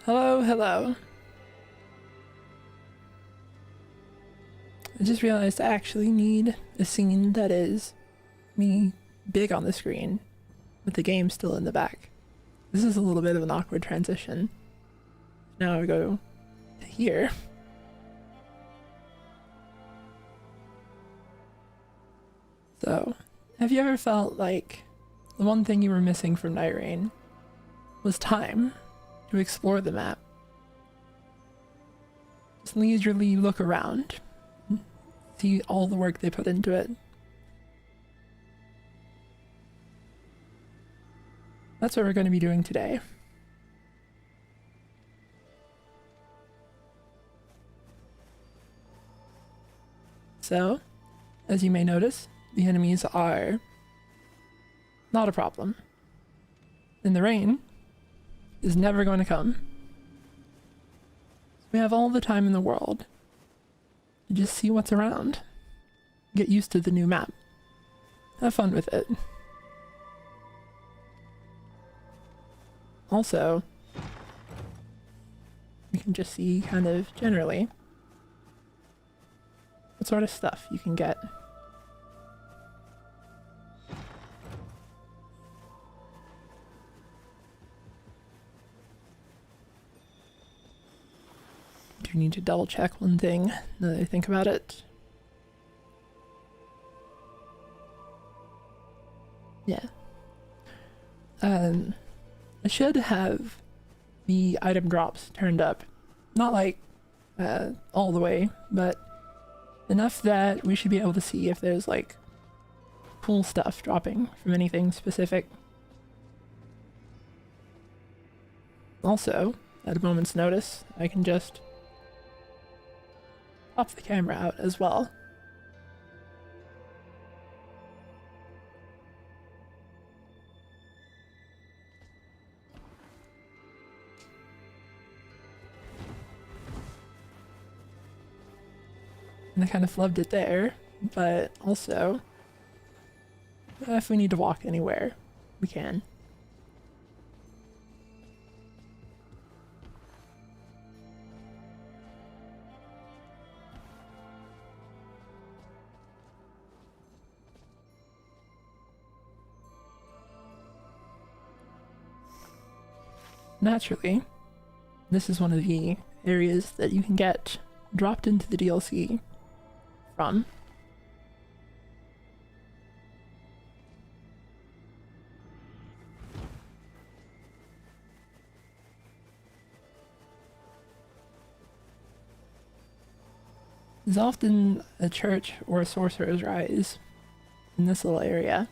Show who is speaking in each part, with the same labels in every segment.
Speaker 1: Hello, hello. I just realized I actually need a scene that is me big on the screen with the game still in the back. This is a little bit of an awkward transition. Now I go to here. So, have you ever felt like the one thing you were missing from Nightreign was time to explore the map? Just leisurely look around, see all the work they put into it. That's what we're going to be doing today. So, as you may notice, the enemies are not a problem. And the rain is never going to come. We have all the time in the world to just see what's around. Get used to the new map. Have fun with it. Also, we can just see kind of generally what sort of stuff you can get. Do need to double check one thing now that I think about it. Yeah. I should have the item drops turned up. Not like all the way, but enough that we should be able to see if there's like cool stuff dropping from anything specific. Also, at a moment's notice, I can just pop the camera out as well. And I kind of flubbed it there, but also, if we need to walk anywhere, we can. Naturally, this is one of the areas that you can get dropped into the DLC from. There's often a church or a sorcerer's rise in this little area.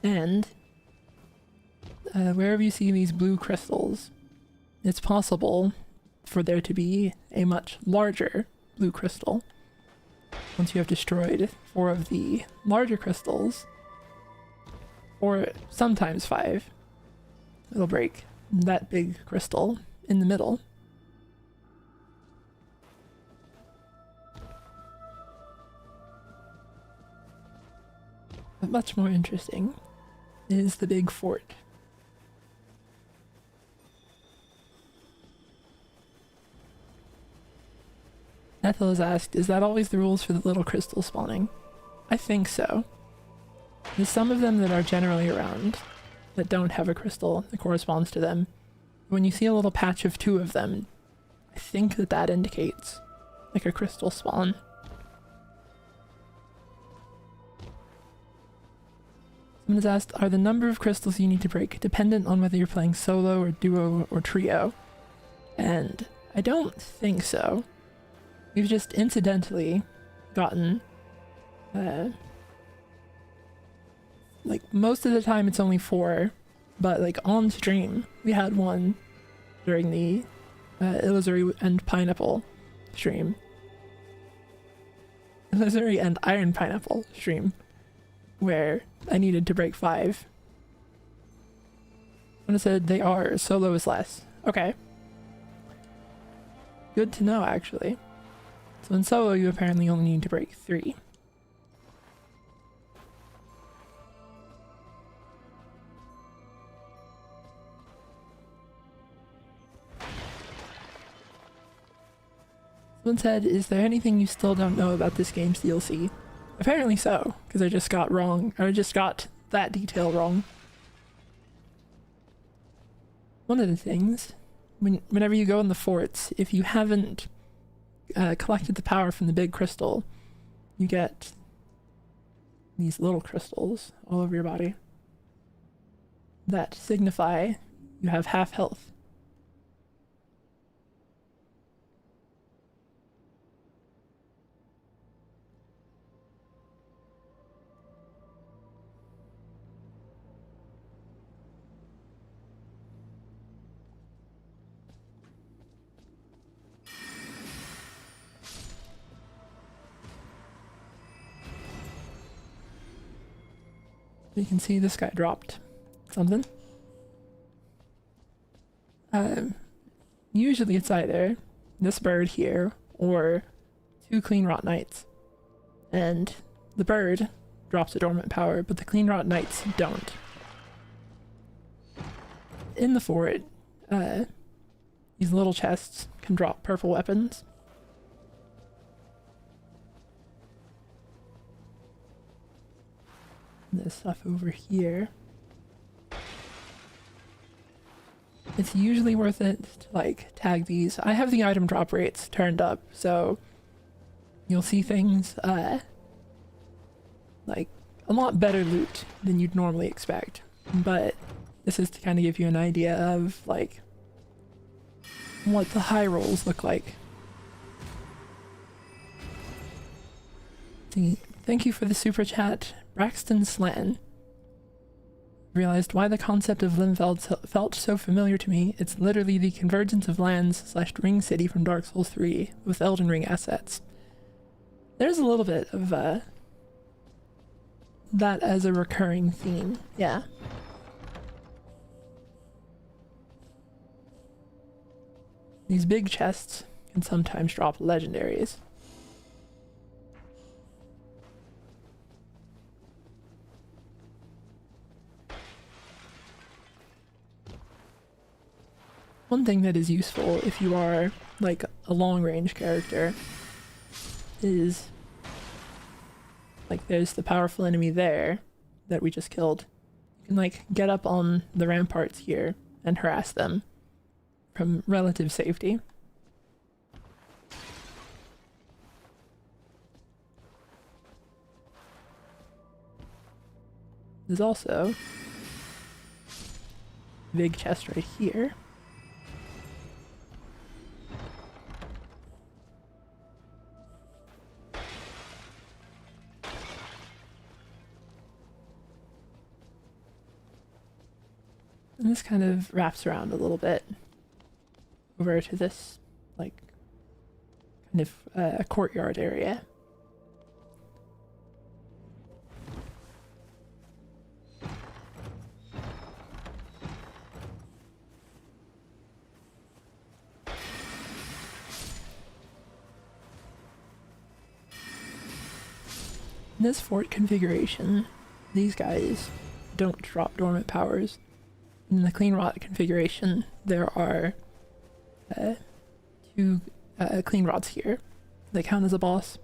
Speaker 1: And wherever you see these blue crystals, it's possible for there to be a much larger blue crystal. Once you have destroyed 4 of the larger crystals, or sometimes 5, it'll break that big crystal in the middle. But much more interesting is the big fort. Ethel has asked, is that always the rules for the little crystal spawning? I think so. There's some of them that are generally around that don't have a crystal that corresponds to them. When you see a little patch of 2 of them, I think that that indicates like a crystal spawn. Someone has asked, are the number of crystals you need to break dependent on whether you're playing solo or duo or trio? And I don't think so. We've just incidentally gotten, like most of the time it's only 4, but like on stream we had one during the Illusory and Pineapple stream. Illusory and Iron Pineapple stream, where I needed to break 5. Someone said they are, solo is less. Okay. Good to know, actually. So in solo, you apparently only need to break 3. Someone said, is there anything you still don't know about this game's DLC? Apparently so, because I just got that detail wrong. One of the things, whenever you go in the forts, if you haven't collected the power from the big crystal, you get these little crystals all over your body that signify you have half health. You can see this guy dropped something. Usually it's either this bird here or 2 Clean Rot Knights. And the bird drops a dormant power, but the Clean Rot Knights don't. In the fort, these little chests can drop purple weapons. This stuff over here. It's usually worth it to like tag these. I have the item drop rates turned up, so you'll see things like a lot better loot than you'd normally expect. But this is to kind of give you an idea of like what the high rolls look like. Thank you for the super chat, Braxton Slan. Realized why the concept of Limfeld felt so familiar to me. It's literally the convergence of lands / Ring City from Dark Souls 3 with Elden Ring assets. There's a little bit of that as a recurring theme, yeah. These big chests can sometimes drop legendaries. One thing that is useful if you are like a long range character is like there's the powerful enemy there that we just killed. You can like get up on the ramparts here and harass them from relative safety. There's also a big chest right here. And this kind of wraps around a little bit over to this, like, kind of a courtyard area. In this fort configuration, these guys don't drop dormant powers. In the Clean Rot configuration, there are 2 Clean Rots here. They count as a boss.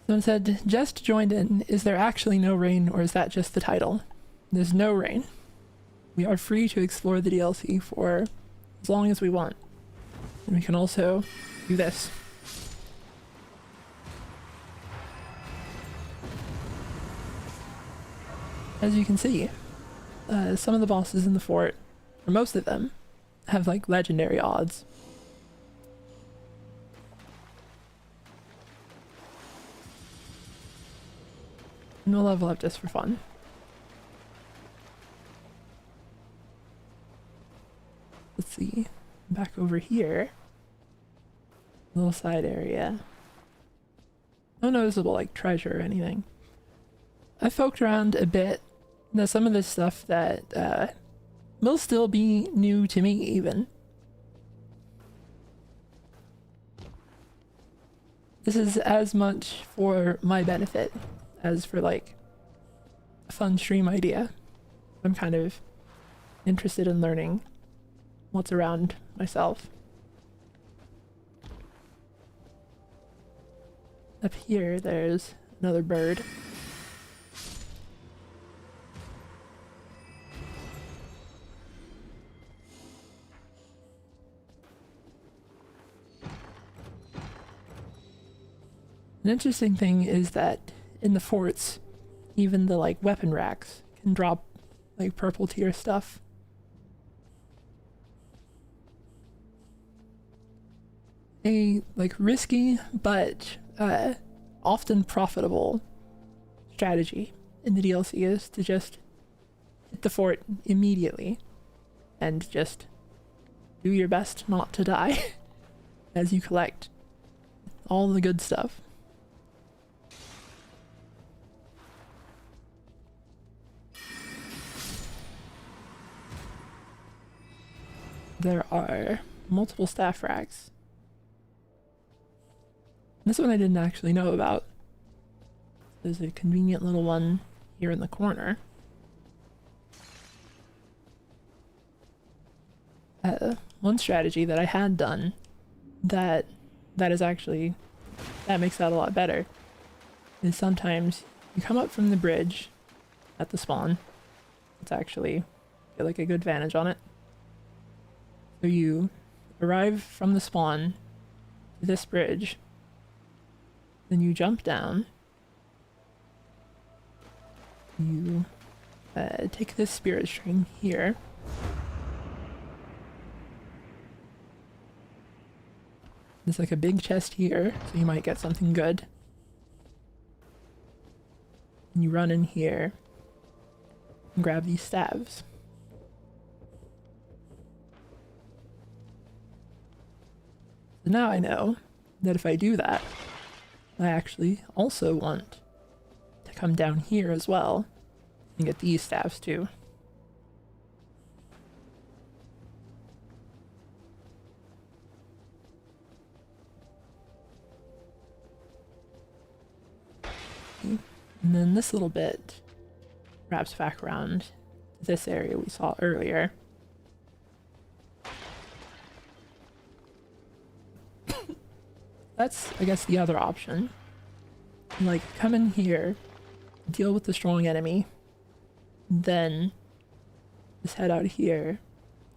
Speaker 1: Someone said, just joined in. Is there actually no rain, or is that just the title? There's no rain. We are free to explore the DLC for as long as we want. And we can also do this. As you can see, some of the bosses in the fort, or most of them, have like legendary odds. And we'll level up just for fun. Let's see, back over here, little side area. No noticeable like treasure or anything. I poked around a bit. Now some of this stuff that will still be new to me even. This is as much for my benefit as for like a fun stream idea. I'm kind of interested in learning what's around myself. up here there's another bird. An interesting thing is that in the forts, even the like weapon racks can drop like purple tier stuff. A like risky but often profitable strategy in the DLC is to just hit the fort immediately and just do your best not to die as you collect all the good stuff. There are multiple staff racks. This one I didn't actually know about. There's a convenient little one here in the corner. One strategy that I had done that makes that a lot better is sometimes you come up from the bridge at the spawn. It's actually get like a good vantage on it. So you arrive from the spawn to this bridge, then you jump down, you take this spirit string here, there's like a big chest here, so you might get something good, and you run in here and grab these staves. So now I know that if I do that, I actually also want to come down here as well and get these staves too. And then this little bit wraps back around to this area we saw earlier. That's, I guess, the other option. Like, come in here, deal with the strong enemy, then just head out here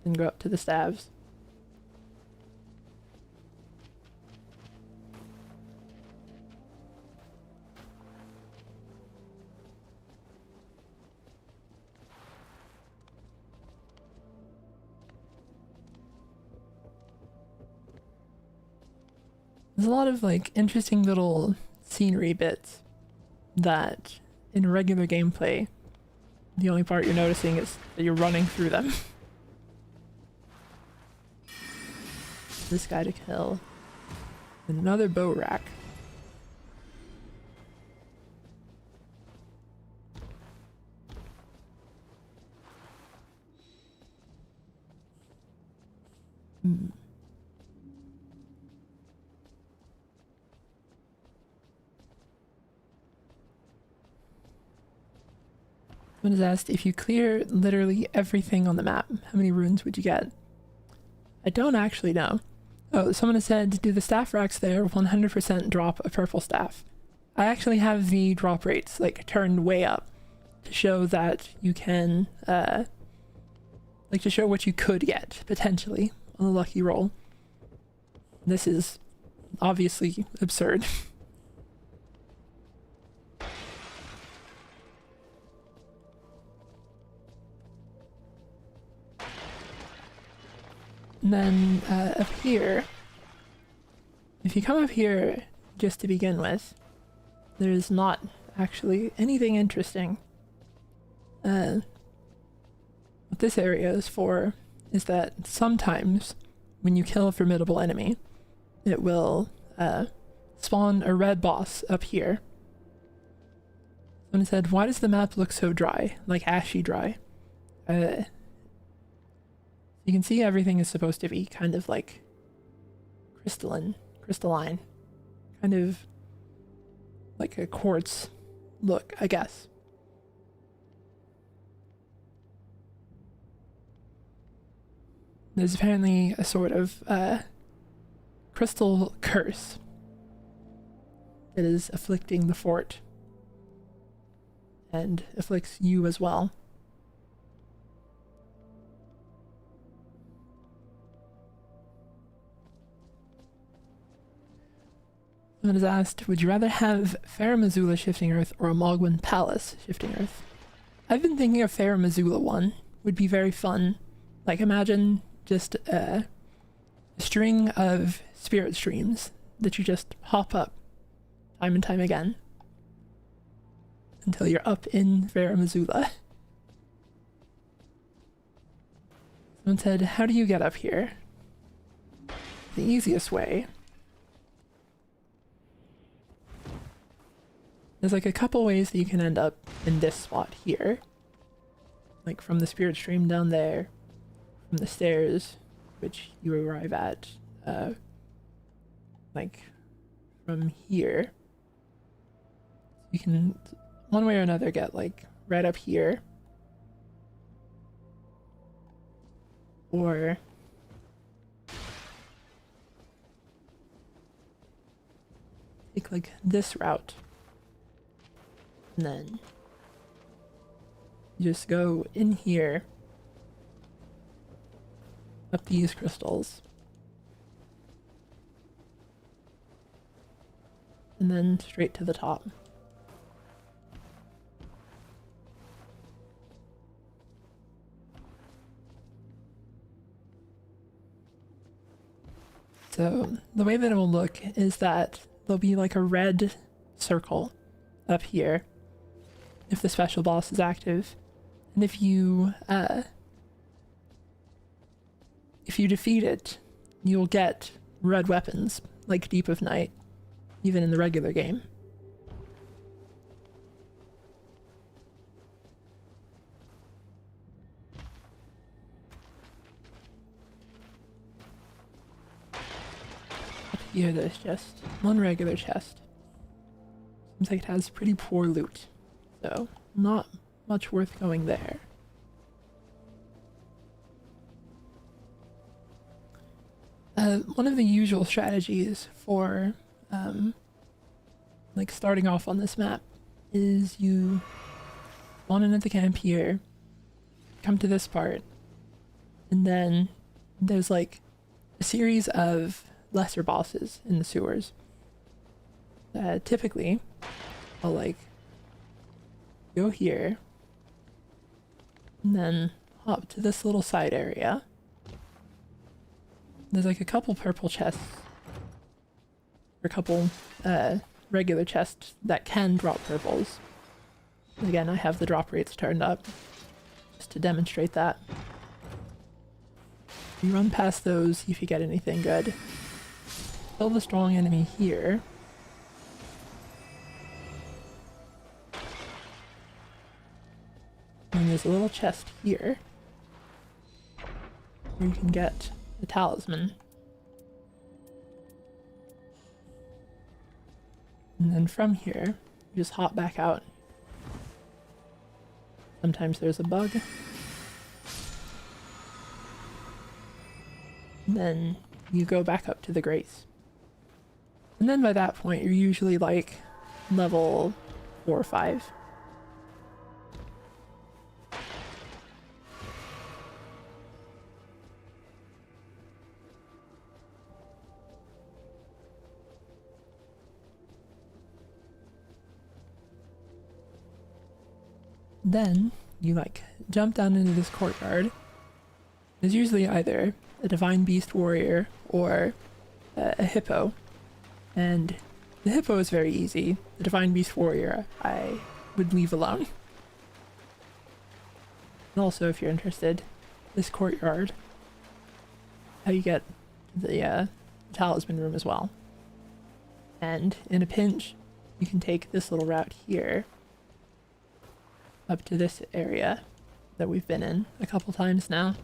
Speaker 1: and go up to the staves. There's a lot of like interesting little scenery bits that in regular gameplay the only part you're noticing is that you're running through them. This guy to kill. And another bow rack. Someone has asked, if you clear literally everything on the map, how many runes would you get? I don't actually know. Oh, someone has said, do the staff racks there 100% drop a purple staff? I actually have the drop rates like turned way up to show that you can, like to show what you could get potentially on a lucky roll. This is obviously absurd. And then up here, if you come up here just to begin with, there's not actually anything interesting. What this area is for is that sometimes when you kill a formidable enemy, it will spawn a red boss up here. Someone said, why does the map look so dry, like ashy dry? You can see everything is supposed to be kind of like crystalline, kind of like a quartz look, I guess. There's apparently a sort of crystal curse that is afflicting the fort. And afflicts you as well. Someone has asked, would you rather have Fair Missoula Shifting Earth or a Mogwin Palace Shifting Earth? I've been thinking a Fair Missoula one would be very fun. Like, imagine just a string of spirit streams that you just hop up time and time again until you're up in Fair Missoula. Someone said, how do you get up here? The easiest way. There's like a couple ways that you can end up in this spot here. Like from the spirit stream down there, from the stairs, which you arrive at, like from here. You can, one way or another, get like right up here. Or take like this route. And then you just go in here, up these crystals, and then straight to the top. So the way that it will look is that there'll be like a red circle up here if the special boss is active, and if you defeat it, you'll get red weapons like Deep of Night, even in the regular game. Up here there's just one regular chest. Seems like it has pretty poor loot, so not much worth going there. One of the usual strategies for like starting off on this map is you spawn in at the camp here, come to this part, and then there's like a series of lesser bosses in the sewers. Typically, I'll like go here and then hop to this little side area. There's like a couple purple chests, or a couple regular chests that can drop purples. Again, I have the drop rates turned up just to demonstrate that. You run past those, see if you get anything good. Kill the strong enemy here. And there's a little chest here where you can get a talisman. And then from here, you just hop back out. Sometimes there's a bug. And then you go back up to the Grace. And then by that point, you're usually like level 4 or 5. Then you like jump down into this courtyard. There's usually either a divine beast warrior or a hippo, and the hippo is very easy. The divine beast warrior I would leave alone. And also, if you're interested, this courtyard, how you get the talisman room as well. And in a pinch, you can take this little route here up to this area that we've been in a couple times now.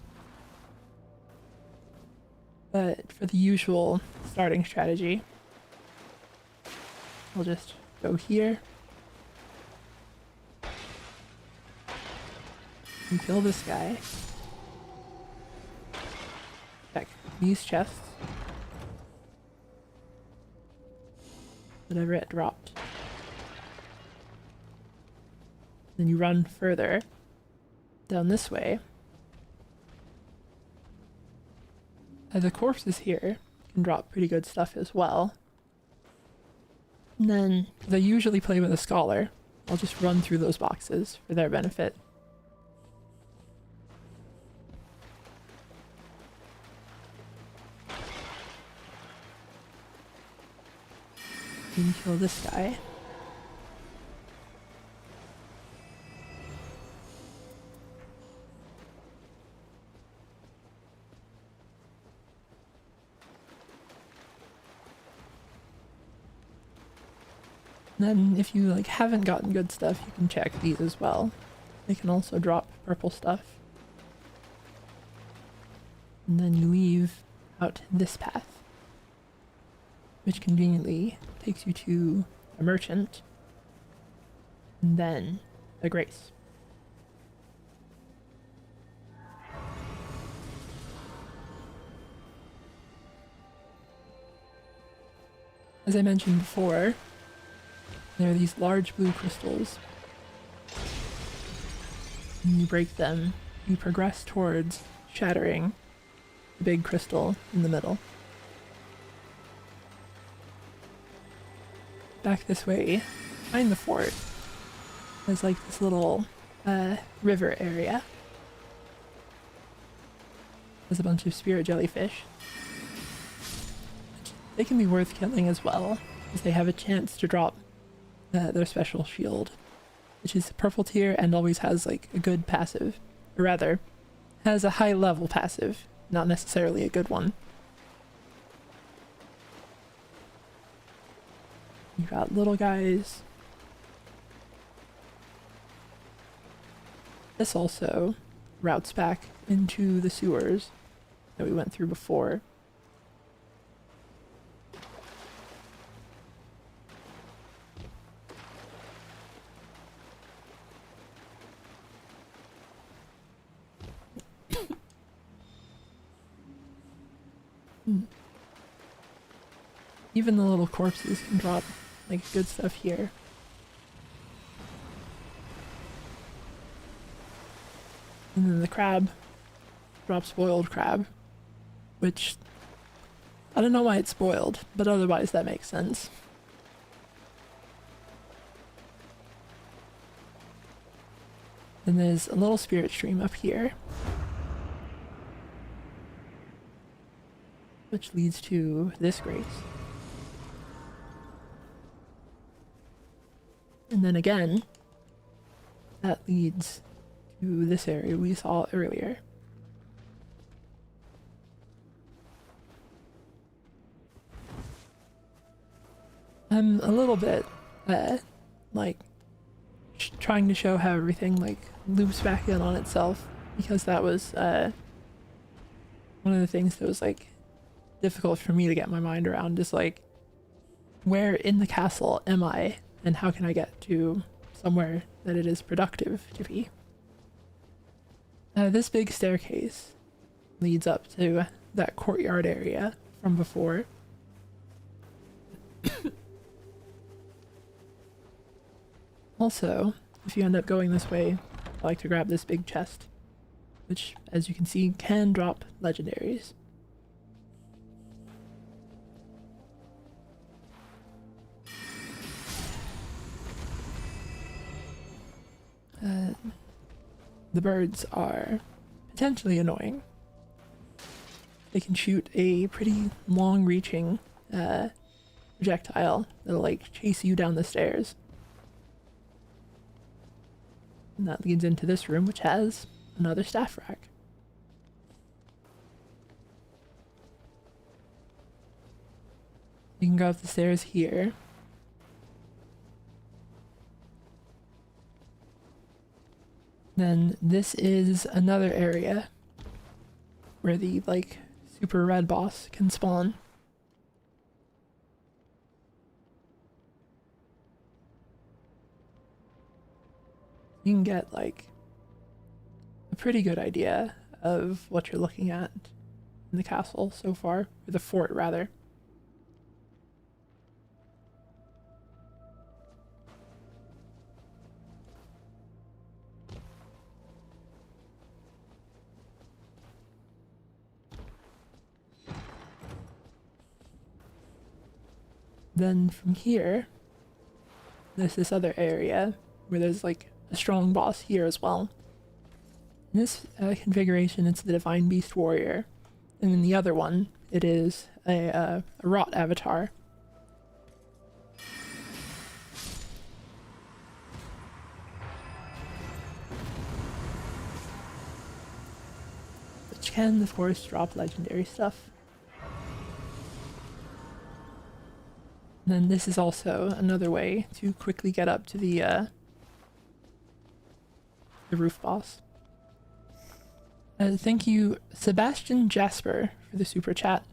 Speaker 1: But for the usual starting strategy, I'll just go here and kill this guy. Check these chests. whatever it dropped. Then you run further down this way. The corpses here can drop pretty good stuff as well. And then, because I usually play with a scholar, I'll just run through those boxes for their benefit. You can kill this guy. Then if you like haven't gotten good stuff, you can check these as well. They can also drop purple stuff. And then you leave out this path, which conveniently takes you to a merchant and then a grace. As I mentioned before, there are these large blue crystals. When you break them, you progress towards shattering the big crystal in the middle. Back this way, behind the fort, there's like this little river area. There's a bunch of spirit jellyfish. They can be worth killing as well, because they have a chance to drop their special shield, which is purple tier and always has like a good passive, or rather, has a high level passive, not necessarily a good one. You got little guys. This also routes back into the sewers that we went through before. Even the little corpses can drop like good stuff here. And then the crab drops boiled crab, which I don't know why it's spoiled, but otherwise that makes sense. And there's a little spirit stream up here, which leads to this grace. And then again, that leads to this area we saw earlier. I'm a little bit, like, trying to show how everything, like, loops back in on itself, because that was, one of the things that was, like, difficult for me to get my mind around, is, like, where in the castle am I? And how can I get to somewhere that it is productive to be? This big staircase leads up to that courtyard area from before. Also, if you end up going this way, I like to grab this big chest, which, as you can see, can drop legendaries. The birds are potentially annoying. They can shoot a pretty long-reaching projectile that'll like chase you down the stairs. And that leads into this room, which has another staff rack. You can go up the stairs here. Then this is another area where the like super red boss can spawn. You can get like a pretty good idea of what you're looking at in the castle so far, or the fort rather. Then from here, there's this other area where there's like a strong boss here as well. In this configuration, it's the Divine Beast Warrior, and in the other one, it is a Rot Avatar. Which can, of course, drop legendary stuff. And then this is also another way to quickly get up to the roof boss. Thank you, Sebastian Jasper, for the super chat.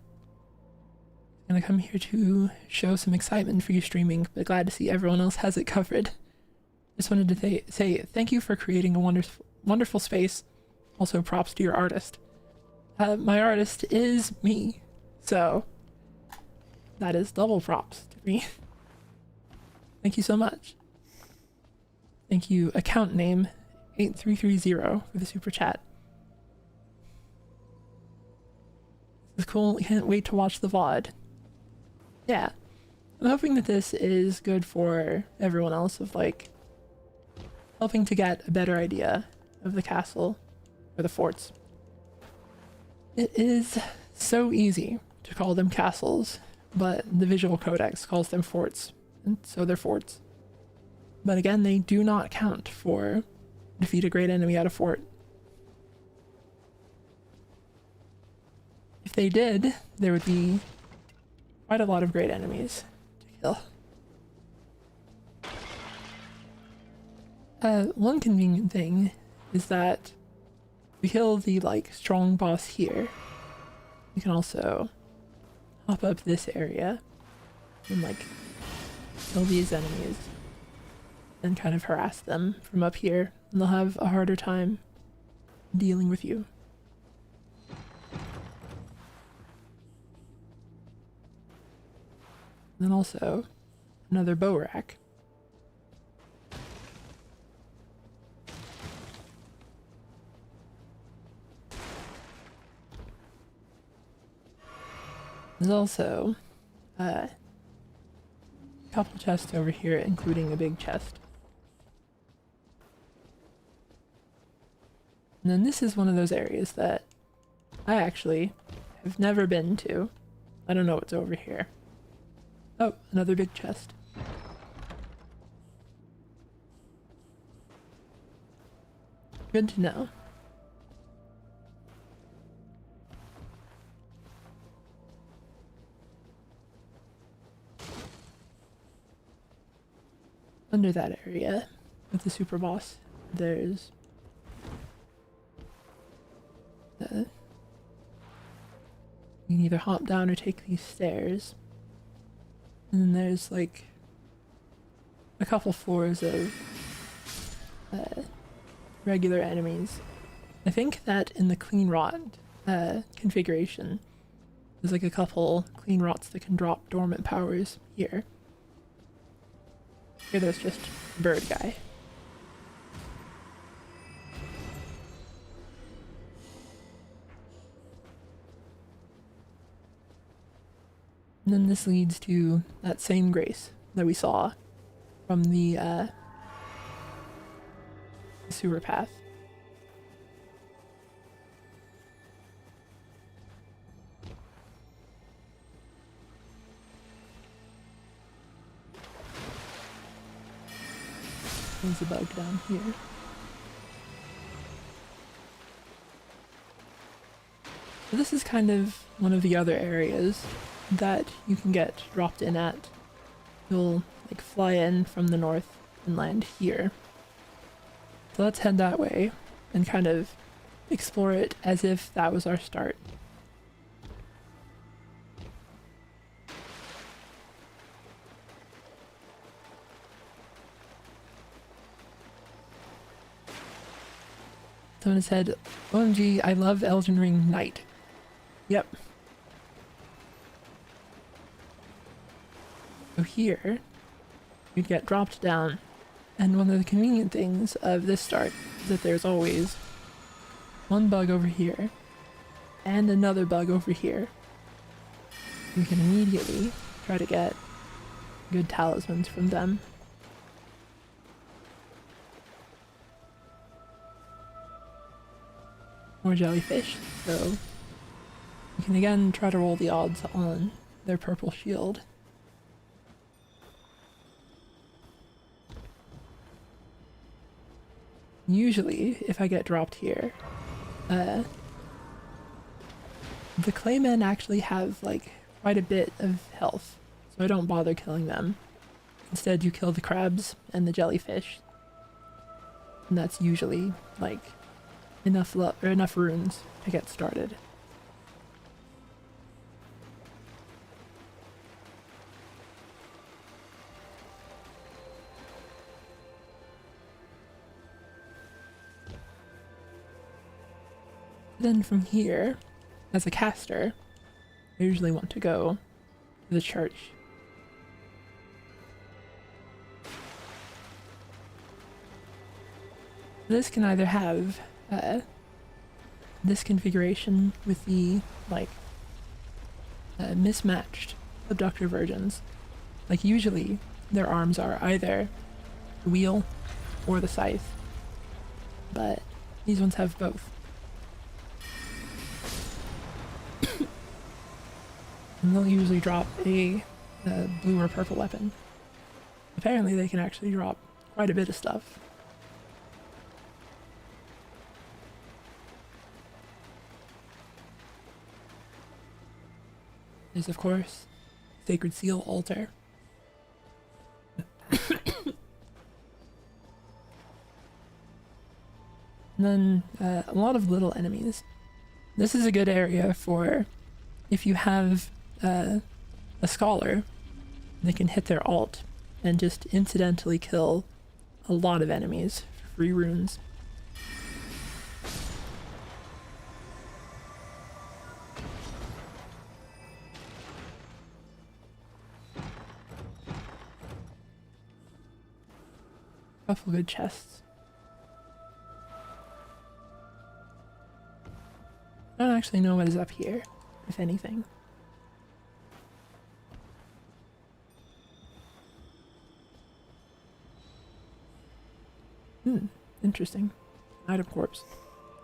Speaker 1: I'm gonna come here to show some excitement for you streaming, but glad to see everyone else has it covered. Just wanted to say thank you for creating a wonderful space. Also, props to your artist. My artist is me, so that is double props to me. Thank you so much. Thank you, account name 8330 for the super chat. This is cool. Can't wait to watch the VOD. Yeah, I'm hoping that this is good for everyone else, of like helping to get a better idea of the castle or the forts. It is so easy to call them castles, but the visual codex calls them forts, and so they're forts. But again, they do not count for defeat a great enemy at a fort. If they did, there would be quite a lot of great enemies to kill. One convenient thing is that we kill the like strong boss here. You can also hop up this area and like kill these enemies and kind of harass them from up here, and they'll have a harder time dealing with you. And then also another bow rack. There's also a couple chests over here, including a big chest. And then this is one of those areas that I actually have never been to. I don't know what's over here. Oh, another big chest. Good to know. Under that area with the super boss, there's you can either hop down or take these stairs. And then there's like a couple floors of regular enemies. I think that in the clean rot configuration, there's like a couple clean rots that can drop dormant powers here. Here there's just a bird guy. And then this leads to that same grace that we saw from the sewer path. There's a bug down here. So this is kind of one of the other areas that you can get dropped in at. You'll like fly in from the north and land here. So let's head that way and kind of explore it as if that was our start. Someone said, OMG, I love Elden Ring Knight. Yep. So here, you'd get dropped down, and one of the convenient things of this start is that there's always one bug over here, and another bug over here. You can immediately try to get good talismans from them. More jellyfish, so you can again try to roll the odds on their purple shield. Usually, if I get dropped here, the claymen actually have like quite a bit of health, so I don't bother killing them. Instead, you kill the crabs and the jellyfish, and that's usually like enough runes to get started. Then from here, as a caster, I usually want to go to the church. This can either have this configuration with the like mismatched abductor virgins. Like usually their arms are either the wheel or the scythe, but these ones have both. And they'll usually drop a blue or purple weapon. Apparently they can actually drop quite a bit of stuff. There's of course Sacred Seal Altar. And then a lot of little enemies. This is a good area for if you have a scholar, they can hit their alt and just incidentally kill a lot of enemies for free runes. Couple good chests. I don't actually know what is up here, if anything. Interesting. Item corpse.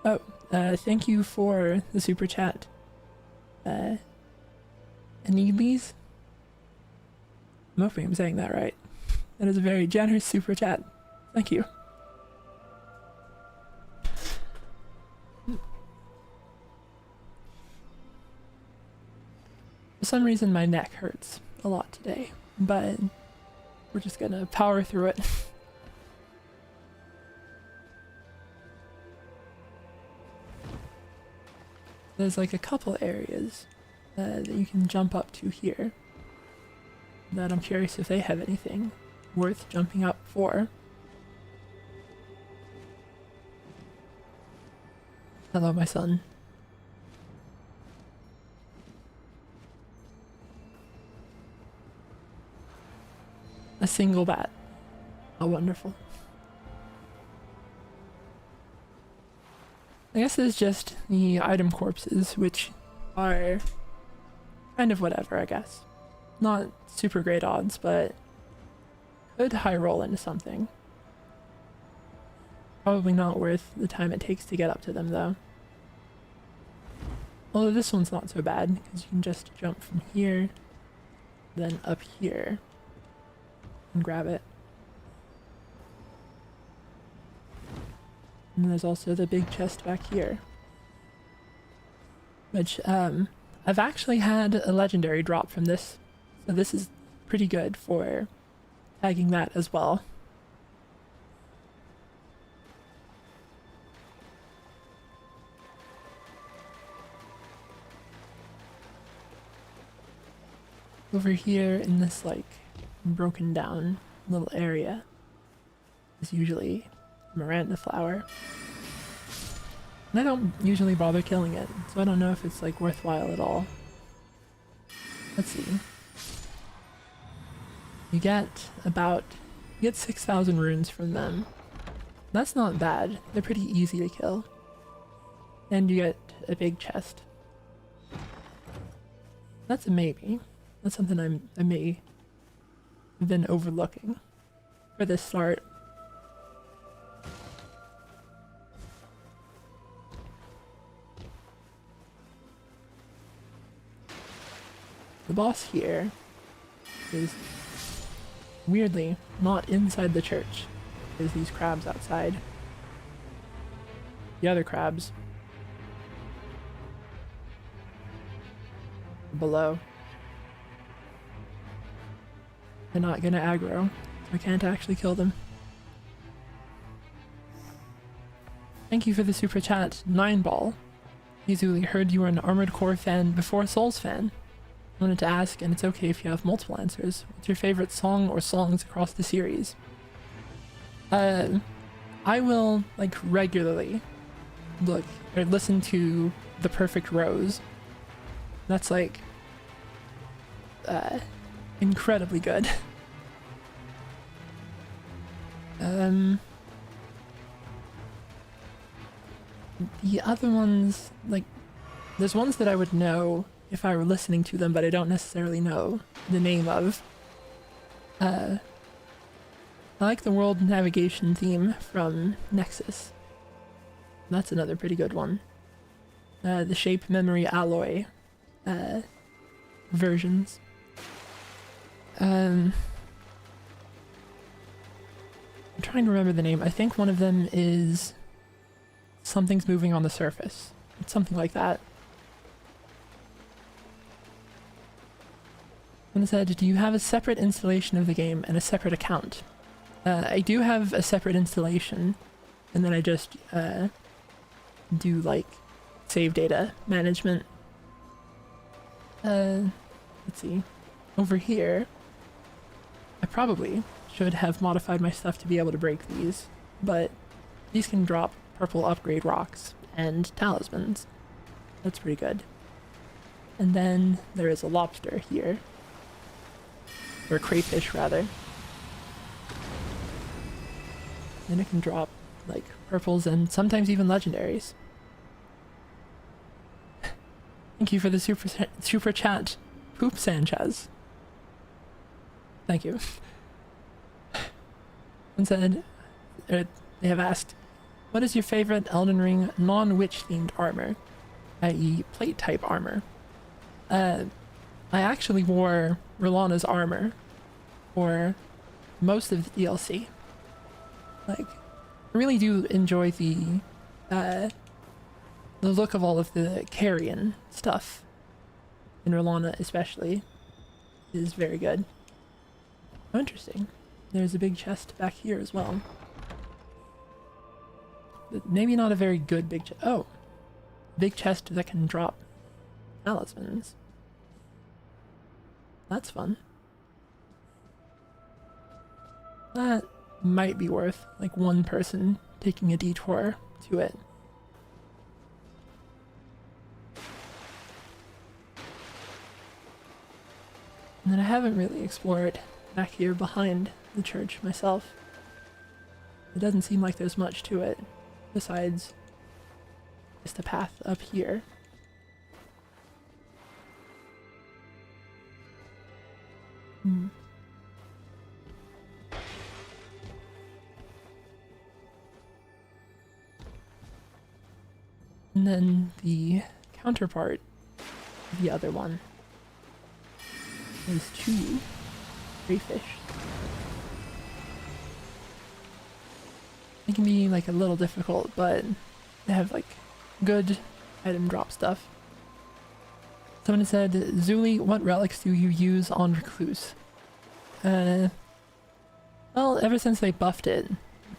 Speaker 1: Oh, thank you for the super chat. Aniles? I'm hoping I'm saying that right. That is a very generous super chat. Thank you. For some reason my neck hurts a lot today, but we're just gonna power through it. There's like a couple areas that you can jump up to here that I'm curious if they have anything worth jumping up for. Hello, my son. A single bat. How wonderful. I guess it's just the item corpses, which are kind of whatever, I guess. Not super great odds, but could high roll into something. Probably not worth the time it takes to get up to them, though. Although this one's not so bad, because you can just jump from here, then up here, and grab it. And there's also the big chest back here. Which, I've actually had a legendary drop from this, so this is pretty good for tagging that as well. Over here in this like broken down little area is usually Miranda flower. And I don't usually bother killing it, so I don't know if it's like worthwhile at all. Let's see. You get 6,000 runes from them. That's not bad. They're pretty easy to kill. And you get a big chest. That's a maybe. That's something I may been overlooking for this start. The boss here is weirdly not inside the church. There's these crabs outside. The other crabs below. They're not gonna aggro, so I can't actually kill them. Thank you for the super chat, 9ball. Easily heard you were an Armored Core fan before Souls fan. I wanted to ask, and it's okay if you have multiple answers, what's your favorite song or songs across the series? I will, like, regularly look or listen to The Perfect Rose. That's like incredibly good. The other ones, like, there's ones that I would know if I were listening to them, but I don't necessarily know the name of. I like the world navigation theme from Nexus. That's another pretty good one. The Shape Memory Alloy versions. I'm trying to remember the name. I think one of them is Something's Moving on the Surface. It's something like that. One said, do you have a separate installation of the game and a separate account? I do have a separate installation, and then I just do like save data management. Let's see. Over here, I probably should have modified my stuff to be able to break these, but these can drop purple upgrade rocks and talismans. That's pretty good. And then there is a lobster here. Or crayfish, rather. And it can drop, like, purples and sometimes even legendaries. Thank you for the super chat, Poop Sanchez. Thank you. One said, they have asked, what is your favorite Elden Ring non-witch themed armor? I.e. plate type armor. I actually wore Rolana's armor for most of the DLC. Like, I really do enjoy the look of all of the carrion stuff. In Rolana especially is very good. Oh, interesting. There's a big chest back here as well. But maybe not a very good big chest. Oh, big chest that can drop talismans. That's fun. That might be worth, like, one person taking a detour to it. And then I haven't really explored back here behind the church myself. It doesn't seem like there's much to it, besides just a path up here. And then the counterpart of the other one is 2 crayfish. It can be, like, a little difficult, but they have, like, good item drop stuff. Someone said, Zuli, what relics do you use on Recluse? Well, ever since they buffed it,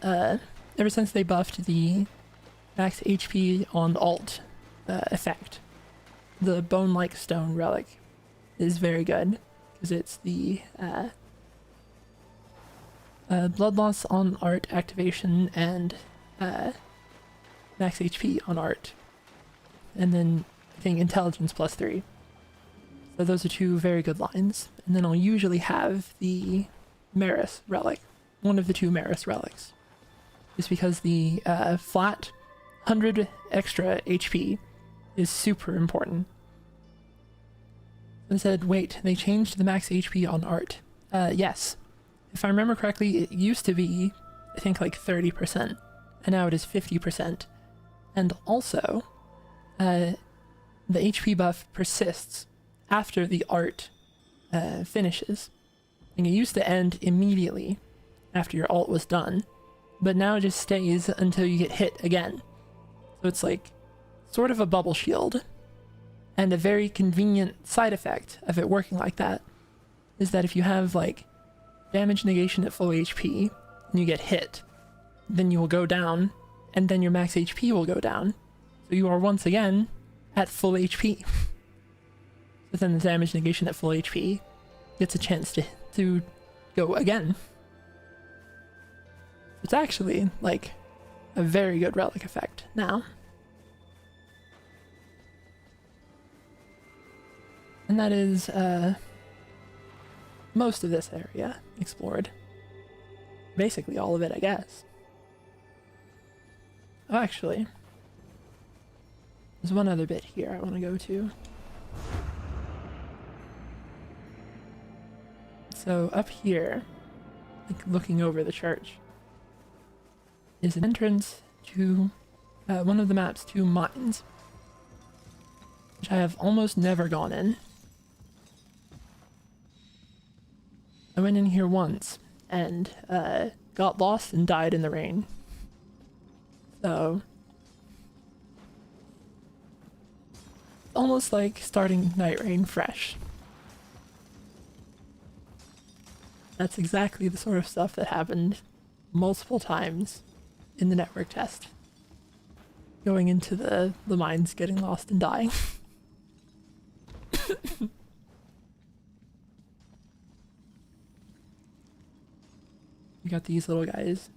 Speaker 1: ever since they buffed the max HP on alt effect, the bone-like stone relic is very good, because it's the blood loss on art activation and max HP on art, and then I think intelligence +3. So those are 2 very good lines. And then I'll usually have the Maris relic, one of the 2 Maris relics, just because the flat 100 extra HP is super important. I said, wait, they changed the max HP on art. Yes, if I remember correctly, it used to be, I think, like 30%, and now it is 50%. And also, the HP buff persists after the art finishes. And it used to end immediately after your ult was done, but now it just stays until you get hit again. So it's like sort of a bubble shield. And a very convenient side effect of it working like that is that if you have like damage negation at full HP and you get hit, then you will go down, and then your max HP will go down. So you are once again at full HP. But then the damage negation at full HP gets a chance to go again. It's actually like a very good relic effect now. And that is most of this area explored. Basically all of it, I guess. Oh, actually, there's one other bit here I want to go to. So up here, like looking over the church, is an entrance to one of the map's 2 mines, which I have almost never gone in. I went in here once and got lost and died in the rain. So almost like starting Nightreign fresh. That's exactly the sort of stuff that happened multiple times in the network test. Going into the mines, getting lost and dying. You got these little guys.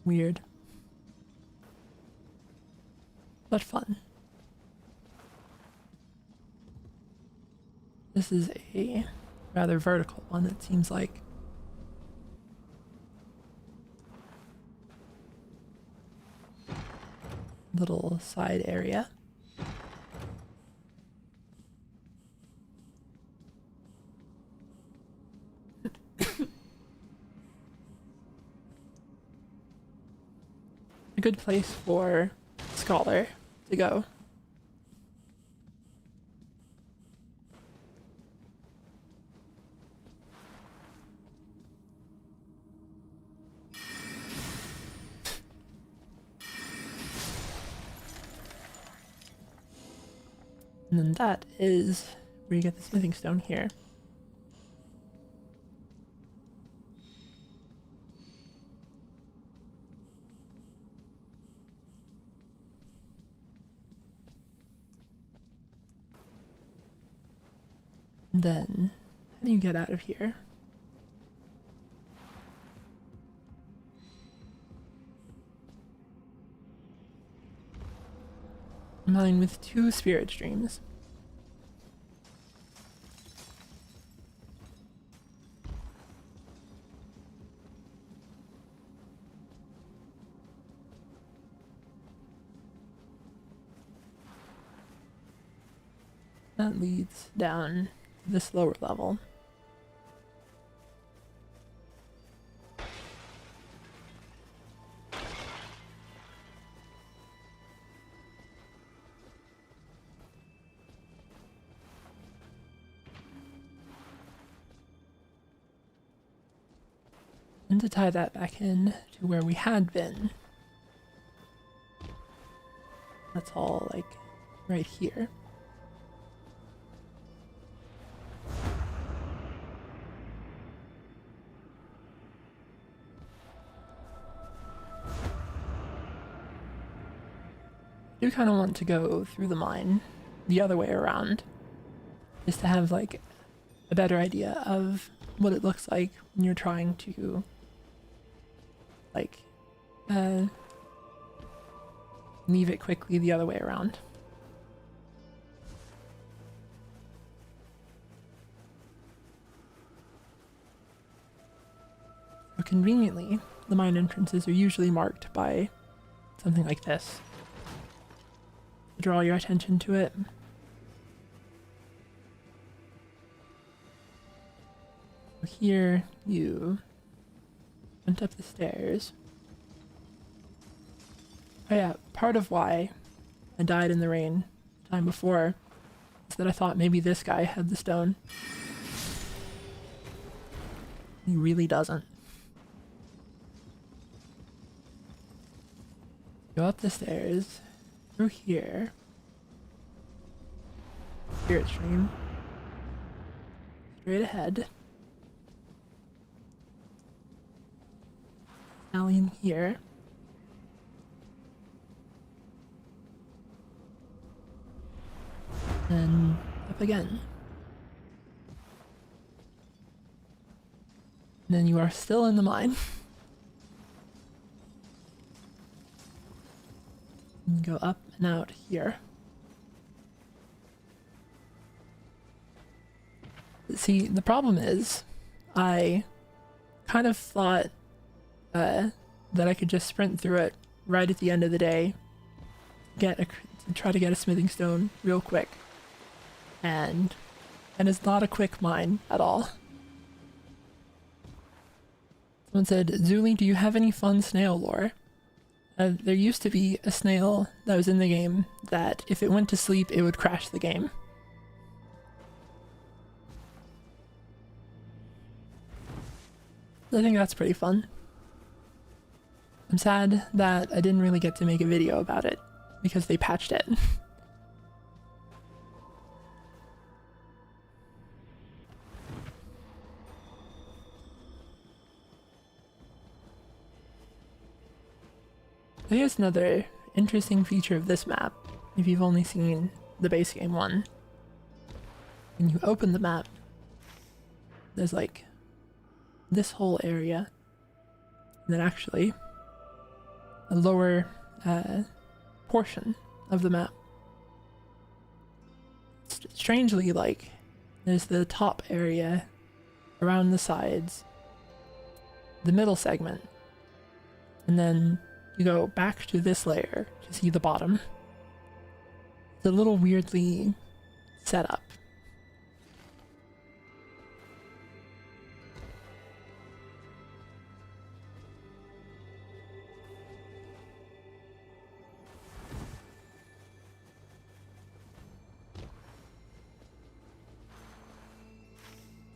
Speaker 1: Weird. But fun. This is a rather vertical one, it seems like. Little side area. A good place for Scholar to go. And then that is where you get the smithing stone here. And then, how do you get out of here? Mine with 2 spirit streams. That leads down this lower level. And to tie that back in to where we had been, that's all like right here. I do kind of want to go through the mine the other way around, just to have like a better idea of what it looks like when you're trying to like leave it quickly the other way around. So conveniently, the mine entrances are usually marked by something like this. Draw your attention to it. Here you went up the stairs. Oh yeah, part of why I died in the rain the time before is that I thought maybe this guy had the stone. He really doesn't. Go up the stairs, through here. Spirit stream. Straight ahead. Stallion here. And up again. And then you are still in the mine. And go up and out here. See, the problem is, I kind of thought that I could just sprint through it right at the end of the day, try to get a smithing stone real quick, and it's not a quick mine at all. Someone said, Zuli, do you have any fun snail lore? There used to be a snail that was in the game that if it went to sleep, it would crash the game. I think that's pretty fun. I'm sad that I didn't really get to make a video about it because they patched it. Here's another interesting feature of this map, if you've only seen the base game one. When you open the map, there's like this whole area, and then actually a lower portion of the map. Strangely, like, there's the top area around the sides, the middle segment, and then you go back to this layer to see the bottom. It's a little weirdly set up.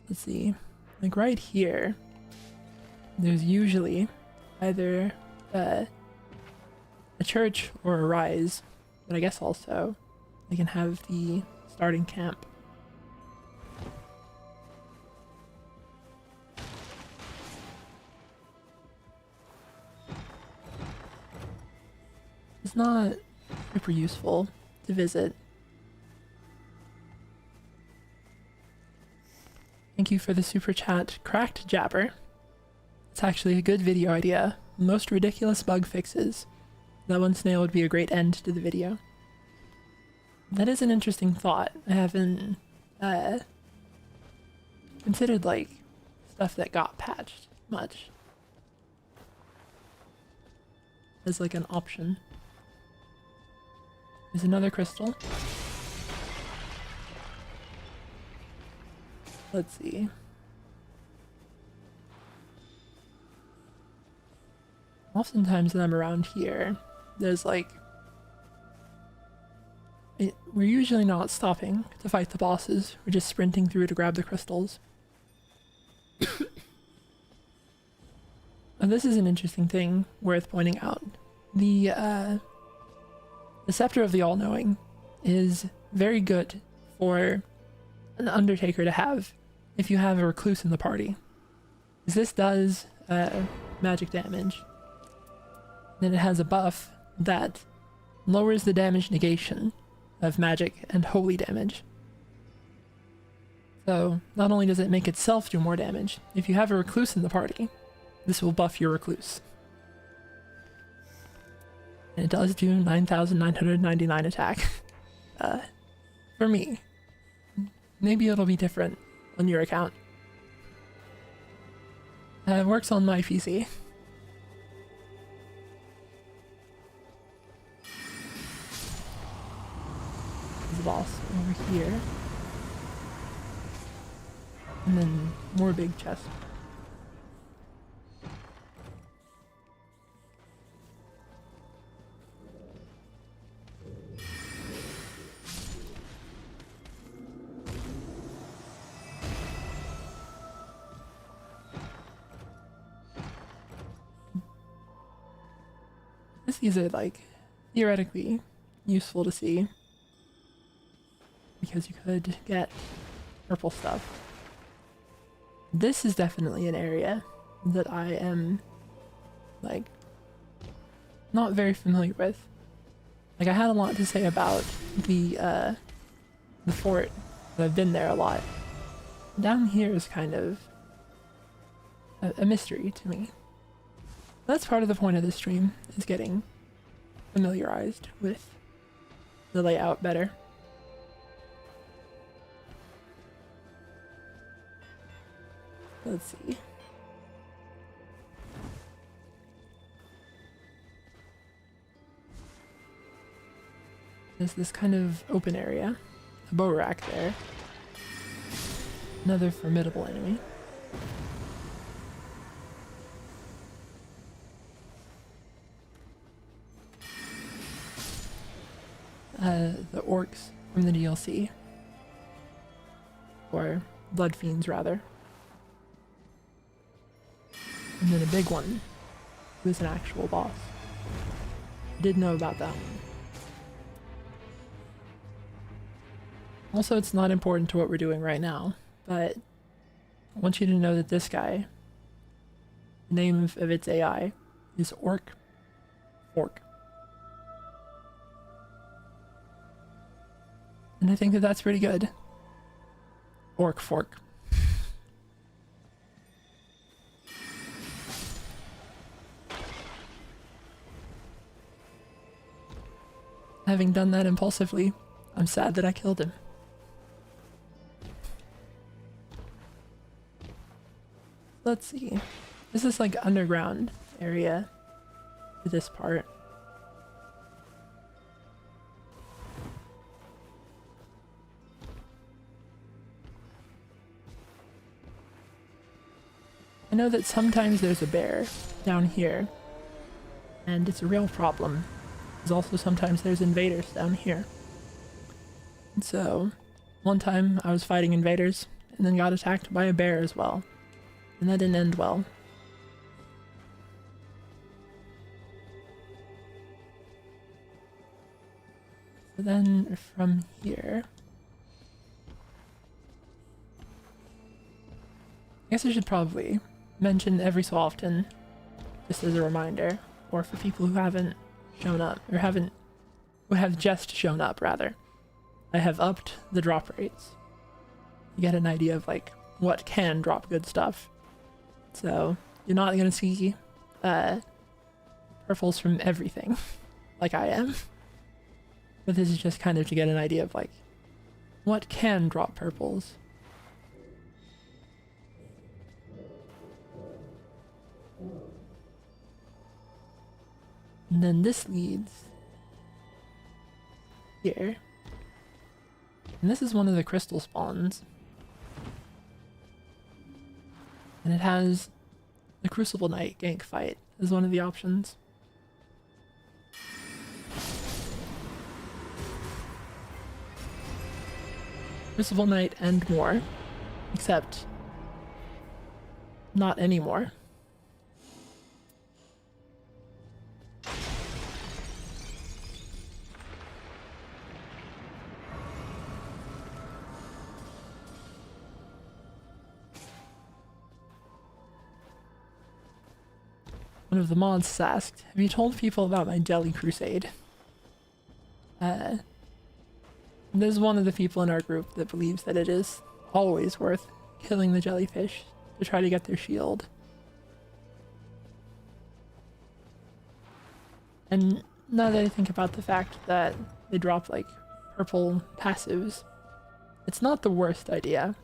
Speaker 1: Let's see, like right here, there's usually either a church or a rise, but I guess also they can have the starting camp. It's not super useful to visit. Thank you for the super chat, Cracked Jabber. It's actually a good video idea. Most ridiculous bug fixes. That one snail would be a great end to the video. That is an interesting thought. I haven't considered like stuff that got patched much as like an option. There's another crystal. Let's see. Oftentimes when I'm around here, there's like... we're usually not stopping to fight the bosses, we're just sprinting through to grab the crystals. And this is an interesting thing worth pointing out. The Scepter of the All-Knowing is very good for an Undertaker to have if you have a Recluse in the party. Because this does magic damage. Then it has a buff that lowers the damage negation of magic and holy damage. So not only does it make itself do more damage, if you have a Recluse in the party, this will buff your Recluse. And it does do 9,999 attack. For me. Maybe it'll be different on your account. It works on my PC. There's a boss over here. And then more big chests. These are like theoretically useful to see because you could get purple stuff. This is definitely an area that I am like not very familiar with. Like I had a lot to say about the fort, but I've been there a lot. Down here is kind of a mystery to me. That's part of the point of this stream, is getting familiarized with the layout better. Let's see. There's this kind of open area, a bow rack there. Another formidable enemy. The orcs from the DLC. Or blood fiends, rather. And then a big one, who is an actual boss. I did know about that one. Also, it's not important to what we're doing right now, but I want you to know that this guy, the name of its AI is Orc Fork. And I think that that's pretty good. Orc Fork. Having done that impulsively, I'm sad that I killed him. Let's see. This is like underground area for this part. I know that sometimes there's a bear down here, and it's a real problem. There's also sometimes there's invaders down here. And so, one time I was fighting invaders, and then got attacked by a bear as well. And that didn't end well. So then from here, I guess I should probably mention every so often, just as a reminder, or for people who haven't shown up, or who have just shown up rather. I have upped the drop rates. You get an idea of like what can drop good stuff. So you're not gonna see purples from everything like I am. But this is just kind of to get an idea of like what can drop purples. And then this leads here. And this is one of the crystal spawns. And it has the Crucible Knight gank fight as one of the options. Crucible Knight and more, except not anymore. One of the mods asked, have you told people about my jelly crusade? There's one of the people in our group that believes that it is always worth killing the jellyfish to try to get their shield. And now that I think about the fact that they drop like purple passives, it's not the worst idea.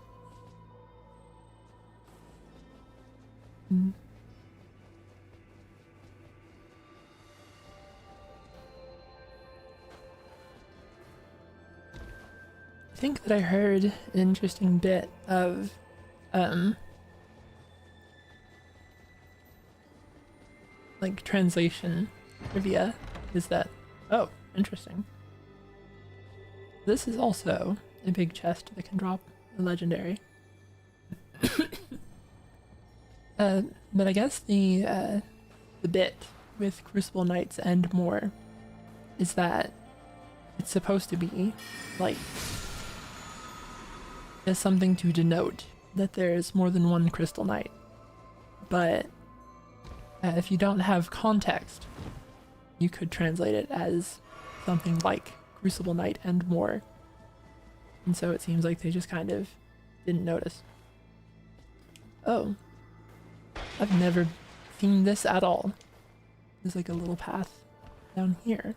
Speaker 1: I think that I heard an interesting bit of um like translation trivia is that, oh, interesting. This is also a big chest that can drop a legendary. But I guess the bit with Crucible Knights and more is that it's supposed to be like as something to denote that there's more than one Crystal Knight. But if you don't have context, you could translate it as something like Crucible Knight and more. And so it seems like they just kind of didn't notice. Oh, I've never seen this at all. There's like a little path down here.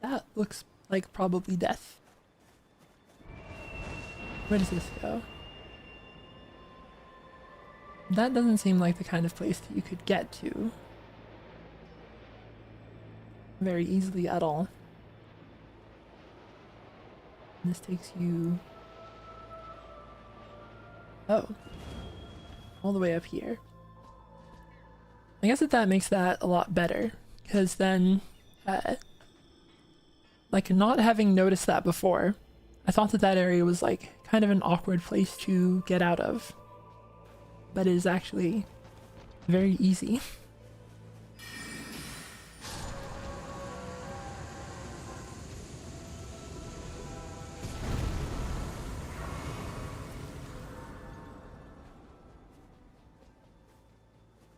Speaker 1: That looks like probably death. Where does this go? That doesn't seem like the kind of place that you could get to very easily at all. And this takes you... oh. All the way up here. I guess that makes that a lot better, because then, like, not having noticed that before, I thought that that area was like kind of an awkward place to get out of, but it is actually very easy.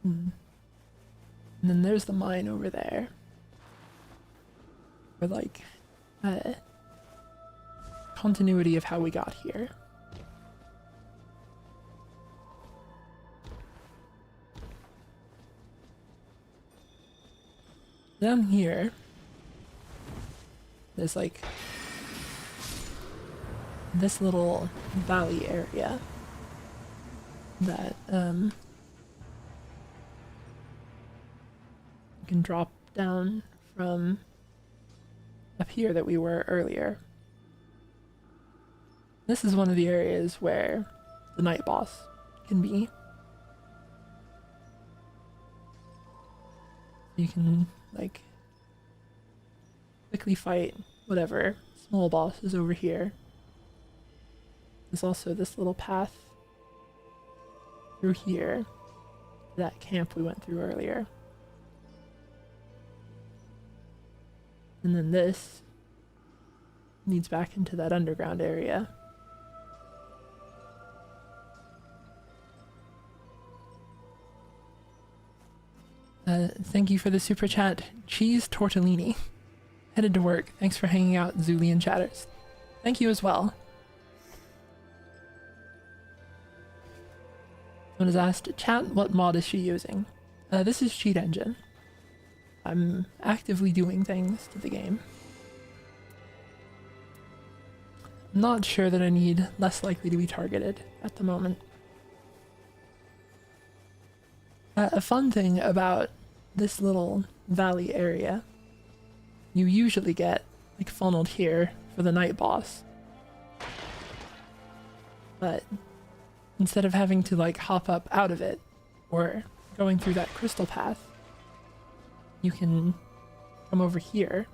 Speaker 1: And then there's the mine over there. For like continuity of how we got here. Down here, there's like this little valley area that you can drop down from up here that we were earlier. This is one of the areas where the night boss can be. You can like quickly fight whatever small boss is over here. There's also this little path through here, that camp we went through earlier. And then this leads back into that underground area. Thank you for the super chat, Cheese Tortellini. Headed to work. Thanks for hanging out, Zulian Chatters. Thank you as well. Someone has asked, chat, what mod is she using? This is Cheat Engine. I'm actively doing things to the game. I'm not sure that I need less likely to be targeted at the moment. A fun thing about this little valley area, you usually get like funneled here for the night boss. But instead of having to like hop up out of it or going through that crystal path, you can come over here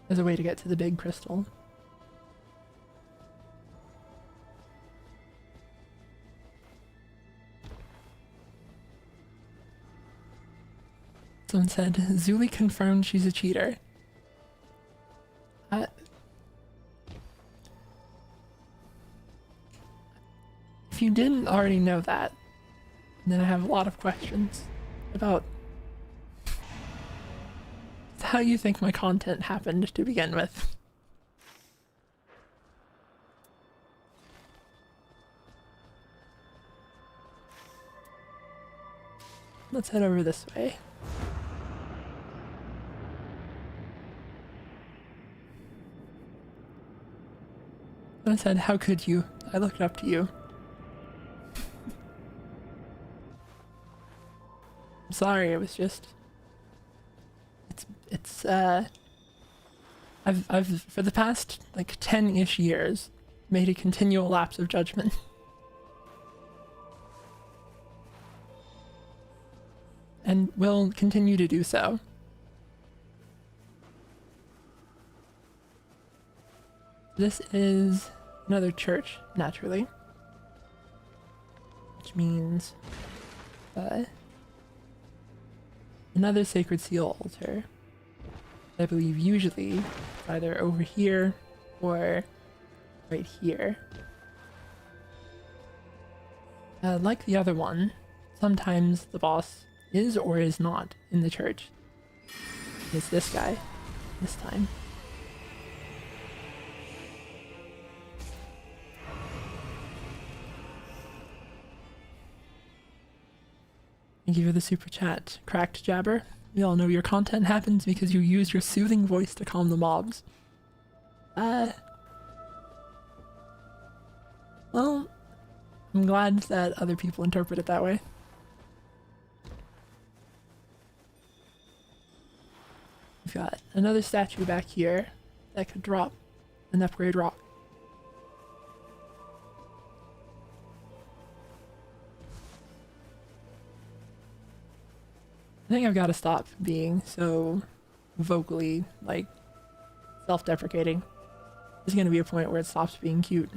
Speaker 1: as a way to get to the big crystal. Someone said, Zuli confirmed she's a cheater. If you didn't already know that, then I have a lot of questions about how you think my content happened to begin with. Let's head over this way. I said, how could you? I looked up to you. sorry. It was just... It's I've for the past like 10-ish years made a continual lapse of judgment. And will continue to do so. This is another church, naturally. Which means another sacred seal altar. I believe usually either over here or right here. Like the other one, sometimes the boss is or is not in the church. It's this guy, this time. Thank you for the super chat, Cracked Jabber. We all know your content happens because you use your soothing voice to calm the mobs. Well, I'm glad that other people interpret it that way. We've got another statue back here that could drop an upgrade rock. I think I've got to stop being so vocally, like, self-deprecating. There's going to be a point where it stops being cute.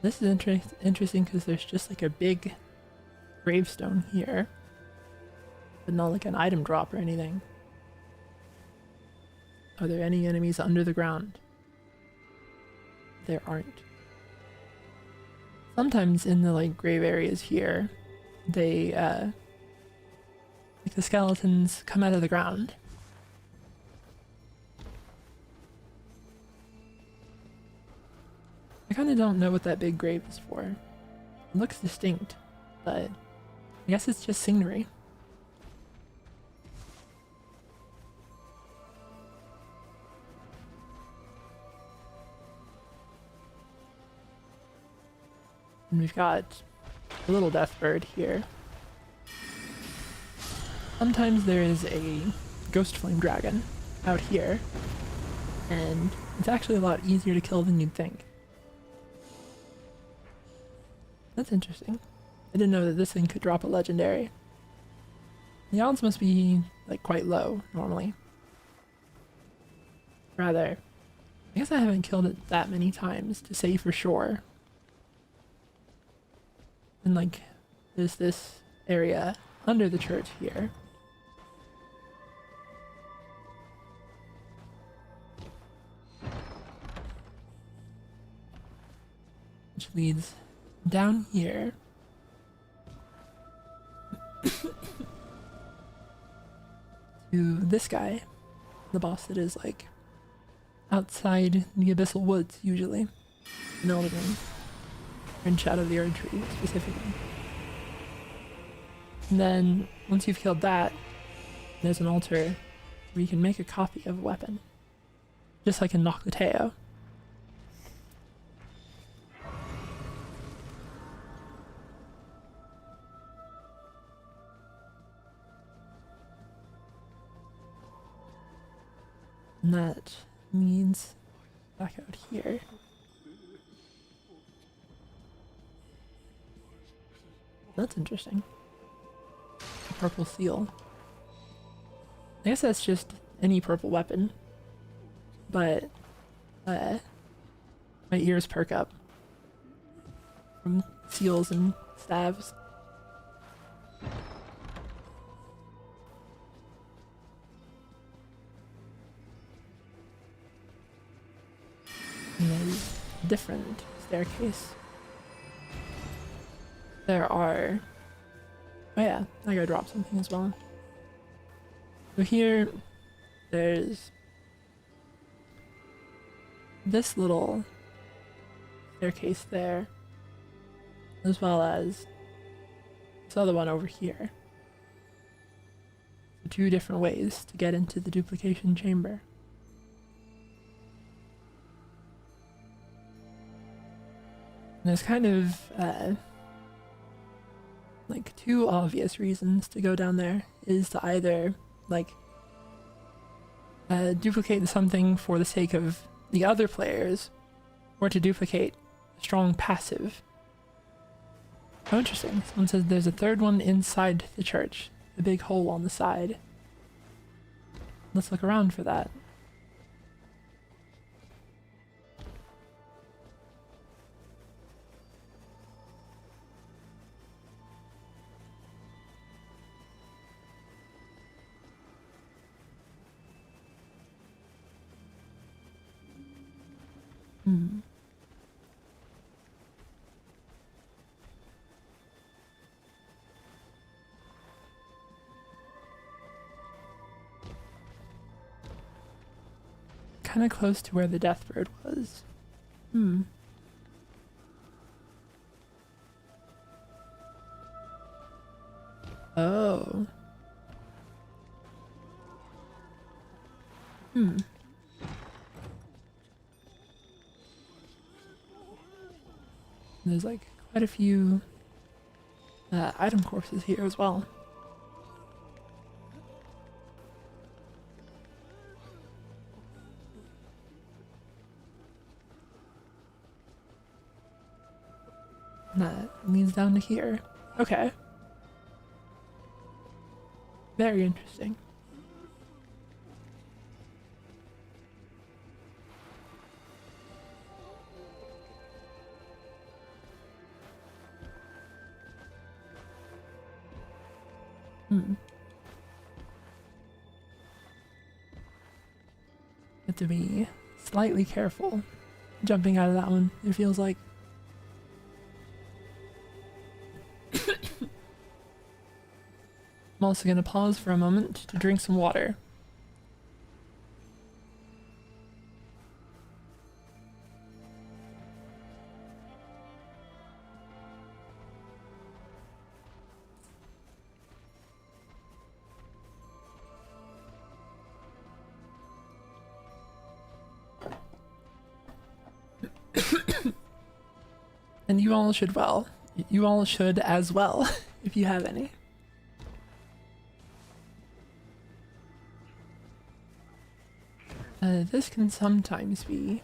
Speaker 1: This is interesting because there's just like a big gravestone here, but not like an item drop or anything. Are there any enemies under the ground? There aren't. Sometimes in the like grave areas here, they like the skeletons come out of the ground. I kind of don't know what that big grave is for. It looks distinct, but I guess it's just scenery. And we've got a little death bird here. Sometimes there is a ghost flame dragon out here, and it's actually a lot easier to kill than you'd think. That's interesting. I didn't know that this thing could drop a legendary. The odds must be like quite low normally. Rather, I guess I haven't killed it that many times to say for sure. And like, there's this area under the church here. Which leads down here. To this guy. The boss that is like outside the Abyssal Woods usually. In Elden in Shadow of the Erd Tree, specifically. And then, once you've killed that, there's an altar where you can make a copy of a weapon. Just like in Nocleteo. And that means back out here. That's interesting. A purple seal. I guess that's just any purple weapon. But, my ears perk up from seals and staves. And there's a different staircase. There are... Oh yeah, I gotta drop something as well. So here, there's this little staircase there, as well as this other one over here. So 2 different ways to get into the duplication chamber. there's kind of like two obvious reasons to go down there is to either like duplicate something for the sake of the other players, or to duplicate a strong passive. Oh, interesting. Someone says there's a third one inside the church, the big hole on the side. Let's look around for that. Kind of close to where the Deathbird was. Oh. There's like quite a few item corpses here as well. And that leads down to here. Okay. Very interesting. Have to be slightly careful jumping out of that one, it feels like. I'm also going to pause for a moment to drink some water. And you all should as well, if you have any. This can sometimes be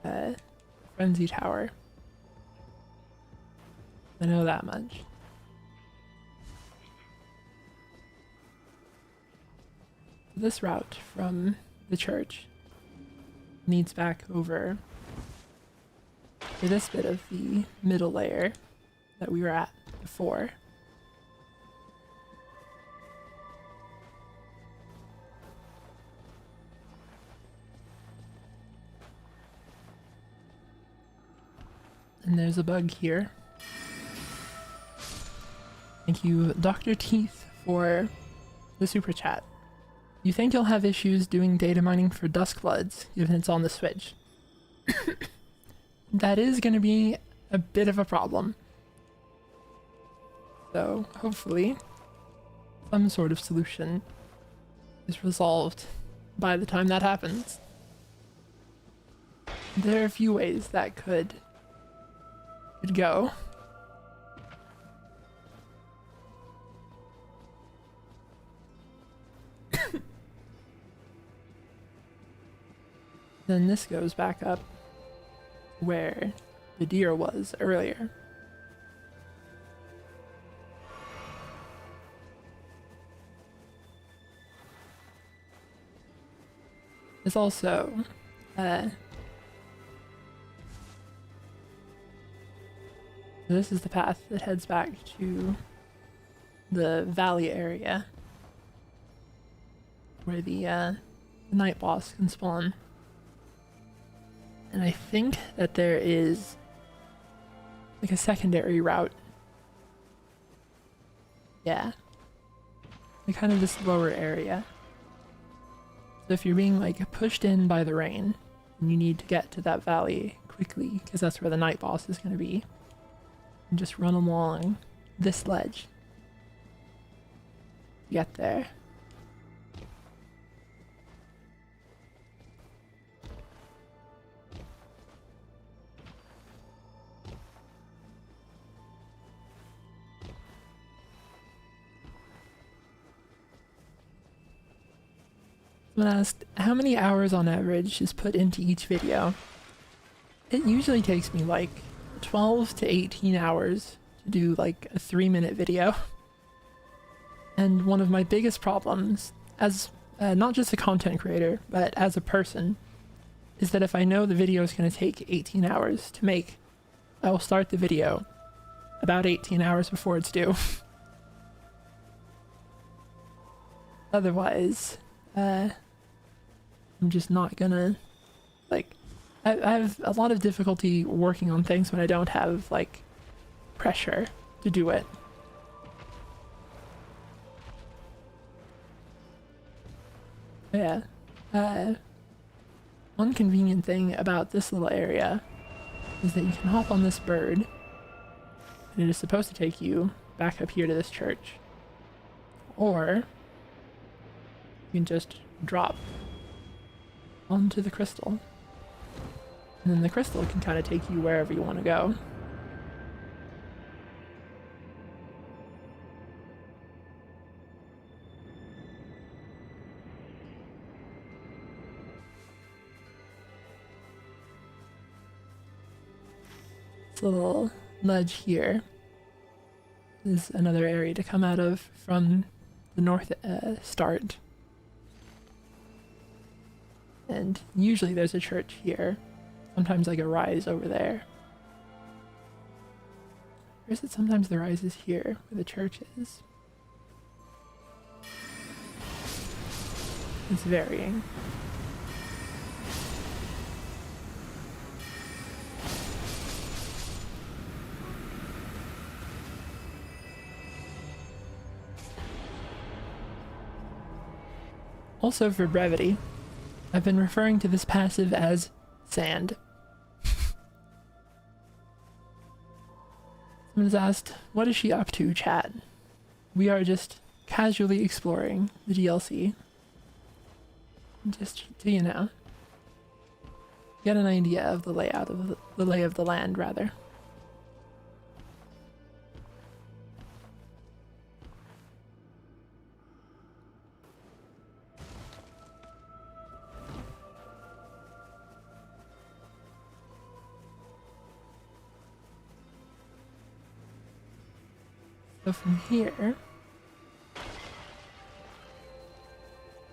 Speaker 1: a frenzy tower. I know that much. This route from the church leads back over to this bit of the middle layer that we were at before. And there's a bug here. Thank you, Dr. Teeth, for the super chat. You think you'll have issues doing data mining for Duskbloods, given it's on the Switch? That is going to be a bit of a problem. So, hopefully, some sort of solution is resolved by the time that happens. There are a few ways that could go. Then this goes back up where the deer was earlier. There's also this is the path that heads back to the valley area where the night boss can spawn. And I think that there is like a secondary route. Yeah. Like kind of this lower area. So if you're being like pushed in by the rain and you need to get to that valley quickly, because that's where the night boss is going to be, and just run along this ledge to get there. Someone asked, how many hours on average is put into each video? It usually takes me like 12 to 18 hours to do like a 3-minute video. And one of my biggest problems as not just a content creator, but as a person, is that if I know the video is going to take 18 hours to make, I will start the video about 18 hours before it's due. Otherwise, I'm just not gonna, like, I have a lot of difficulty working on things when I don't have, like, pressure to do it. Yeah. One convenient thing about this little area is that you can hop on this bird, and it is supposed to take you back up here to this church. Or you can just drop onto the crystal, and then the crystal can kind of take you wherever you want to go. This little ledge here is another area to come out of from the north start. And usually there's a church here. Sometimes like a rise over there. Or is it sometimes the rise is here where the church is? It's varying. Also, for brevity, I've been referring to this passive as sand. Someone's asked, what is she up to, chat? We are just casually exploring the DLC. Just to, you know, get an idea of the layout of the lay of the land, rather. So from here, you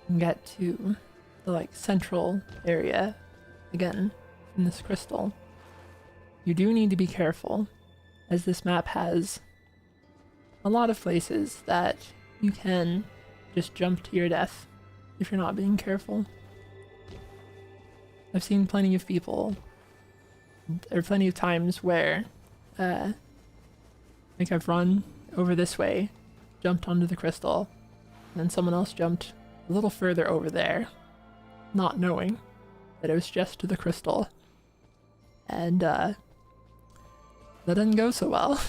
Speaker 1: can get to the like central area again from this crystal. You do need to be careful, as this map has a lot of places that you can just jump to your death if you're not being careful. I've seen plenty of people, or plenty of times where like I've run over this way, jumped onto the crystal, and then someone else jumped a little further over there, not knowing that it was just to the crystal. And that didn't go so well.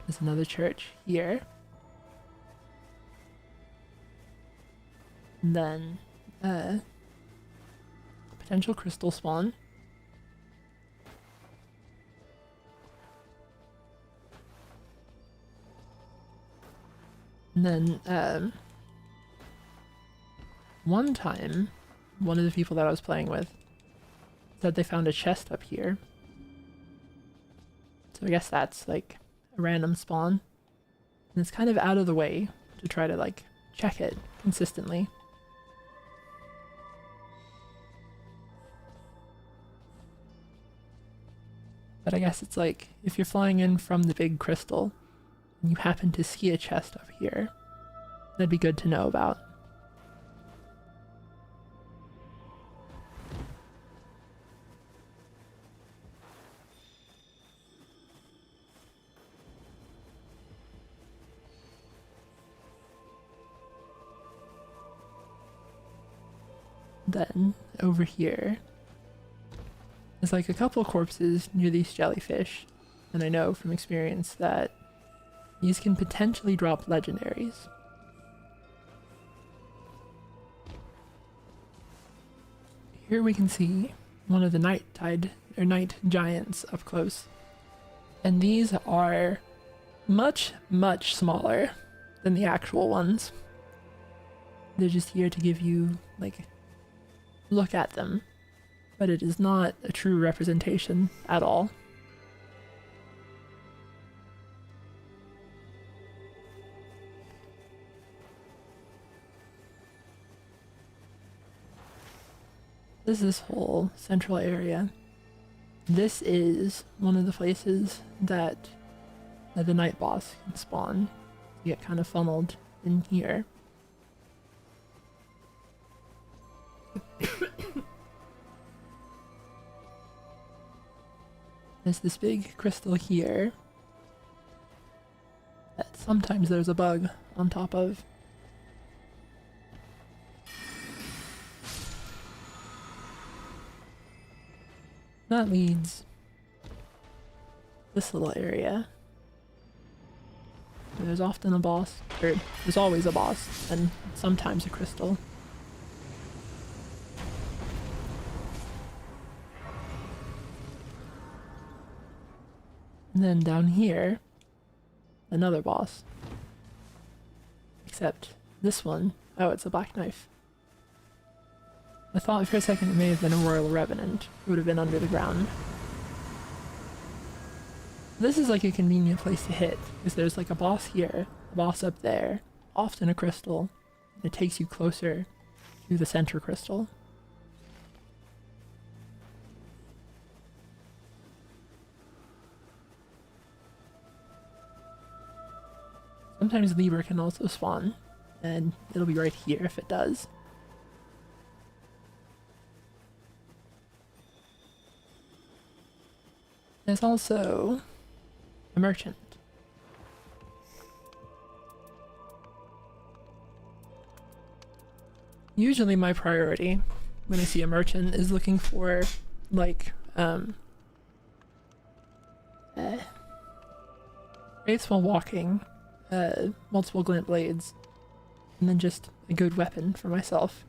Speaker 1: There's another church here. And then potential crystal spawn. And then, one time, one of the people that I was playing with said they found a chest up here. So I guess that's like a random spawn. And it's kind of out of the way to try to like check it consistently. But I guess it's like, if you're flying in from the big crystal, and you happen to see a chest up here, that'd be good to know about. Then, over here, there's like a couple corpses near these jellyfish, and I know from experience that these can potentially drop legendaries. Here we can see one of the night giants up close. And these are much, much smaller than the actual ones. They're just here to give you, like, look at them. But it is not a true representation at all. This is this whole central area. This is one of the places that the night boss can spawn. You get kind of funneled in here. There's this big crystal here that sometimes there's a bug on top of. That leads this little area. There's often a boss, or there's always a boss, and sometimes a crystal. And then down here, another boss. Except this one, oh, it's a black knife. I thought for a second it may have been a Royal Revenant. It would have been under the ground. This is like a convenient place to hit, because there's like a boss here, a boss up there, often a crystal, and it takes you closer to the center crystal. Sometimes Libra can also spawn, and it'll be right here if it does. There's also a merchant. Usually my priority when I see a merchant is looking for, like, wraiths while walking, multiple glint blades, and then just a good weapon for myself.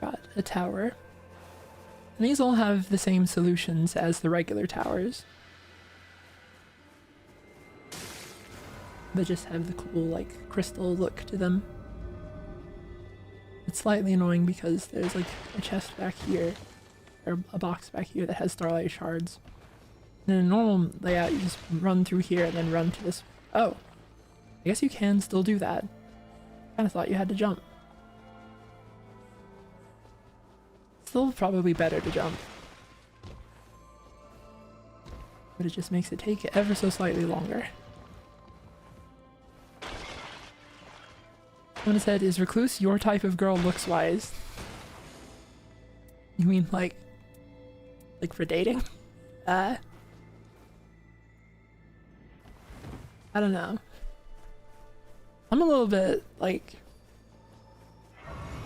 Speaker 1: Got a tower. And these all have the same solutions as the regular towers. They just have the cool, like, crystal look to them. It's slightly annoying because there's, like, a chest back here, or a box back here that has starlight shards. And in a normal layout, you just run through here and then run to this. Oh, I guess you can still do that. Kinda thought you had to jump. Still probably better to jump. But it just makes it take ever so slightly longer. Someone said, is Recluse your type of girl looks-wise? You mean like for dating? I don't know. I'm a little bit like,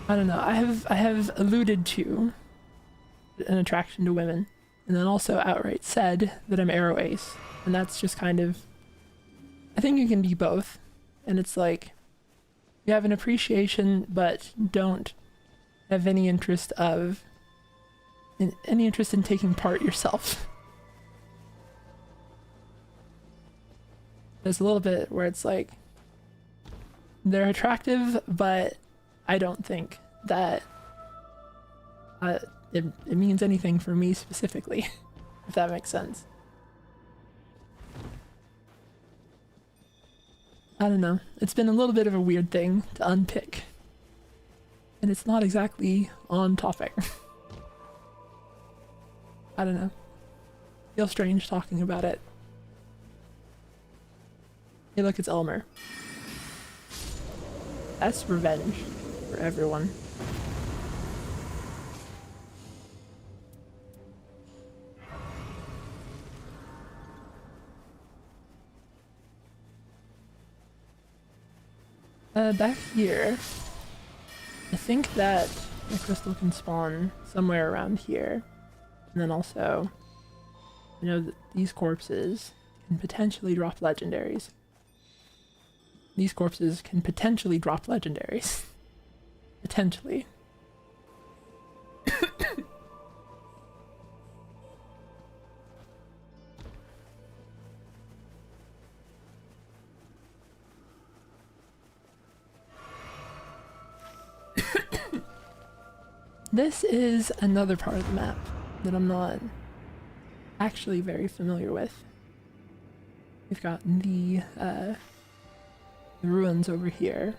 Speaker 1: I don't know. I have alluded to an attraction to women, and then also outright said that I'm arrow ace, and that's just kind of, I think you can be both, and it's like you have an appreciation but don't have any interest in taking part yourself. There's a little bit where it's like they're attractive, but I don't think that it means anything for me specifically, if that makes sense. I don't know. It's been a little bit of a weird thing to unpick. And it's not exactly on topic. I don't know. Feels strange talking about it. Hey look, it's Elmer. That's revenge for everyone. Back here, I think that the crystal can spawn somewhere around here. And then also, you know, these corpses can potentially drop legendaries. These corpses can potentially drop legendaries. Potentially. This is another part of the map that I'm not actually very familiar with. We've got the ruins over here,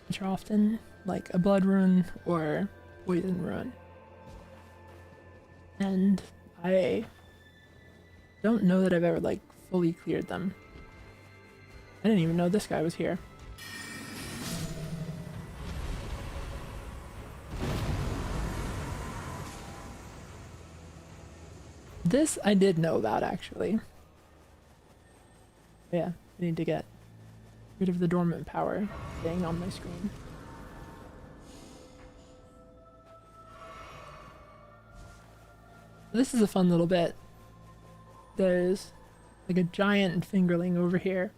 Speaker 1: which are often like a blood rune or poison rune. And I don't know that I've ever like fully cleared them. I didn't even know this guy was here. This I did know about actually. Yeah, I need to get rid of the dormant power staying on my screen. This is a fun little bit. There's like a giant fingerling over here.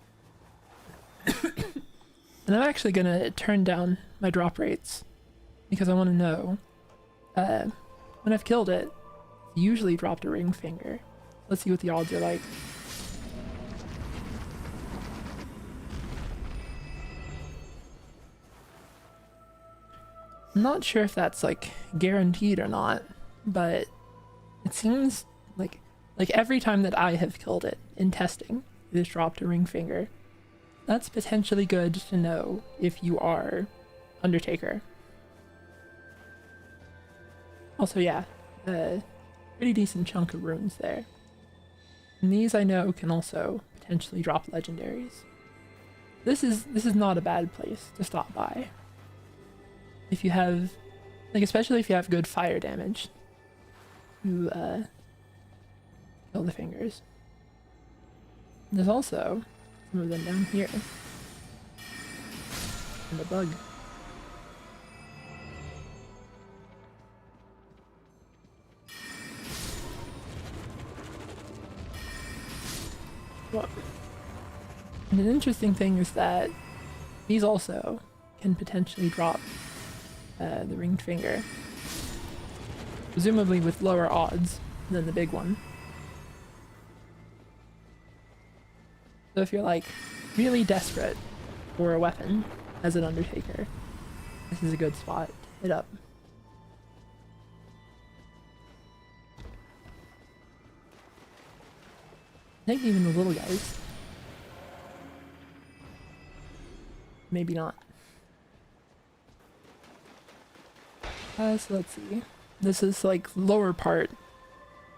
Speaker 1: And I'm actually gonna turn down my drop rates because I want to know when I've killed it, it's usually dropped a ring finger. Let's see what the odds are like. I'm not sure if that's like guaranteed or not, but it seems like every time that I have killed it in testing, it has dropped a ring finger. That's potentially good to know if you are Undertaker. Also, yeah, a pretty decent chunk of runes there. And these I know can also potentially drop legendaries. This is not a bad place to stop by. If you have, like, especially if you have good fire damage, you kill the fingers. There's also some of them down here. And a bug. Whoa. And an interesting thing is that these also can potentially drop the ringed finger. Presumably with lower odds than the big one. So if you're like really desperate for a weapon as an Undertaker, this is a good spot to hit up. I think even the little guys. Maybe not. So let's see. This is like lower part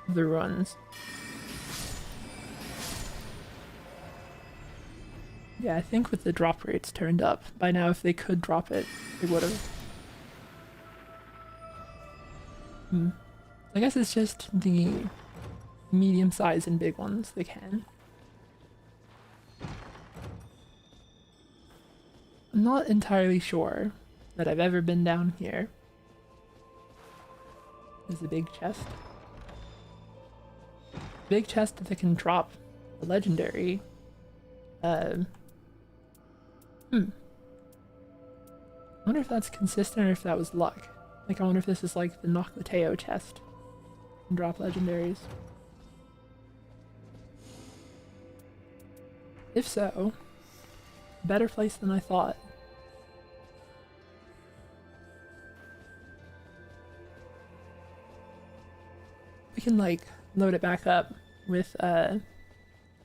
Speaker 1: of the runs. Yeah, I think with the drop rates turned up, by now if they could drop it, they would have. I guess it's just the medium size and big ones they can. I'm not entirely sure that I've ever been down here. There's a big chest. Big chest that can drop a legendary. I wonder if that's consistent or if that was luck. Like, I wonder if this is like the Knock Mateo chest. And drop legendaries. If so, better place than I thought. We can like load it back up with the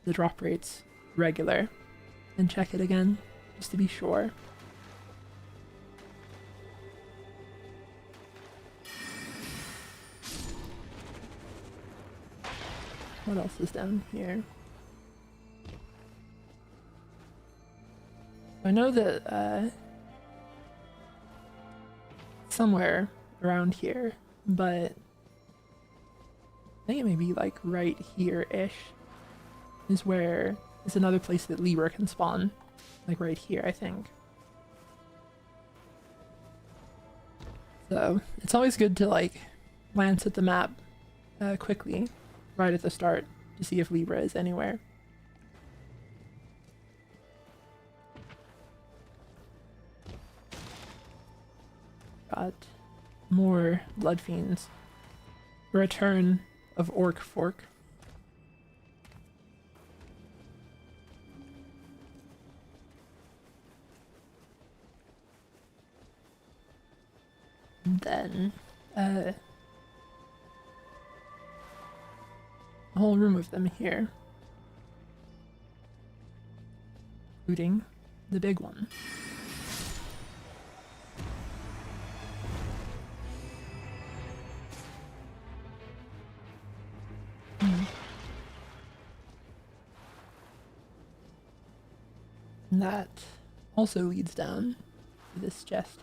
Speaker 1: drop rates regular and check it again just to be sure. What else is down here? I know that somewhere around here, but I think it may be like right here-ish is where is another place that Libra can spawn. Like right here, I think. So it's always good to like glance at the map quickly right at the start to see if Libra is anywhere. Got more blood fiends. Return of Orc Fork. And then a whole room of them here, including the big one. And that also leads down to this chest.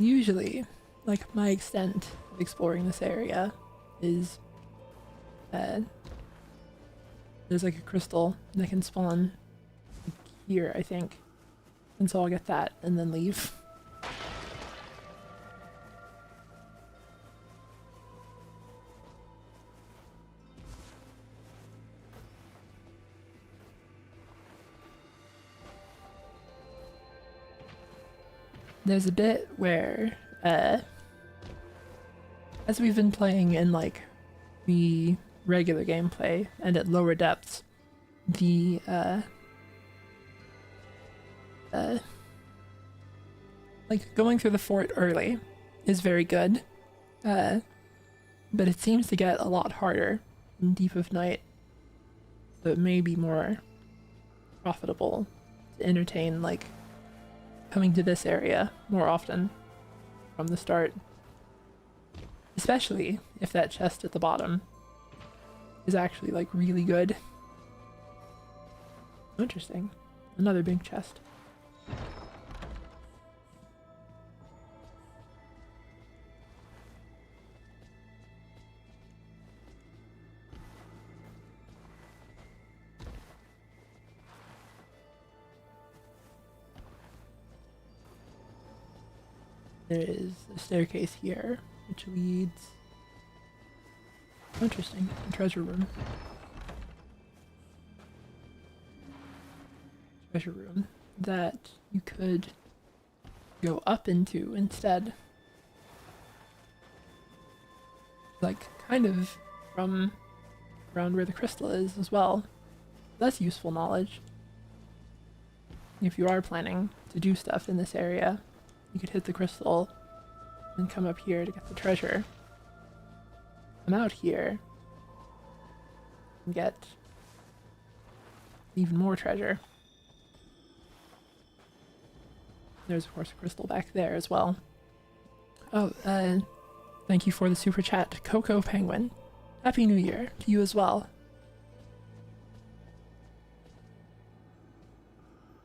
Speaker 1: Usually, like, my extent of exploring this area is there's like a crystal that can spawn here, I think. And so I'll get that and then leave. There's a bit where, as we've been playing in like the regular gameplay and at lower depths, the like going through the fort early is very good, but it seems to get a lot harder in Deep of Night, so it may be more profitable to entertain like coming to this area more often from the start, especially if that chest at the bottom is actually like really good. Interesting. Another big chest. There is a staircase here, which leads... Interesting. A treasure room. Treasure room that you could go up into instead. Like, kind of from around where the crystal is as well. That's useful knowledge. If you are planning to do stuff in this area, you could hit the crystal and come up here to get the treasure. Come out here and get even more treasure. There's of course a crystal back there as well. Oh, thank you for the super chat, Coco Penguin. Happy New Year to you as well.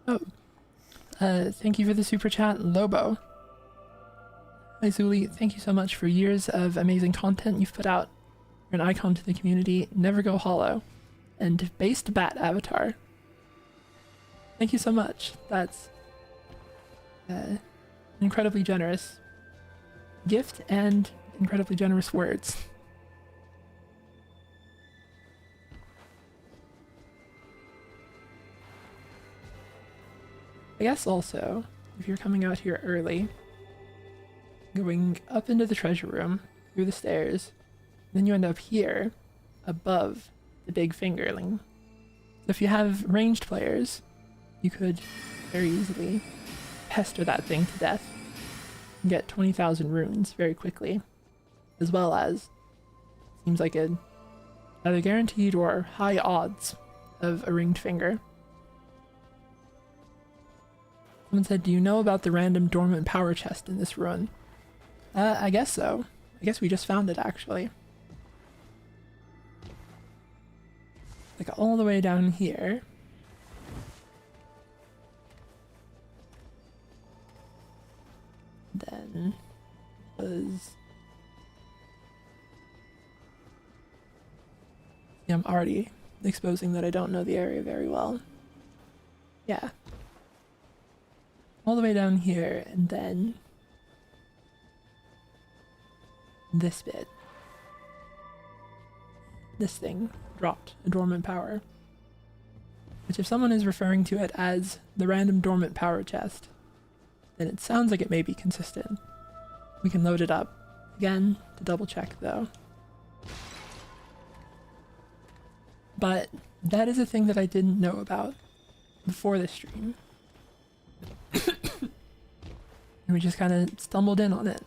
Speaker 1: Oh, thank you for the super chat, Lobo. Hi Zuli, thank you so much for years of amazing content you've put out. You're an icon to the community, never go hollow, and based bat avatar. Thank you so much. That's an incredibly generous gift and incredibly generous words. I guess also, if you're coming out here early, going up into the treasure room, through the stairs, then you end up here, above the big fingerling. So if you have ranged players, you could very easily pester that thing to death and get 20,000 runes very quickly, as well as, seems like a either guaranteed or high odds of a ringed finger. Someone said, do you know about the random dormant power chest in this run? I guess so. I guess we just found it, actually. Like, all the way down here. Then was... Yeah, I'm already exposing that I don't know the area very well. Yeah. All the way down here, and then this bit. This thing dropped a dormant power. Which if someone is referring to it as the random dormant power chest, then it sounds like it may be consistent We can load it up again to double check though. But that is a thing that I didn't know about before the stream. And we just kind of stumbled in on it.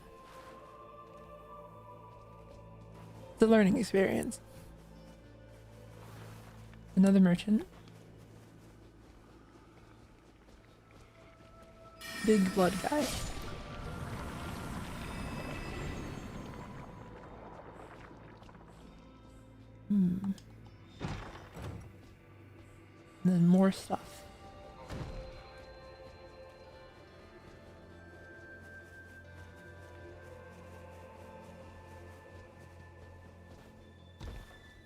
Speaker 1: It's a learning experience. Another merchant. Big blood guy. And then more stuff.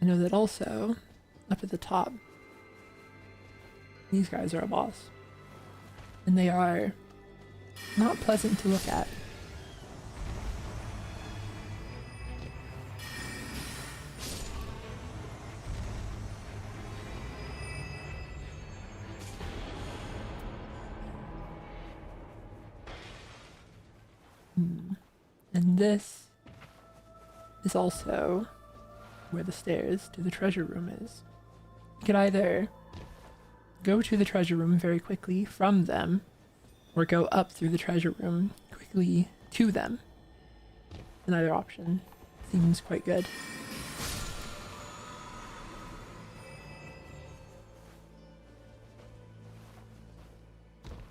Speaker 1: I know that also, up at the top, these guys are a boss. And they are not pleasant to look at. And this is also where the stairs to the treasure room is. You could either go to the treasure room very quickly from them, or go up through the treasure room quickly to them. And either option seems quite good.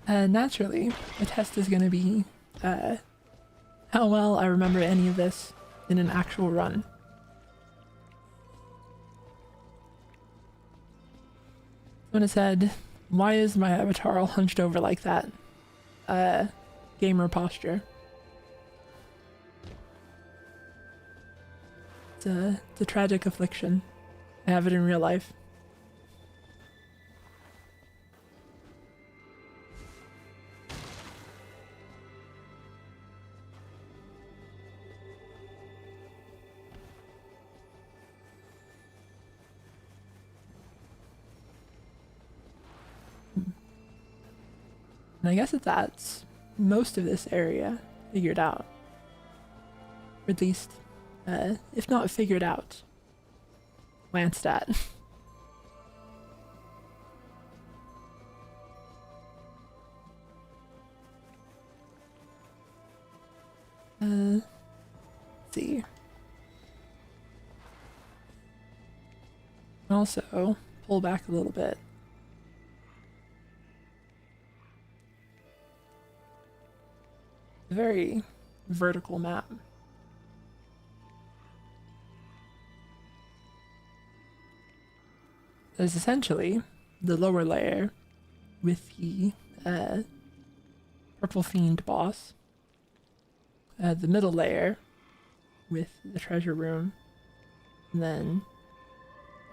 Speaker 1: Naturally, the test is going to be how well I remember any of this in an actual run. When it said, "Why is my avatar all hunched over like that?" Gamer posture. It's a tragic affliction. I have it in real life. And I guess that's most of this area figured out. Or at least, if not figured out, glanced at. Let's see. Also, pull back a little bit. Very vertical map. There's essentially the lower layer with the purple fiend boss, the middle layer with the treasure room, and then,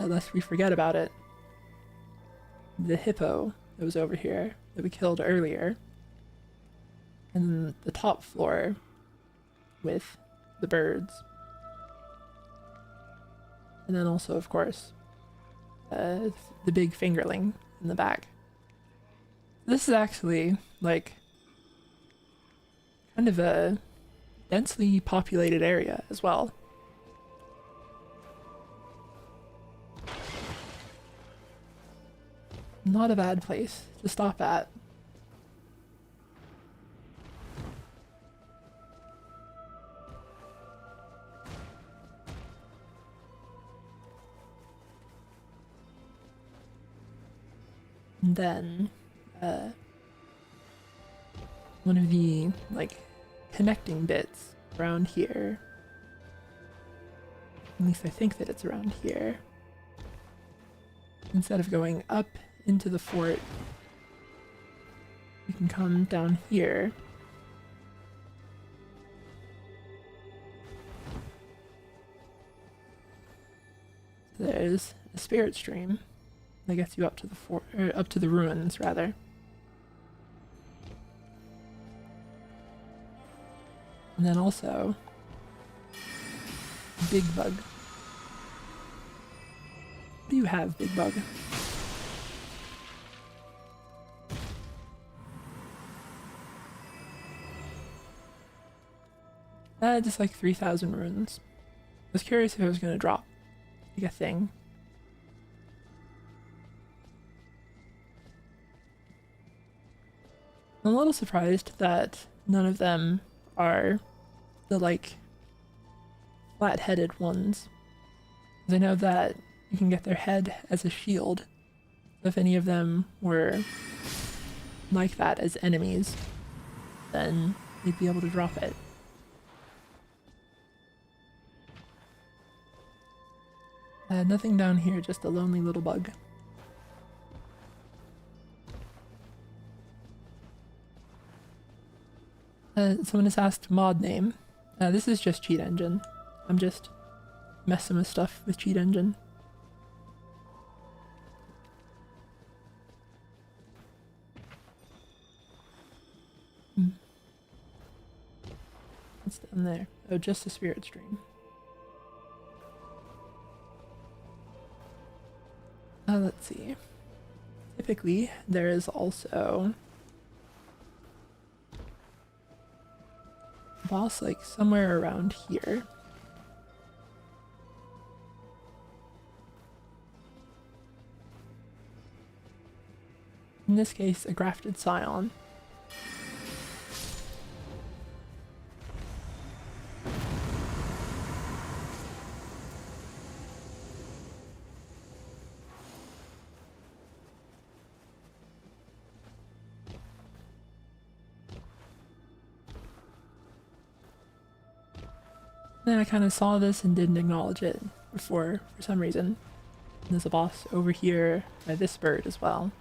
Speaker 1: unless we forget about it, the hippo that was over here that we killed earlier. And then the top floor with the birds. And then also, of course, the big fingerling in the back. This is actually, like, kind of a densely populated area as well. Not a bad place to stop at. And then, one of the, like, connecting bits around here, at least I think that it's around here, instead of going up into the fort, you can come down here. There's a spirit stream that gets you up to the fort, or up to the ruins, rather. And then also, Big Bug. What do you have, Big Bug? Just like 3,000 runes. I was curious if it was going to drop like a thing. I'm a little surprised that none of them are the like flat-headed ones. I know that you can get their head as a shield. If any of them were like that as enemies, then you'd be able to drop it. Nothing down here, just a lonely little bug. Someone has asked mod name. This is just cheat engine. I'm just messing with stuff with cheat engine. What's down there? Oh, just a spirit stream. Let's see. Typically, there is also a boss like somewhere around here. In this case, a grafted scion. Then I kind of saw this and didn't acknowledge it before for some reason. And there's a boss over here by this bird as well.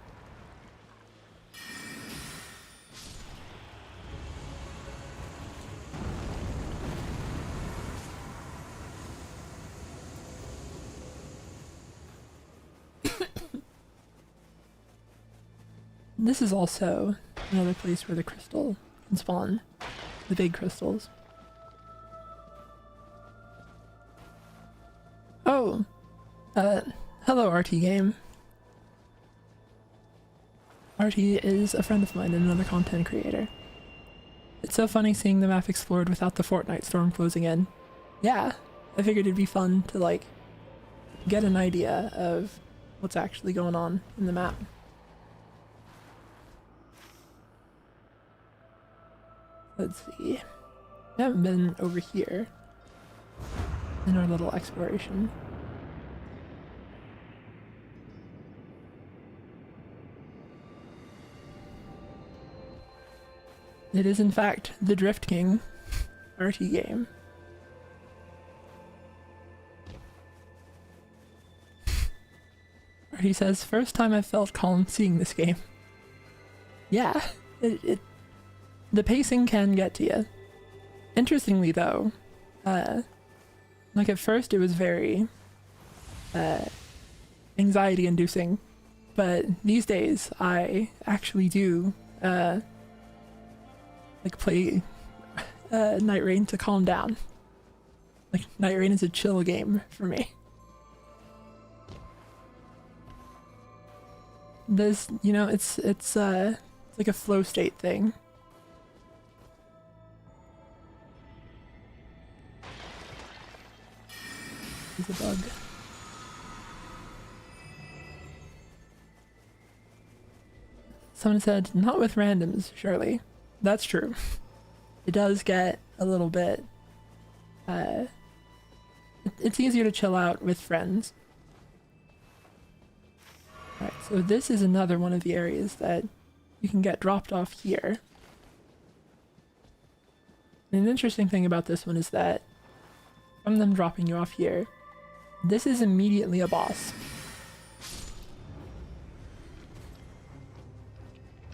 Speaker 1: This is also another place where the crystal can spawn, the big crystals. Oh, hello RT Game. RT is a friend of mine and another content creator. It's so funny seeing the map explored without the Fortnite storm closing in. Yeah, I figured it'd be fun to like get an idea of what's actually going on in the map. Let's see. I haven't been over here in our little exploration. It is in fact the Drift King RT Game. RT says, first time I felt calm seeing this game. Yeah, the pacing can get to you. Interestingly though, like at first it was very anxiety inducing, but these days I actually do like play Nightreign to calm down. Like Nightreign is a chill game for me. This, you know, it's like a flow state thing. There's a bug. Someone said, not with randoms, surely. That's true. It does get a little bit, it's easier to chill out with friends. Alright, so this is another one of the areas that you can get dropped off here. And an interesting thing about this one is that from them dropping you off here, this is immediately a boss.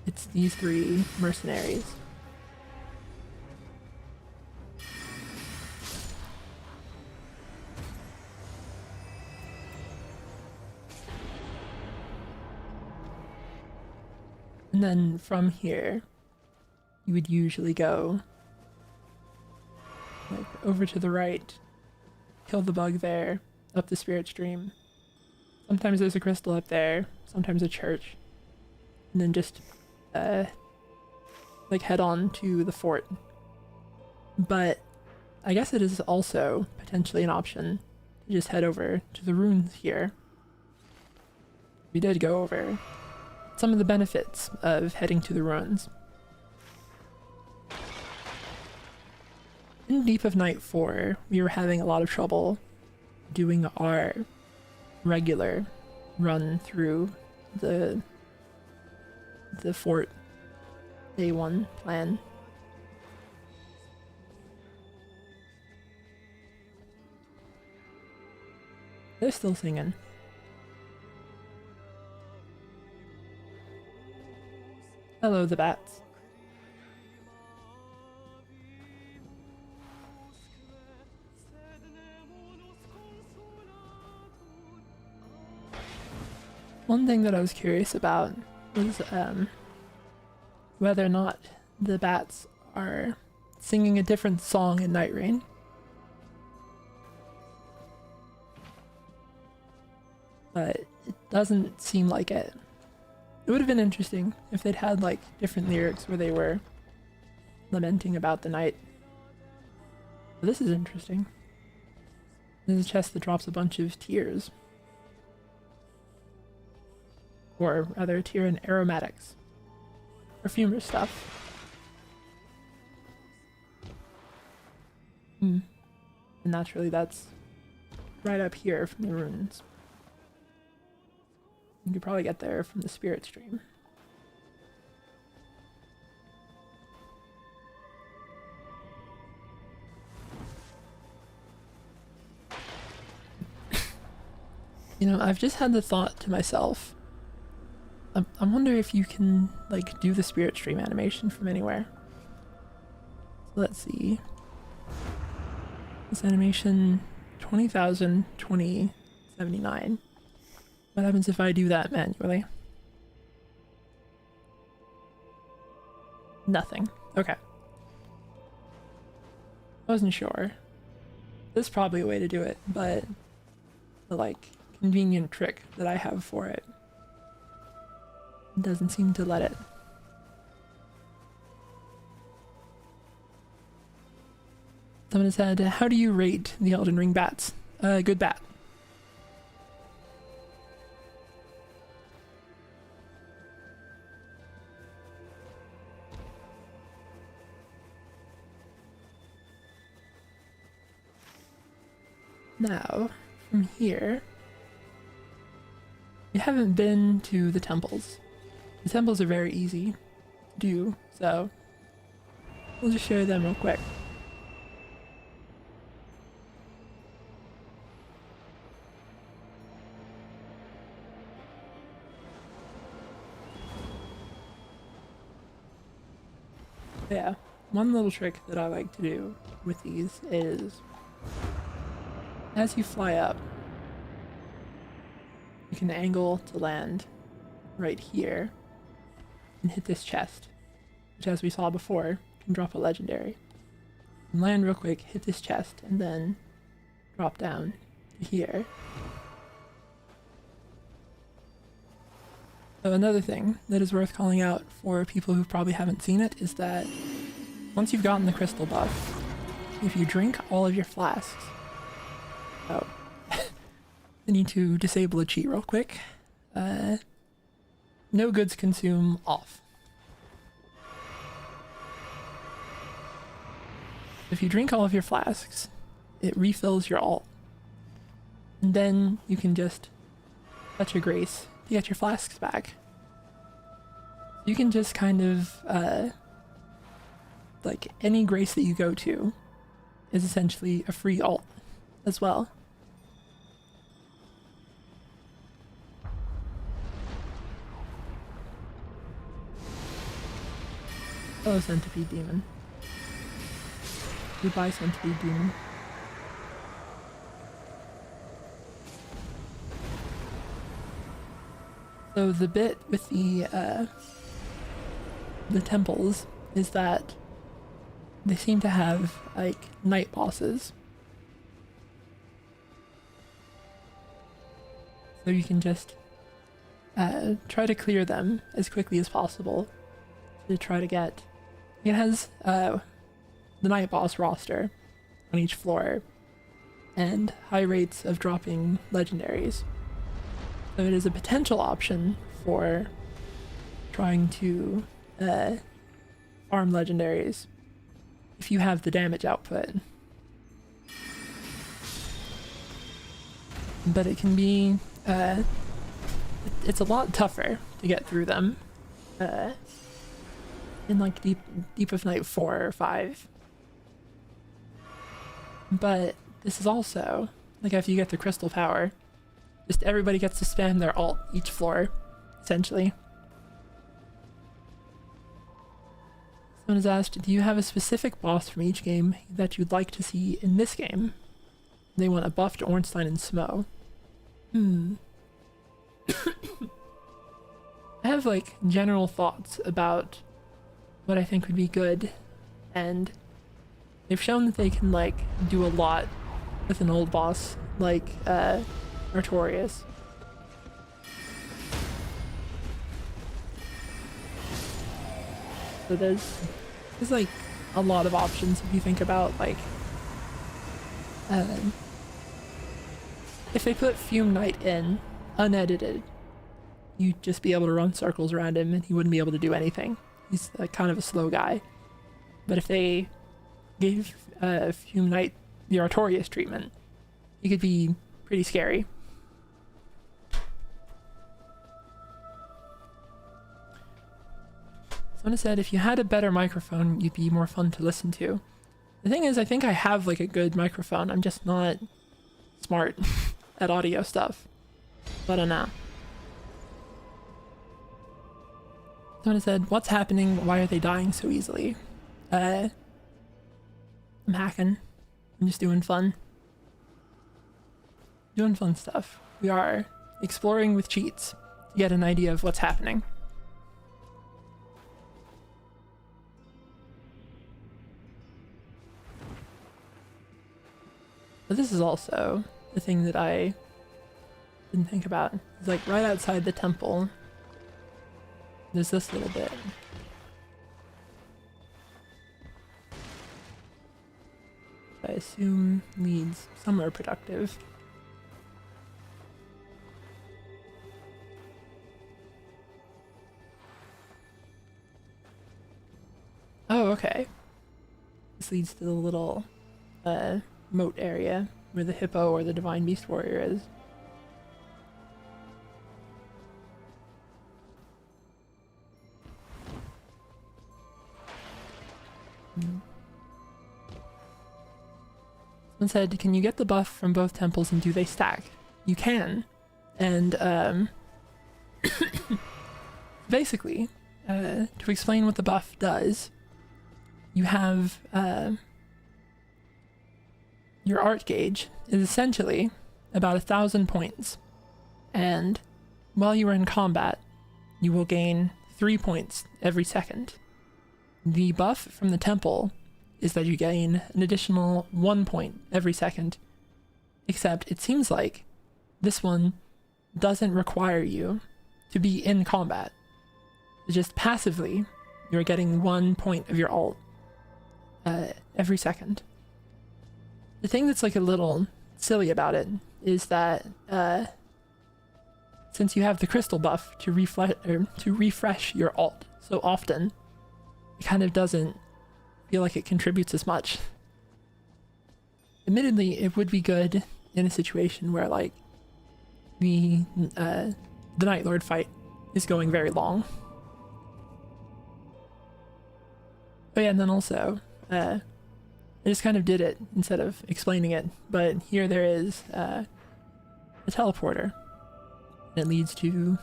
Speaker 1: It's these three mercenaries. And then from here, you would usually go like over to the right, kill the bug there, up the spirit stream. Sometimes there's a crystal up there, sometimes a church, and then just like head on to the fort. But I guess it is also potentially an option to just head over to the ruins here. We did go over some of the benefits of heading to the ruins. In Deep of Night 4, we were having a lot of trouble doing our regular run through the fort day 1 plan. They're still singing. Hello, the bats. One thing that I was curious about was whether or not the bats are singing a different song in Nightreign. But it doesn't seem like it. It would have been interesting if they'd had like different lyrics where they were lamenting about the night. But this is interesting. There's a chest that drops a bunch of tears. Or rather, tear and aromatics. Perfumer stuff. And naturally that's right up here from the ruins. You could probably get there from the spirit stream. You know, I've just had the thought to myself, I wonder if you can like do the spirit stream animation from anywhere. So let's see. This animation 20,000 2079. What happens if I do that manually? Nothing. Okay. I wasn't sure. There's probably a way to do it, but the like convenient trick that I have for it doesn't seem to let it. Someone said, how do you rate the Elden Ring bats? Good bat. Now, from here, we haven't been to the temples. The temples are very easy to do, so we'll just show them real quick. Yeah, one little trick that I like to do with these is as you fly up, you can angle to land right here and hit this chest, which as we saw before, can drop a legendary. And land real quick, hit this chest, and then drop down to here. So another thing that is worth calling out for people who probably haven't seen it is that once you've gotten the crystal buff, if you drink all of your flasks, oh, I need to disable a cheat real quick. No goods consume off. If you drink all of your flasks, it refills your alt. And then you can just touch a grace to get your flasks back. You can just kind of, like any grace that you go to is essentially a free alt as well. Hello, Centipede Demon. Goodbye, Centipede Demon. So the bit with the temples is that they seem to have like night bosses. So you can just try to clear them as quickly as possible to try to get... It has the night boss roster on each floor, and high rates of dropping legendaries. So it is a potential option for trying to farm legendaries if you have the damage output. But it can be, it's a lot tougher to get through them in like Deep of Night 4 or 5. But this is also, like after you get the crystal power, just everybody gets to spam their ult each floor, essentially. Someone has asked, do you have a specific boss from each game that you'd like to see in this game? They want a buffed Ornstein and Smo. I have like general thoughts about what I think would be good, and they've shown that they can like do a lot with an old boss like Artorias. So there's like a lot of options if you think about like if they put Fume Knight in unedited, you'd just be able to run circles around him and he wouldn't be able to do anything. He's kind of a slow guy. But if they gave Fume Knight the Artorias treatment, he could be pretty scary. Someone said if you had a better microphone, you'd be more fun to listen to. The thing is, I think I have like a good microphone. I'm just not smart at audio stuff. But I don't know. Someone said, what's happening? Why are they dying so easily? I'm hacking. I'm just doing fun. Doing fun stuff. We are exploring with cheats to get an idea of what's happening. But this is also the thing that I didn't think about. It's like right outside the temple, there's this little bit. I assume leads somewhere productive. Oh, okay. This leads to the little moat area where the hippo or the divine beast warrior is. Someone said, can you get the buff from both temples and do they stack? You can. And basically, to explain what the buff does, you have your art gauge is essentially about 1,000 points, and while you are in combat, you will gain 3 points every second. The buff from the temple is that you gain an additional 1 point every second, except it seems like this one doesn't require you to be in combat. Just passively, you're getting 1 point of your ult every second. The thing that's like a little silly about it is that since you have the crystal buff to refresh your ult so often, it kind of doesn't feel like it contributes as much. Admittedly, it would be good in a situation where like the Night Lord fight is going very long. Oh yeah, and then also I just kind of did it instead of explaining it, but here there is a teleporter. And it leads to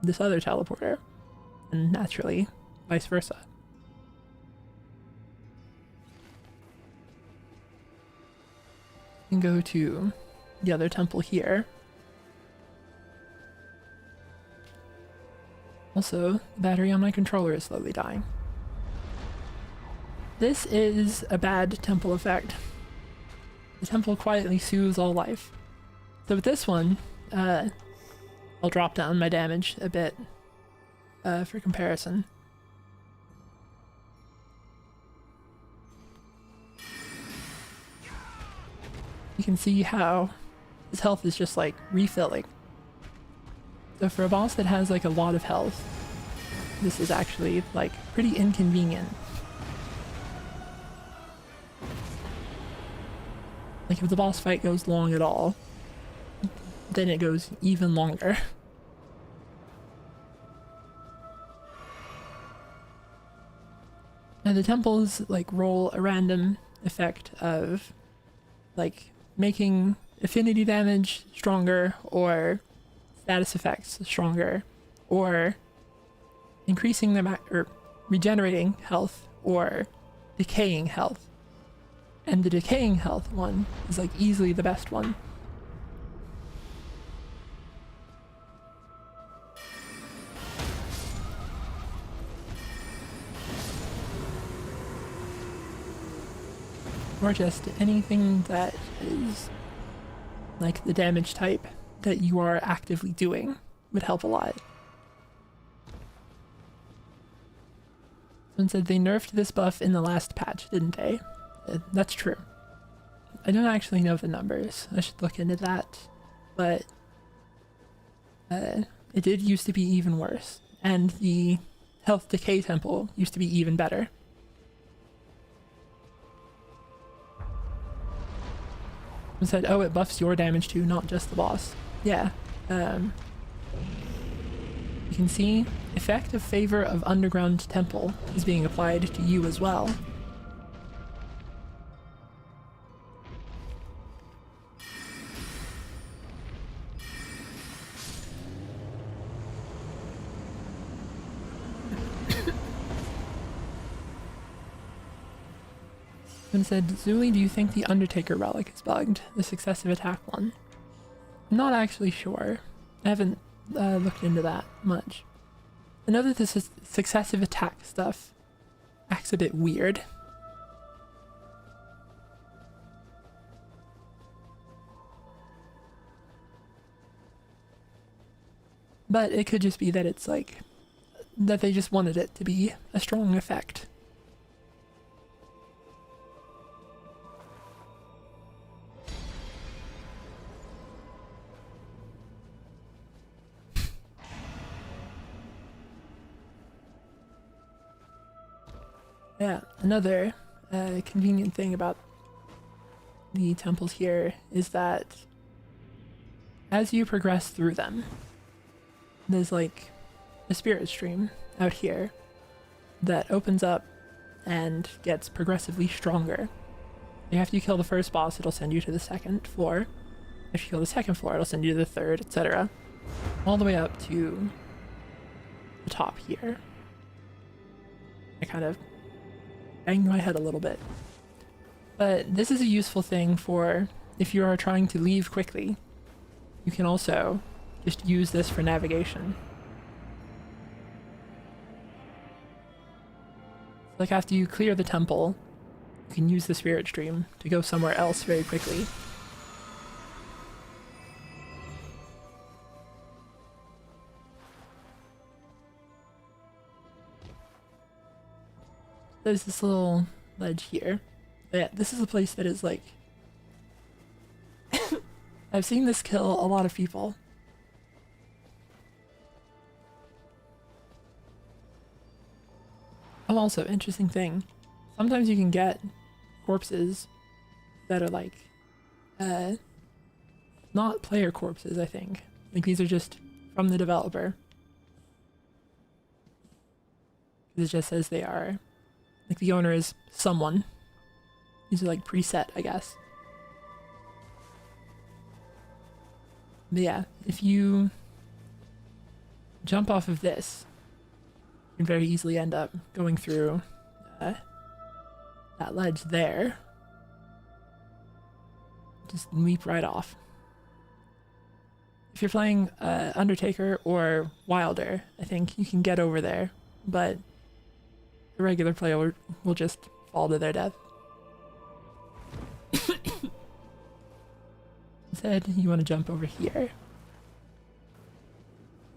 Speaker 1: this other teleporter, and naturally, vice versa. You can go to the other temple here. Also, the battery on my controller is slowly dying. This is a bad temple effect. The temple quietly soothes all life. So with this one, I'll drop down my damage a bit for comparison. you can see how his health is just like refilling. So for a boss that has like a lot of health, this is actually like pretty inconvenient. Like if the boss fight goes long at all, then it goes even longer. And the temples like roll a random effect of like making affinity damage stronger, or status effects stronger, or increasing their or regenerating health, or decaying health. And the decaying health one is like easily the best one. Or just anything that is like the damage type that you are actively doing would help a lot. Someone said they nerfed this buff in the last patch, didn't they? That's true. I don't actually know the numbers. I should look into that. But it did used to be even worse. And the health decay temple used to be even better. Someone said, oh, it buffs your damage too, not just the boss. Yeah. You can see effect of favor of underground temple is being applied to you as well. And said, Zuli, do you think the Undertaker relic is bugged? The successive attack one? I'm not actually sure. I haven't looked into that much. I know that this is successive attack stuff acts a bit weird. But it could just be that it's like, that they just wanted it to be a strong effect. Yeah, another convenient thing about the temples here is that as you progress through them, there's like a spirit stream out here that opens up and gets progressively stronger. After you kill the first boss, it'll send you to the second floor. If you kill the second floor, it'll send you to the third, etc. All the way up to the top here. I kind of banged my head a little bit. But this is a useful thing for if you are trying to leave quickly. You can also just use this for navigation. Like after you clear the temple, you can use the spirit stream to go somewhere else very quickly. There's this little ledge here. Yeah, this is a place that is like... I've seen this kill a lot of people. Oh, also, interesting thing. Sometimes you can get corpses that are like... not player corpses, I think. Like these are just from the developer. It just says they are... Like the owner is someone. These are like preset, I guess. But yeah, if you jump off of this, you can very easily end up going through that ledge there. Just leap right off. If you're playing Undertaker or Wilder, I think you can get over there, but the regular player will just fall to their death. Instead, you want to jump over here.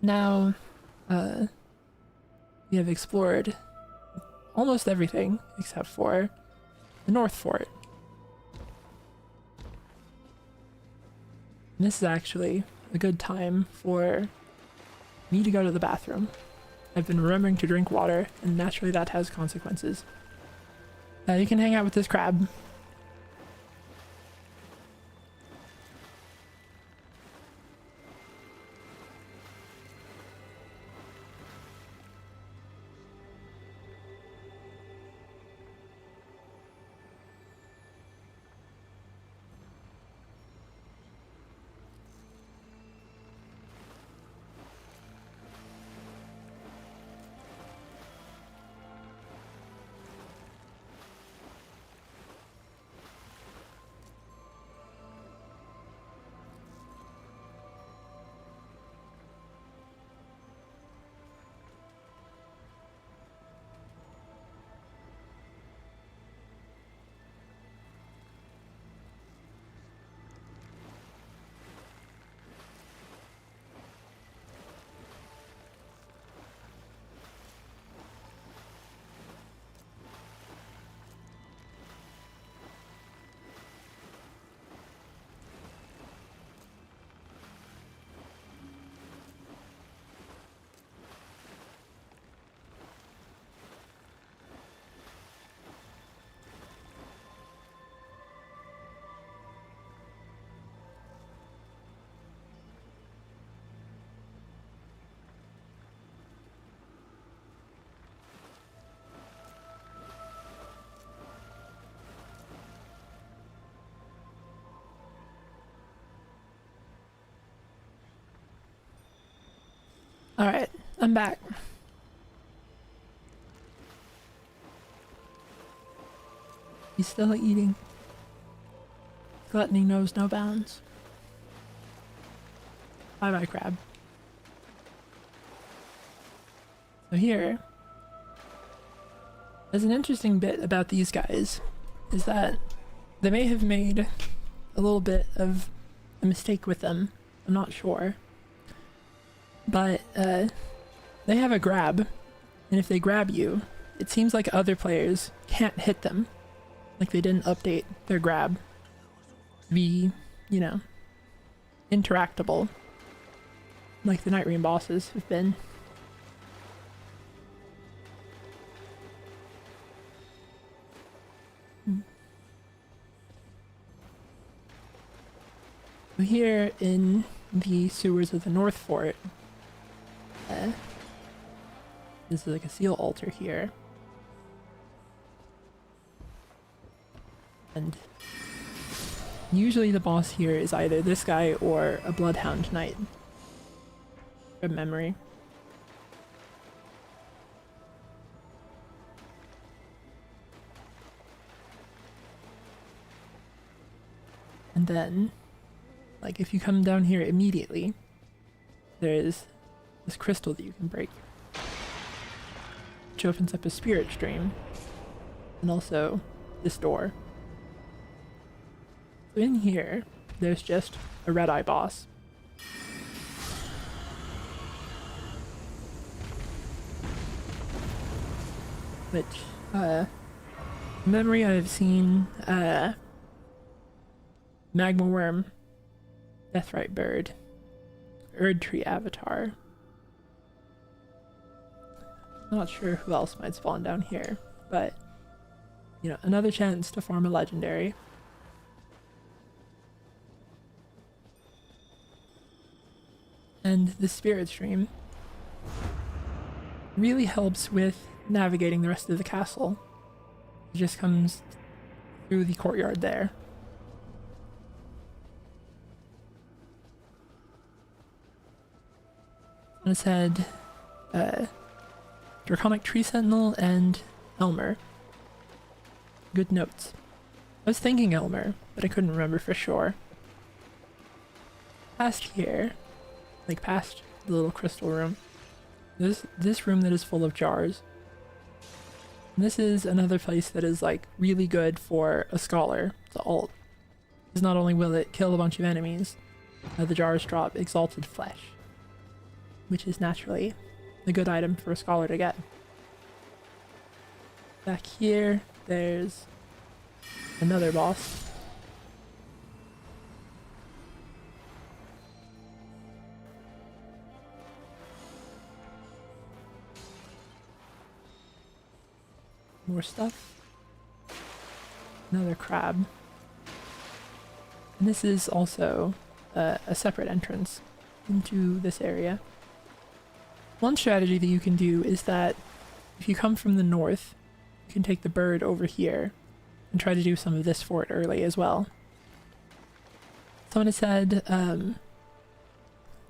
Speaker 1: Now, we have explored almost everything except for the North Fort. And this is actually a good time for me to go to the bathroom. I've been remembering to drink water, and naturally that has consequences. You can hang out with this crab. Alright, I'm back. He's still eating. Gluttony knows no bounds. Bye bye, crab. So here, there's an interesting bit about these guys, is that they may have made a little bit of a mistake with them. I'm not sure. But they have a grab, and if they grab you, it seems like other players can't hit them. Like they didn't update their grab to be, you know, interactable, like the Nightreign bosses have been. Here in the sewers of the North Fort, this is like a seal altar here. And usually the boss here is either this guy or a Bloodhound Knight, from memory. And then, like, if you come down here immediately, there is this crystal that you can break, which opens up a spirit stream, and also this door. So in here, there's just a red-eye boss. Which, memory I've seen, Magma Worm, Deathrite Bird, Erdtree Avatar. Not sure who else might spawn down here, but, you know, another chance to farm a legendary. And the spirit stream really helps with navigating the rest of the castle. It just comes through the courtyard there. And it said Draconic Tree Sentinel and Elmer. Good notes. I was thinking Elmer, but I couldn't remember for sure. Past here, like past the little crystal room, this room that is full of jars. And this is another place that is like really good for a scholar to ult. Because not only will it kill a bunch of enemies, the jars drop exalted flesh, which is naturally a good item for a scholar to get. Back here, there's another boss. More stuff. Another crab. And this is also a separate entrance into this area. One strategy that you can do is that if you come from the north, you can take the bird over here and try to do some of this fort early as well. Someone has said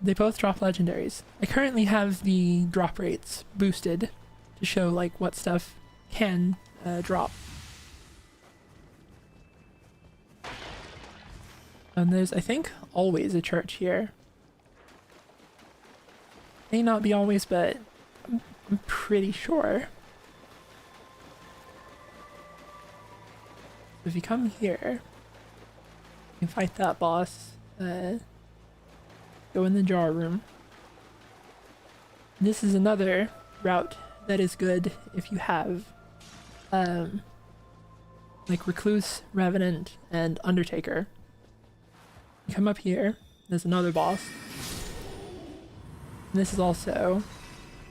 Speaker 1: they both drop legendaries. I currently have the drop rates boosted to show like what stuff can drop. And there's, I think, always a church here. May not be always, but I'm pretty sure. If you come here, you can fight that boss. Go in the jar room. This is another route that is good if you have like Recluse, Revenant, and Undertaker. You come up here, there's another boss. And this is also,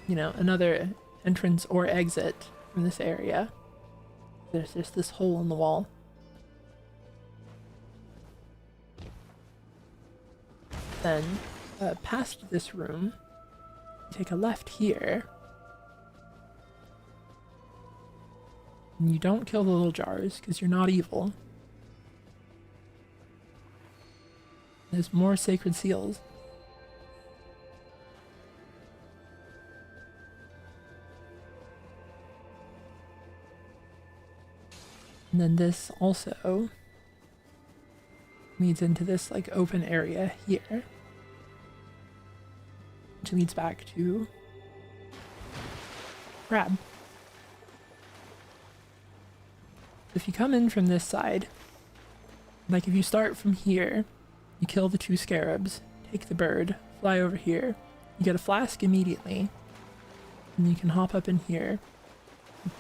Speaker 1: you know, another entrance or exit from this area. There's just this hole in the wall. Then, past this room, you take a left here. And you don't kill the little jars, because you're not evil. There's more sacred seals. And then this also leads into this like open area here, which leads back to Crab. If you come in from this side, like if you start from here, you kill the 2 scarabs, take the bird, fly over here, you get a flask immediately, and you can hop up in here,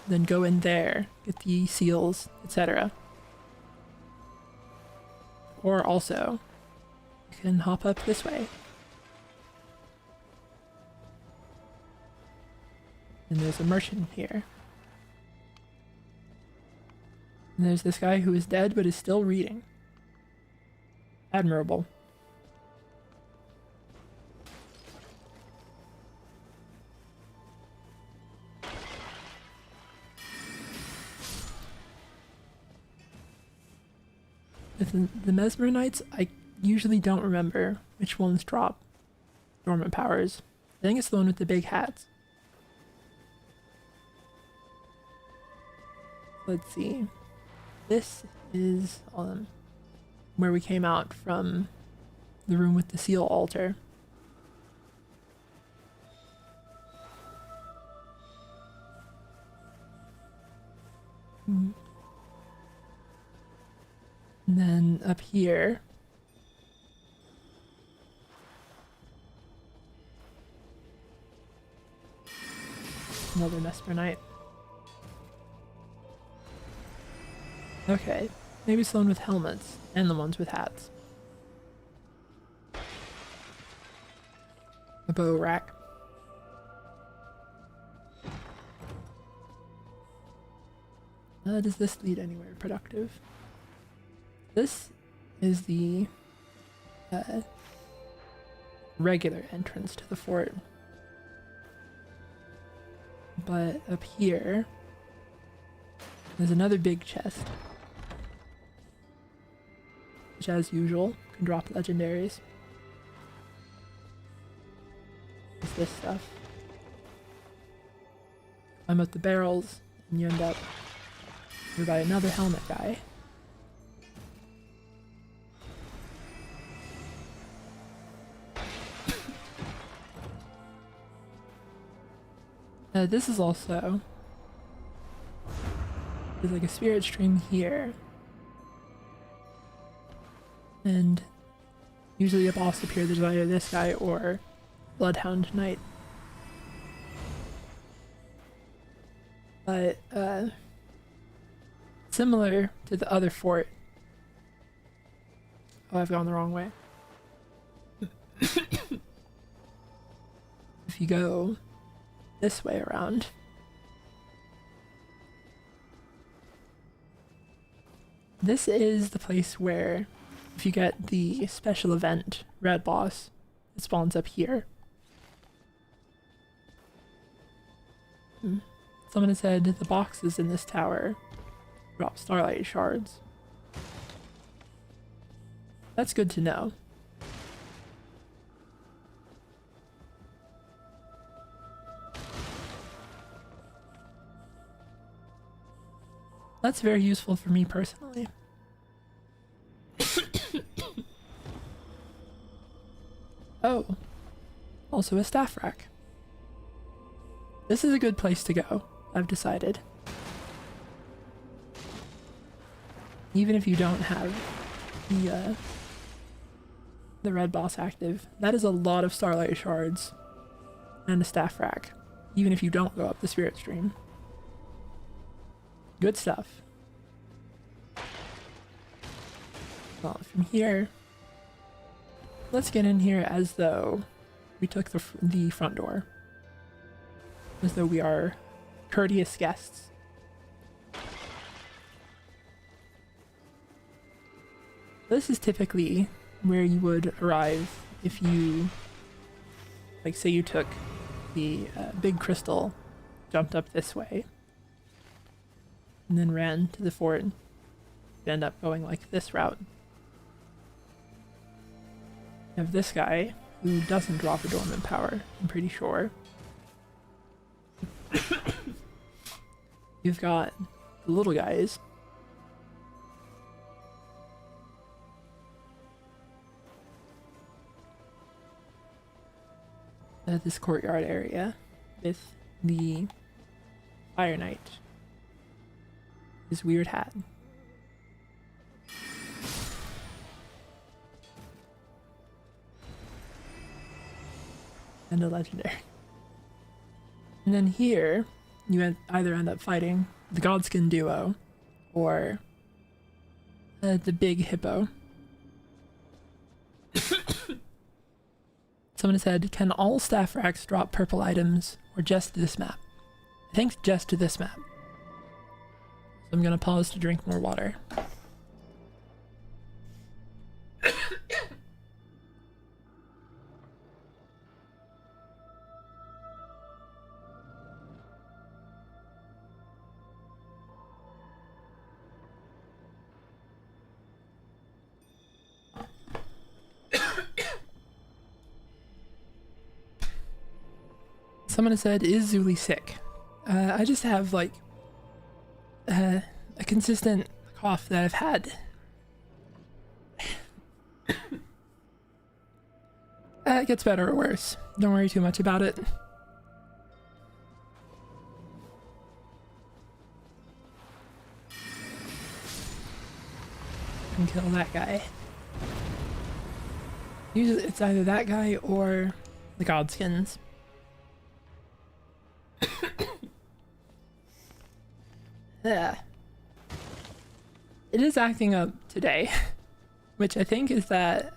Speaker 1: then go in there, get the seals, etc. Or also, you can hop up this way. And there's a merchant here. And there's this guy who is dead but is still reading. Admirable. With the Mesmer Knights, I usually don't remember which ones drop dormant powers. I think it's the one with the big hats. Let's see. This is where we came out from the room with the seal altar. And then up here, another Mesmer Knight. Okay, maybe it's the one with helmets and the ones with hats. A bow rack. Does this lead anywhere productive? This is the regular entrance to the fort. But up here, there's another big chest, which as usual can drop legendaries. There's this stuff. Climb up the barrels and you end up here by another helmet guy. This is also, there's like a spirit stream here, and usually a boss up here, there's either this guy or Bloodhound Knight. But similar to the other fort. Oh, I've gone the wrong way. If you go this way around, this is the place where if you get the special event red boss, it spawns up here. Someone has said the boxes in this tower drop starlight shards. That's good to know. That's very useful for me personally. Oh, also a staff rack. This is a good place to go, I've decided. Even if you don't have the red boss active, that is a lot of starlight shards and a staff rack, even if you don't go up the spirit stream. Good stuff. Well, from here, let's get in here as though we took the front door. As though we are courteous guests. This is typically where you would arrive if you, like, say you took the big crystal, jumped up this way, and then ran to the fort. You end up going like this route. You have this guy who doesn't drop a dormant power, I'm pretty sure. You've got the little guys. At this courtyard area with the Fire Knight. His weird hat. And a legendary. And then here, you either end up fighting the Godskin duo or the big hippo. Someone said, can all staff racks drop purple items or just this map? I think just to this map. So I'm gonna pause to drink more water. Someone has said, is Zuli sick? I just have like a consistent cough that I've had. It gets better or worse. Don't worry too much about it. And kill that guy. Usually it's either that guy or the Godskins. Yeah. It is acting up today, which I think is that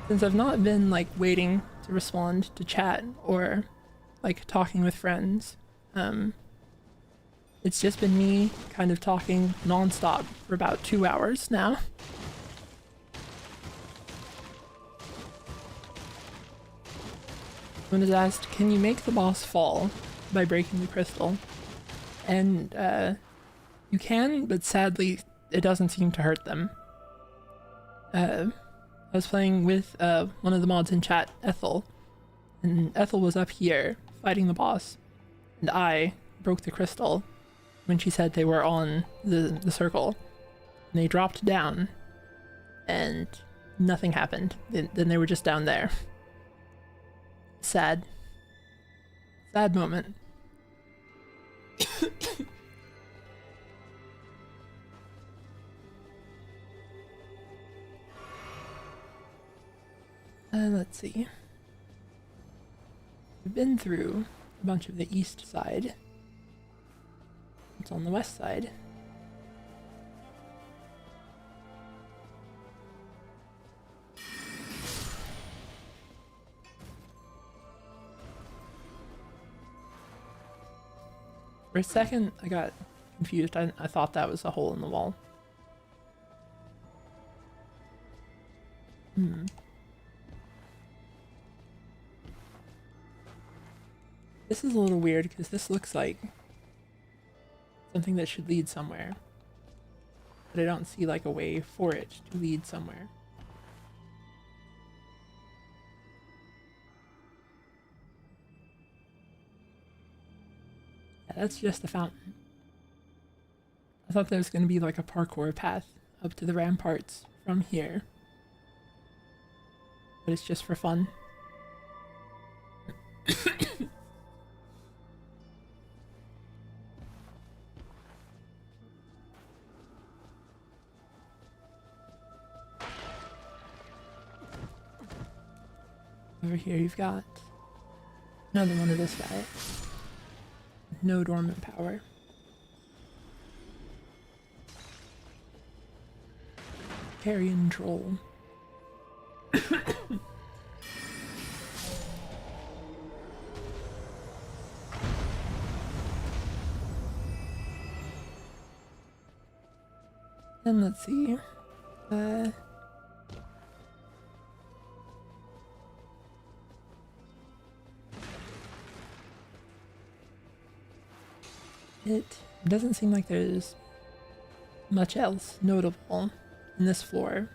Speaker 1: since I've not been like waiting to respond to chat or like talking with friends, it's just been me kind of talking non-stop for about 2 hours now. Someone has asked, can you make the boss fall by breaking the crystal? And you can, but sadly it doesn't seem to hurt them. I was playing with one of the mods in chat, Ethel, and Ethel was up here fighting the boss, and I broke the crystal when she said they were on the circle, and they dropped down, and nothing happened. Then they were just down there. Sad. Sad moment. Let's see. We've been through a bunch of the east side. It's on the west side. For a second, I got confused. I thought that was a hole in the wall. Hmm. This is a little weird because this looks like something that should lead somewhere. But I don't see like a way for it to lead somewhere. Yeah, that's just a fountain. I thought there was going to be like a parkour path up to the ramparts from here. But it's just for fun. Over here you've got another one of this guy. No dormant power. Carrion troll. And let's see. It doesn't seem like there's much else notable in this floor.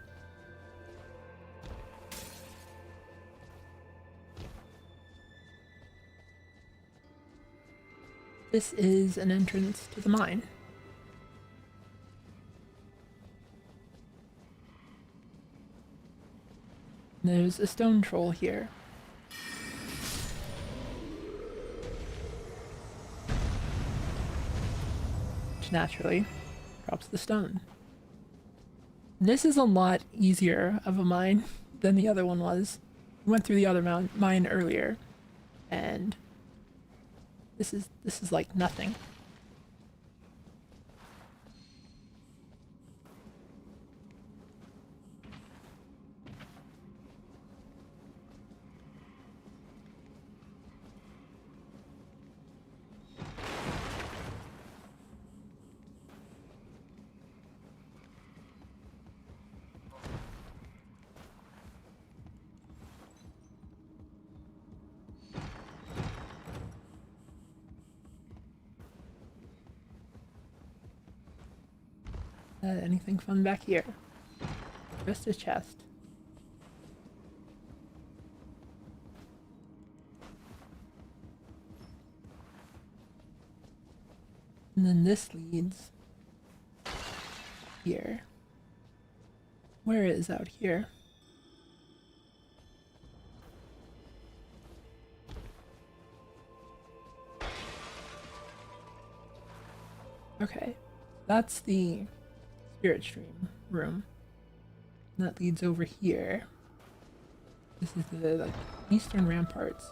Speaker 1: This is an entrance to the mine. There's a stone troll here. Which naturally drops the stone. This is a lot easier of a mine than the other one was. We went through the other mine earlier, and this is like nothing. Anything fun back here? Just a chest. And then this leads here. Where is out here? Okay, that's the Spirit Stream room. And that leads over here. This is the eastern ramparts.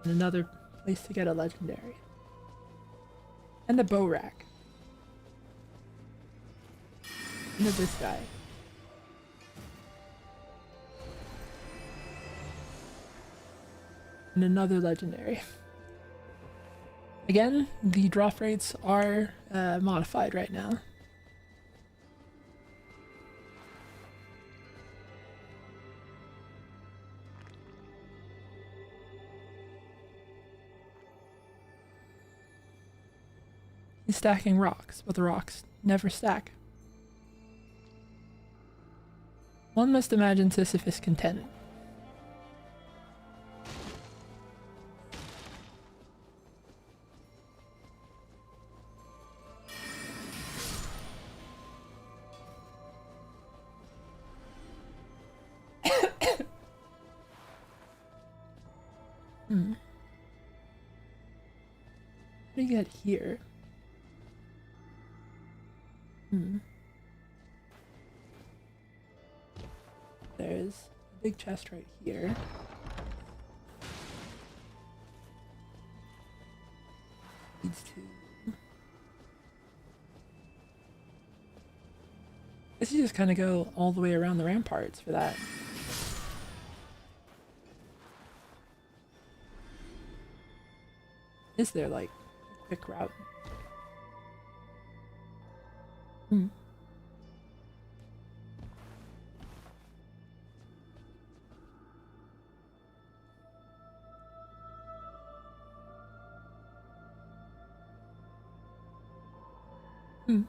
Speaker 1: And another place to get a legendary. And a bow rack. And this guy. And another legendary. Again, the drop rates are modified right now. He's stacking rocks, but the rocks never stack. One must imagine Sisyphus content. How do you get here? There's a big chest right here. Leads to... I guess you just kind of go all the way around the ramparts for that. Is there like a quick route? Hmm.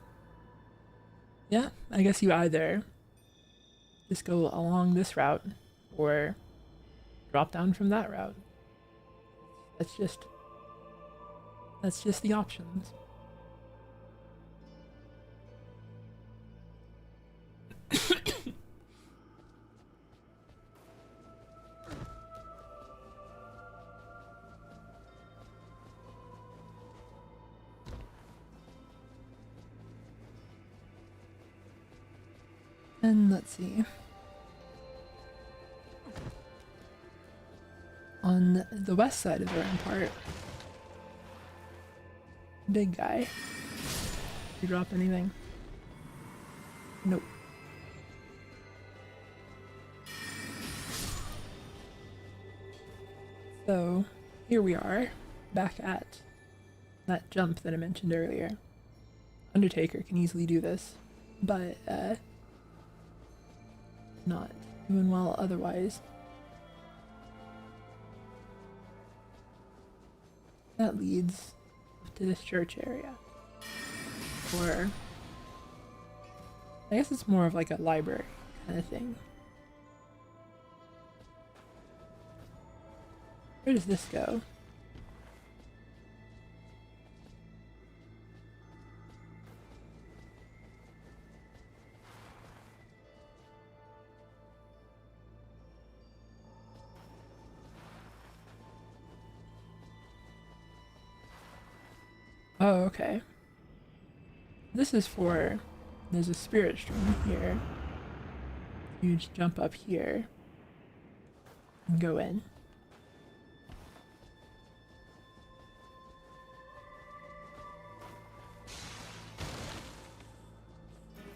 Speaker 1: Yeah, I guess you either just go along this route or drop down from that route. That's just the options. And let's see. On the west side of the rampart, big guy. Did you drop anything? Nope. So here we are, back at that jump that I mentioned earlier. Undertaker can easily do this, but not doing well otherwise. That leads to this church area. Or I guess it's more of like a library kind of thing. Where does this go? Oh, okay. This is for... There's a spirit stream here. You just jump up here and go in.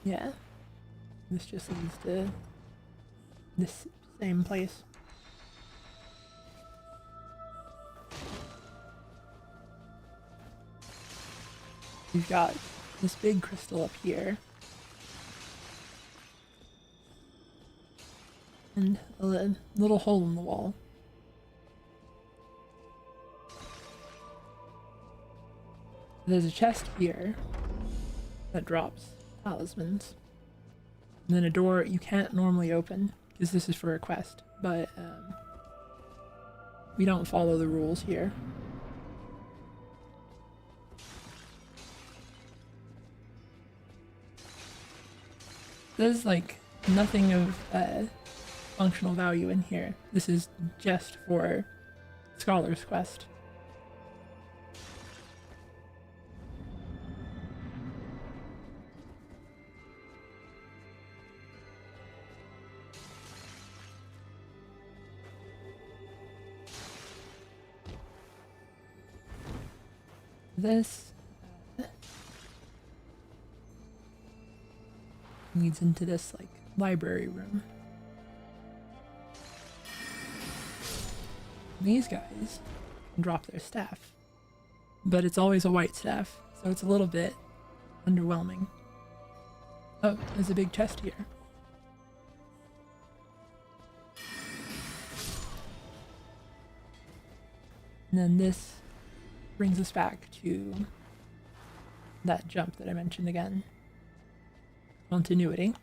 Speaker 1: Yeah. This just leads to this same place. We've got this big crystal up here. And a little hole in the wall. There's a chest here that drops talismans. And then a door you can't normally open because this is for a quest, but we don't follow the rules here. There's like nothing of functional value in here. This is just for Scholar's Quest. This leads into this like library room. These guys can drop their staff, but it's always a white staff, so it's a little bit underwhelming. Oh, there's a big chest here. And then this brings us back to that jump that I mentioned again. Continuity.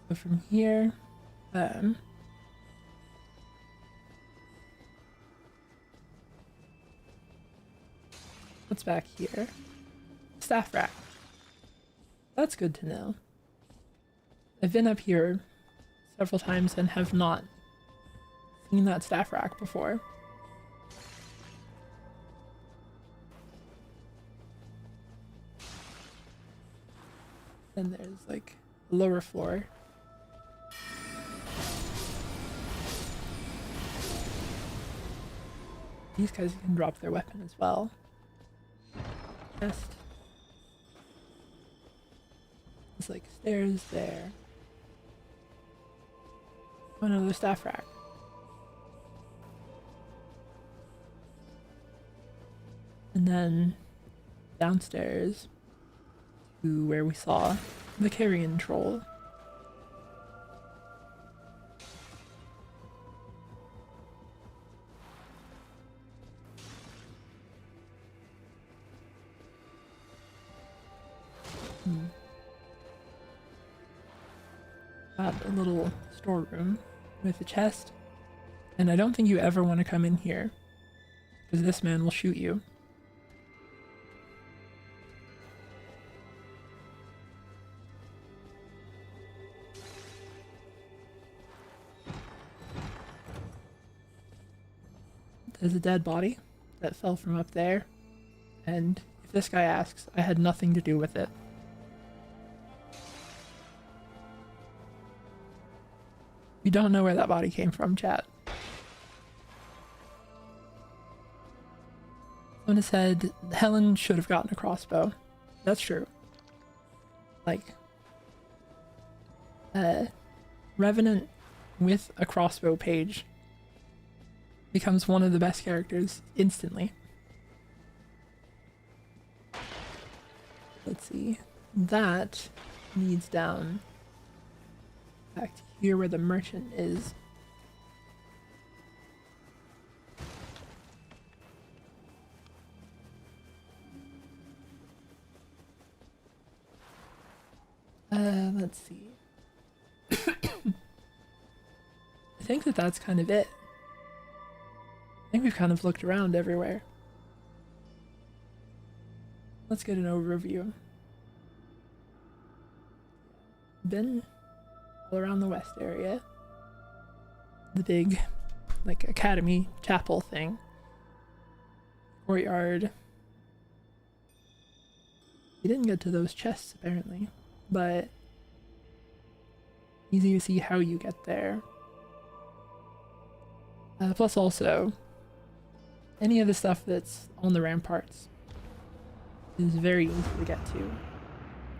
Speaker 1: So from here, what's back here? Staff rack. That's good to know. I've been up here several times and have not seen that staff rack before. Then there's like a lower floor. These guys can drop their weapon as well. Just it's like stairs there. Oh, another staff rack. And then downstairs to where we saw the carrion troll. got a little storeroom with a chest, and I don't think you ever want to come in here because this man will shoot you. There's a dead body that fell from up there, and if this guy asks, I had nothing to do with it. We don't know where that body came from, chat. Someone said Helen should have gotten a crossbow. That's true. Like, Revenant with a crossbow page becomes one of the best characters instantly. Let's see. That needs down back to here where the merchant is. Let's see. I think that's kind of it. I think we've kind of looked around everywhere. Let's get an overview. Been all around the west area. The big, like, academy chapel thing. Courtyard. We didn't get to those chests apparently, but easy to see how you get there. Plus also, any of the stuff that's on the ramparts is very easy to get to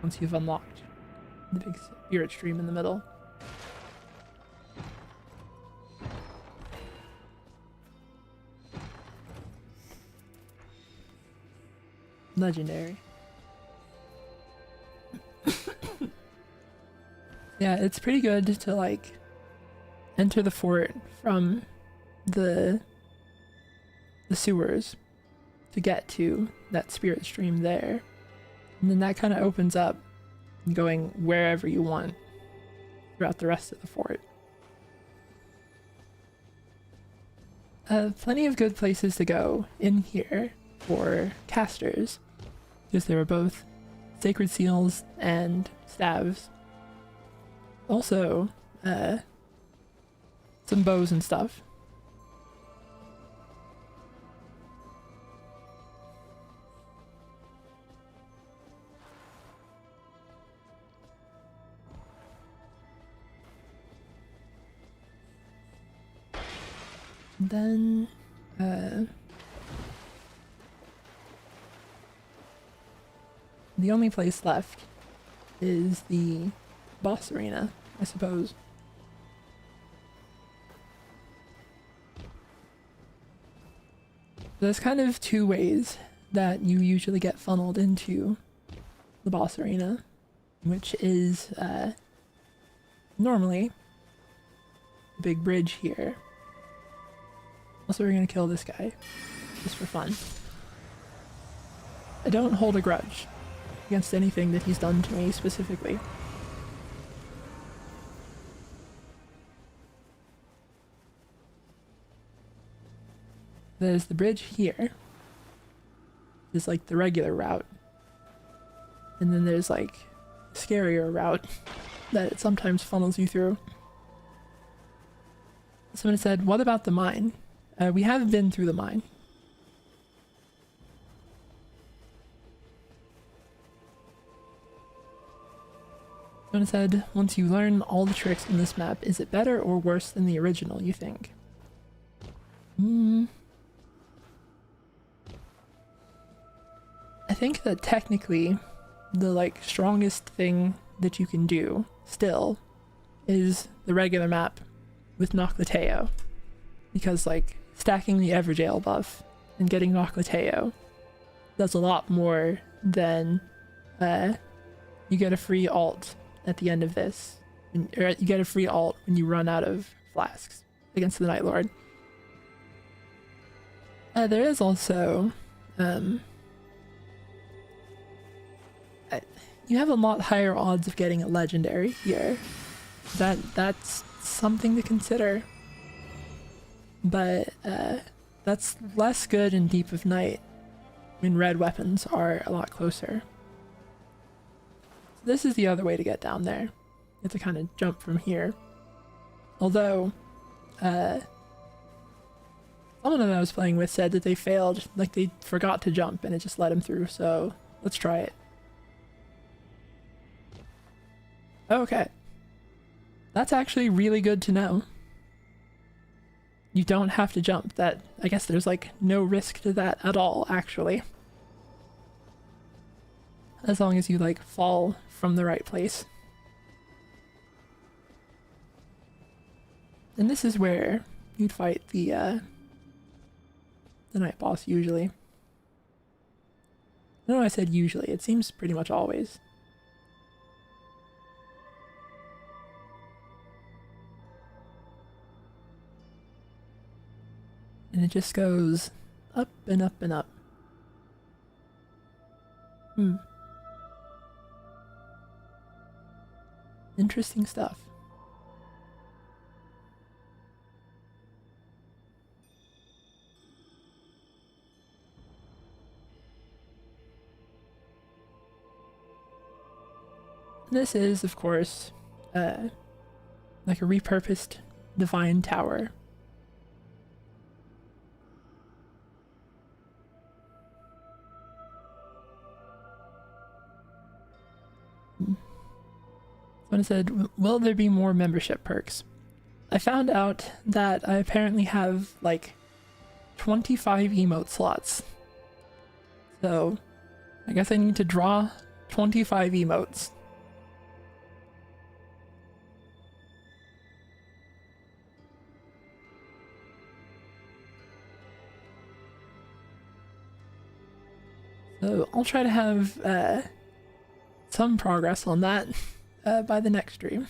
Speaker 1: once you've unlocked the big spirit stream in the middle. Legendary. Yeah, it's pretty good to like enter the fort from the sewers to get to that spirit stream there, and then that kind of opens up going wherever you want throughout the rest of the fort. Plenty of good places to go in here for casters, because there are both sacred seals and staves. Also, some bows and stuff. Then, the only place left is the boss arena, I suppose. There's kind of two ways that you usually get funneled into the boss arena, which is normally the big bridge here. Also, we're gonna kill this guy just for fun. I don't hold a grudge against anything that he's done to me specifically. There's the bridge here. There's like the regular route. And then there's like a scarier route that it sometimes funnels you through. Someone said, what about the mine? We have been through the mine. Someone said, once you learn all the tricks in this map, is it better or worse than the original, you think? I think that technically the like strongest thing that you can do still is the regular map with Noclateo, because like stacking the Everjail buff and getting Noclateo does a lot more than you get a free alt at the end of this, or you get a free alt when you run out of flasks against the Night Lord. There is also you have a lot higher odds of getting a legendary here That's something to consider. But that's less good in Deep of Night when red weapons are a lot closer. So this is the other way to get down there. You have to kind of jump from here. Although, someone that I was playing with said that they failed, like they forgot to jump and it just let them through, so let's try it. Okay. That's actually really good to know. You don't have to jump. That, I guess there's like no risk to that at all, actually. As long as you like fall from the right place. And this is where you'd fight the night boss usually. No, I said usually. It seems pretty much always. And it just goes up and up and up. Interesting stuff. This is, of course, like a repurposed divine tower. Someone said, will there be more membership perks? I found out that I apparently have like 25 emote slots. So I guess I need to draw 25 emotes. So I'll try to have some progress on that by the next stream.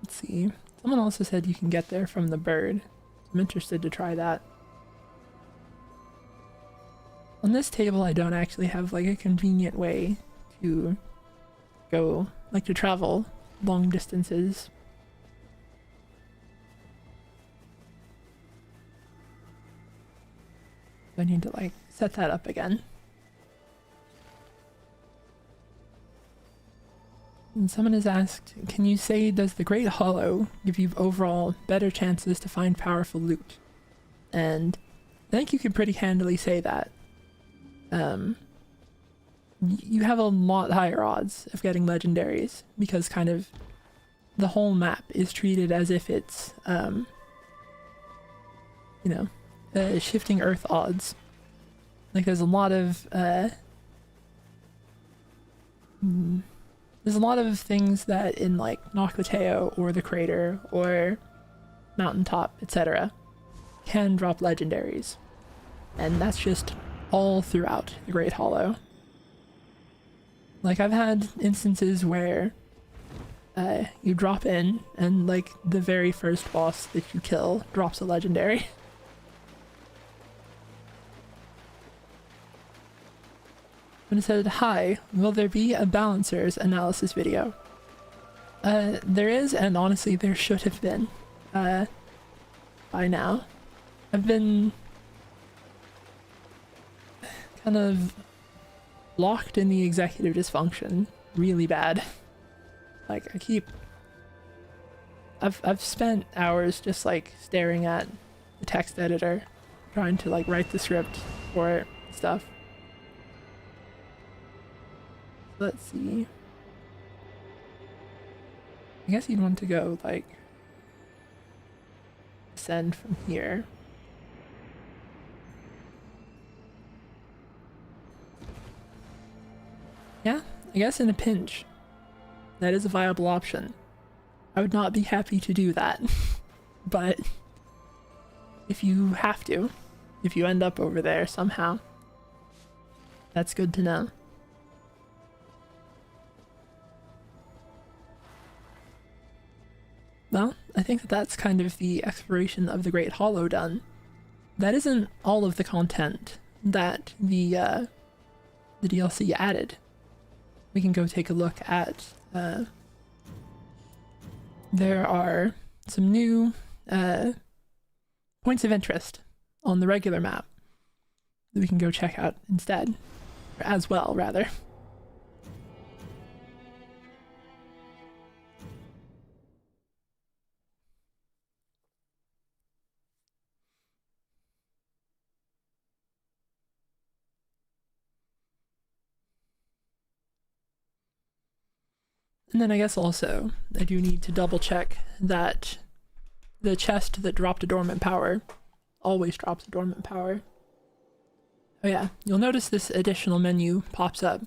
Speaker 1: Let's see. Someone also said you can get there from the bird. I'm interested to try that. On this table, I don't actually have like a convenient way to go, like to travel long distances. I need to like set that up again. And someone has asked, can you say, does the Great Hollow give you overall better chances to find powerful loot? And I think you can pretty handily say that. You have a lot higher odds of getting legendaries because kind of the whole map is treated as if it's, you know, shifting earth odds. Like there's a lot of things that in like Noclateo or the Crater or Mountaintop, etc. can drop legendaries. And that's just all throughout the Great Hollow. Like I've had instances where you drop in and like the very first boss that you kill drops a legendary. When it said, hi, will there be a balancers analysis video? There is, and honestly there should have been by now. I've been kind of locked in the executive dysfunction really bad. Like I've spent hours just like staring at the text editor trying to like write the script for it and stuff. Let's see. I guess you'd want to go like ascend from here. Yeah, I guess in a pinch, that is a viable option. I would not be happy to do that, but if you have to, if you end up over there somehow, that's good to know. Well, I think that that's kind of the exploration of the Great Hollow done. that isn't all of the content that the DLC added. We can go take a look at, there are some new points of interest on the regular map that we can go check out instead, or as well, rather. And then I guess also, I do need to double check that the chest that dropped a dormant power always drops a dormant power. Oh yeah, you'll notice this additional menu pops up.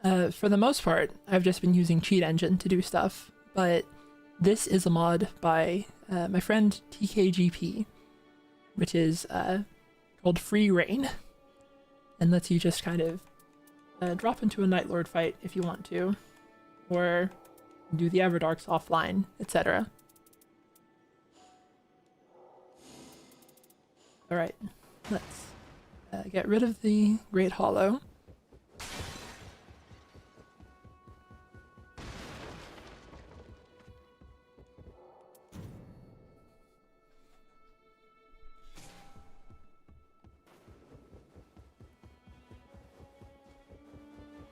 Speaker 1: For the most part, I've just been using Cheat Engine to do stuff, but this is a mod by my friend TKGP, which is called Free Reign, and lets you just kind of drop into a Night Lord fight if you want to, or do the Everdarks offline, etc. Alright, let's get rid of the Great Hollow.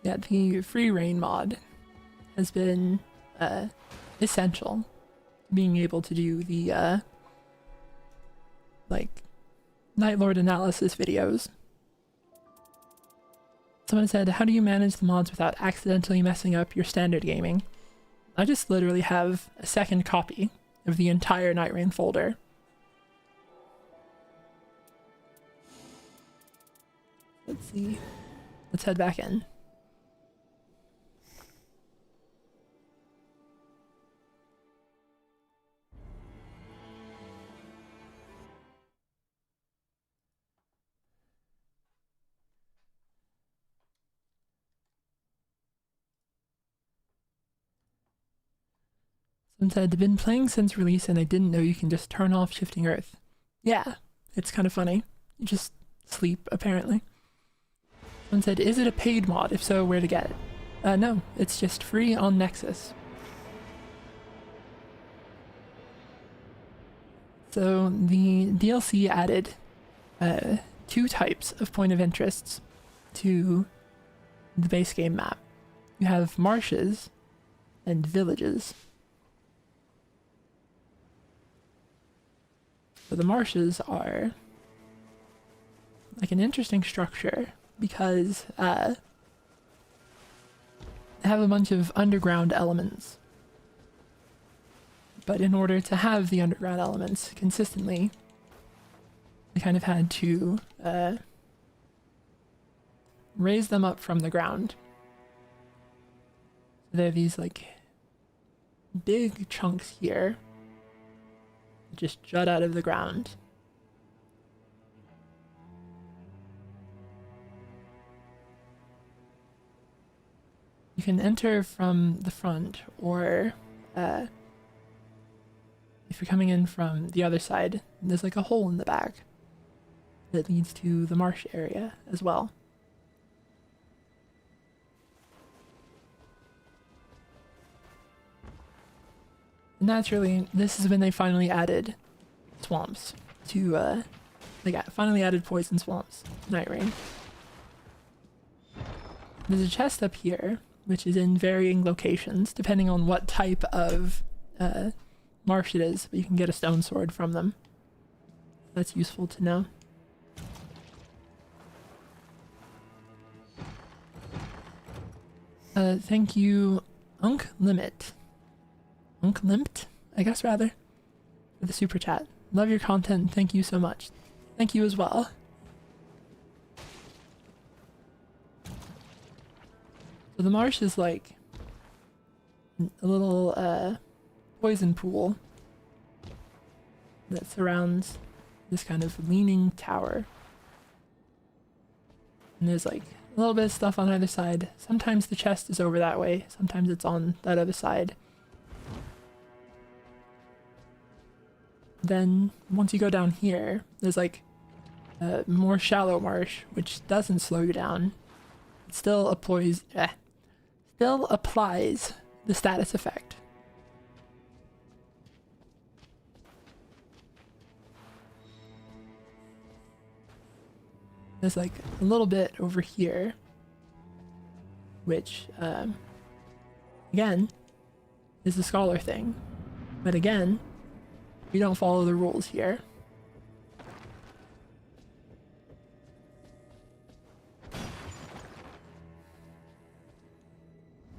Speaker 1: Yeah, the Free Reign mod has been essential to being able to do the like Night Lord analysis videos. Someone said, how do you manage the mods without accidentally messing up your standard gaming? I just literally have a second copy of the entire Nightreign folder. Let's see. Let's head back in. Since I'd been playing since release and I didn't know you can just turn off Shifting Earth. Yeah, it's kind of funny. You just sleep, apparently. Someone said, is it a paid mod? If so, where to get it? No, it's just free on Nexus. So the DLC added 2 types of point of interests to the base game map. You have marshes and villages. So the marshes are like an interesting structure because they have a bunch of underground elements. But in order to have the underground elements consistently, they kind of had to raise them up from the ground. So there are these like big chunks here that just jut out of the ground. You can enter from the front, or if you're coming in from the other side, there's like a hole in the back that leads to the marsh area as well. Naturally, this is when they finally added swamps to, they finally added poison swamps to Nightreign. There's a chest up here, which is in varying locations, depending on what type of marsh it is, but you can get a stone sword from them. That's useful to know. Thank you, Unklimit, I guess, rather, for the super chat. Love your content, thank you so much. Thank you as well. So the marsh is like a little poison pool that surrounds this kind of leaning tower. And there's like a little bit of stuff on either side. Sometimes the chest is over that way, sometimes it's on that other side. Then once you go down here, there's like more shallow marsh, which doesn't slow you down. It still applies the status effect. There's like a little bit over here, which again is the scholar thing, but again we don't follow the rules here.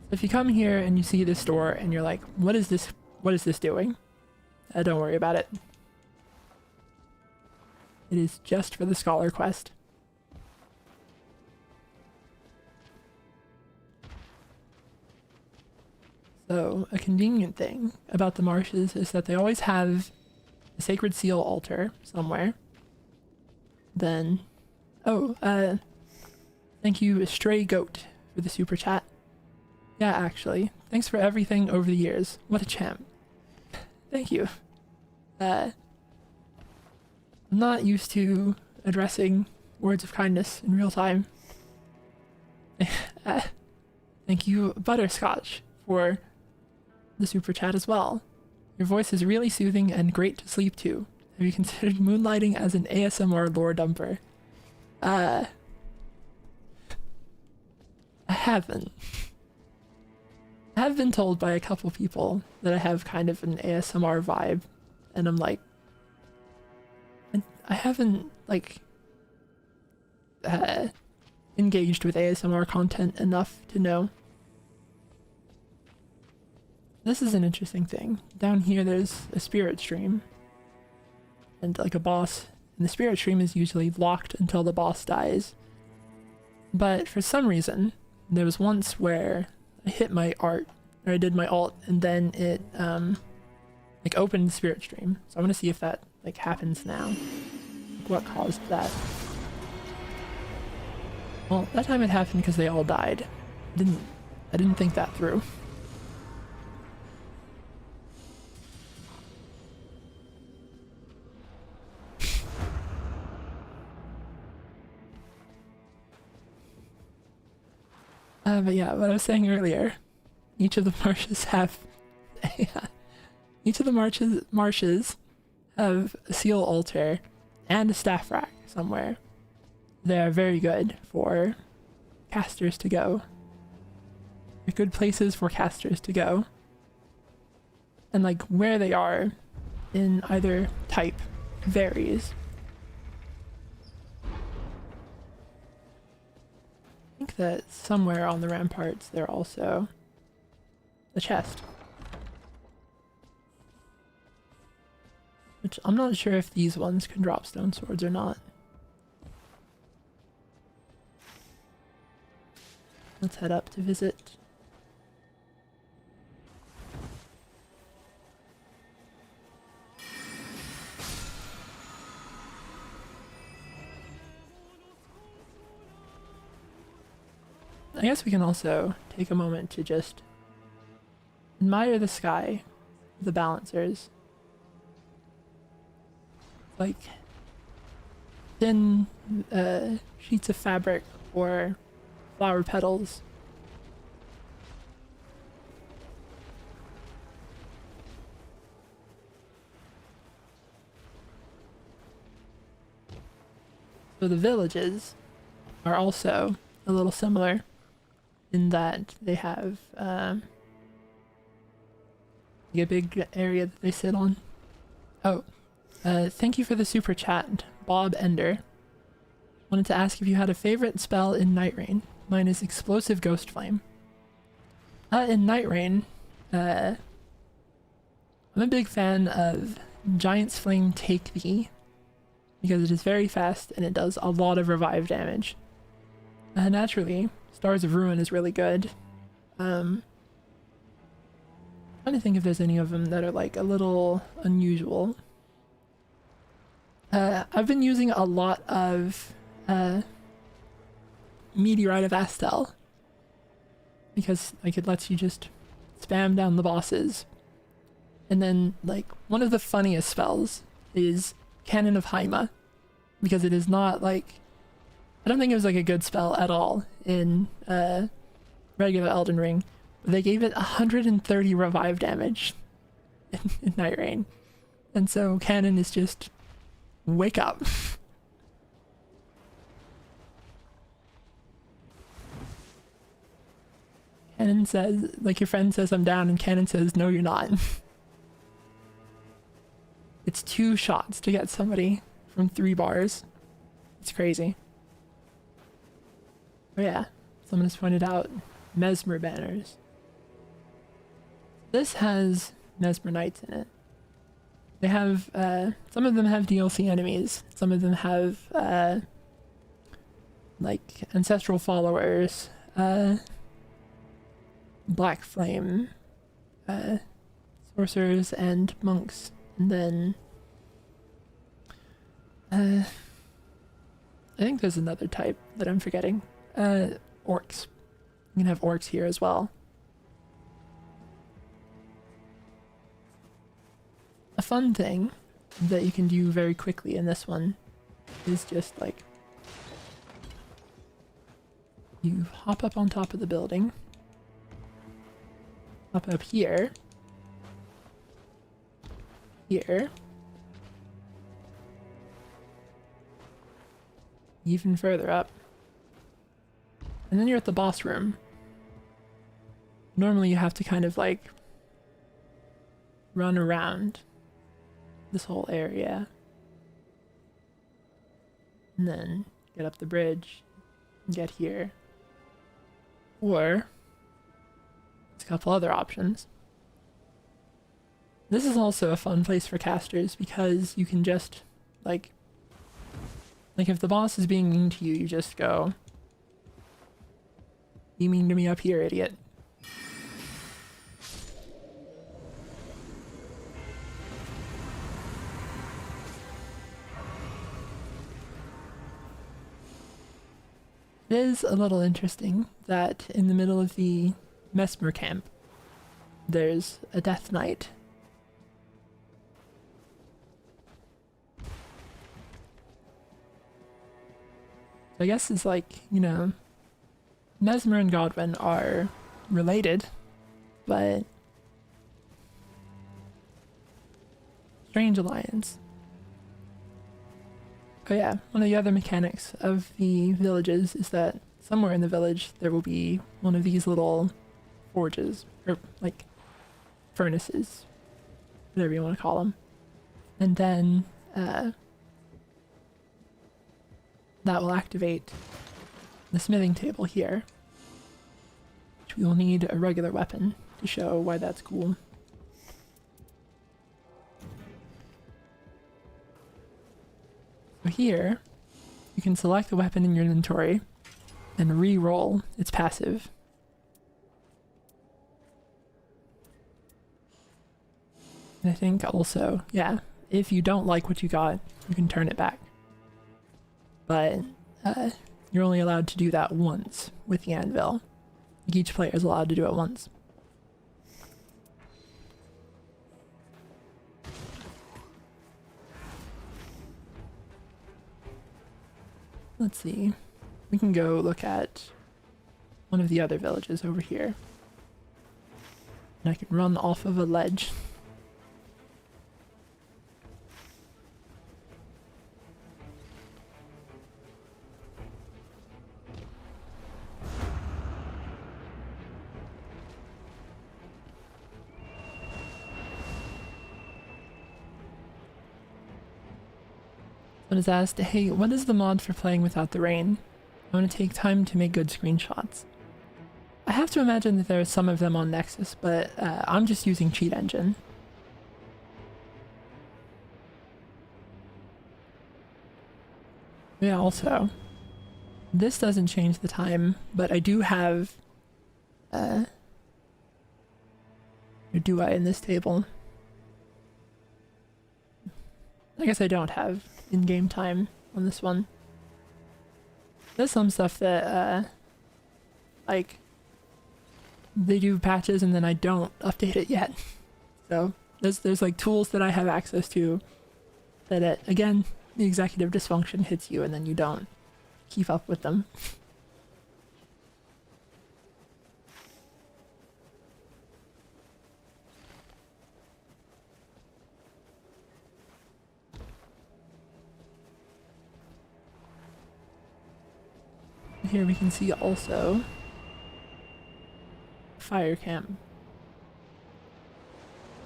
Speaker 1: If you come here and you see this door and you're like, what is this doing? Don't worry about it. It is just for the scholar quest. So a convenient thing about the marshes is that they always have a sacred seal altar somewhere. Then, thank you Stray Goat for the super chat. Yeah, actually, thanks for everything over the years. What a champ. Thank you. I'm not used to addressing words of kindness in real time. Thank you Butterscotch for the super chat as well. Your voice is really soothing and great to sleep to. Have you considered moonlighting as an ASMR lore dumper? I haven't. I have been told by a couple people that I have kind of an ASMR vibe, and I'm like, I haven't like engaged with ASMR content enough to know. This is an interesting thing. Down here there's a spirit stream and like a boss, and the spirit stream is usually locked until the boss dies. But for some reason, there was once where I hit my art, or I did my alt, and then it like opened the spirit stream. So I want to see if that like happens now. Like, what caused that? Well, that time it happened because they all died. I didn't think that through. But yeah, what I was saying earlier, each of the marshes have marshes have a seal altar and a staff rack somewhere. They are very good for casters to go. They're good places for casters to go. And like where they are in either type varies. I think that somewhere on the ramparts there also the chest, which I'm not sure if these ones can drop stone swords or not. Let's head up to visit. I guess we can also take a moment to just admire the sky, the balancers. Like thin sheets of fabric or flower petals. So the villages are also a little similar in that they have a big area that they sit on. Oh, thank you for the super chat, Bob Ender. Wanted to ask if you had a favorite spell in Nightreign. Mine is Explosive Ghost Flame. In Nightreign, I'm a big fan of Giant's Flame Take Thee, because it is very fast and it does a lot of revive damage. Naturally, Stars of Ruin is really good. Trying to think if there's any of them that are like a little unusual. I've been using a lot of Meteorite of Astel, because like it lets you just spam down the bosses. And then like one of the funniest spells is Cannon of Haima, because it is not like, I don't think it was like a good spell at all in regular Elden Ring. They gave it 130 revive damage in Nightreign. And so Canon is just, wake up. Canon says, like your friend says I'm down, and Canon says, no you're not. It's 2 shots to get somebody from 3 bars. It's crazy. Oh yeah, someone has pointed out Mesmer banners. This has Mesmer Knights in it. They have, some of them have DLC enemies. Some of them have, like, Ancestral Followers, Black Flame, Sorcerers, and Monks. And then, I think there's another type that I'm forgetting. Orcs. You can have orcs here as well. A fun thing that you can do very quickly in this one is just like, you hop up on top of the building, hop up here, here, even further up, and then you're at the boss room. Normally you have to kind of like run around this whole area and then get up the bridge and get here. Or there's a couple other options. This is also a fun place for casters because you can just like if the boss is being mean to you, you just go, "You mean to me up here, idiot." It is a little interesting that in the middle of the Mesmer camp, there's a Death Knight. I guess it's like, you know, Mesmer and Godwin are related, but strange alliance. Oh yeah, one of the other mechanics of the villages is that somewhere in the village there will be one of these little forges, or like furnaces, whatever you want to call them. And then that will activate the smithing table here, which we will need a regular weapon to show why that's cool. So here, you can select a weapon in your inventory and re-roll its passive. And I think also, yeah, if you don't like what you got, you can turn it back. But you're only allowed to do that once with the anvil. Like each player is allowed to do it once. Let's see. We can go look at one of the other villages over here. And I can run off of a ledge. Someone has asked, hey, what is the mod for playing without the rain? I want to take time to make good screenshots. I have to imagine that there are some of them on Nexus, but I'm just using Cheat Engine. Yeah, also, this doesn't change the time, but I do have, or do I in this table? I guess I don't have in-game time on this one. There's some stuff that, like, they do patches and then I don't update it yet. So there's like tools that I have access to that, again, the executive dysfunction hits you and then you don't keep up with them. Here we can see also fire camp.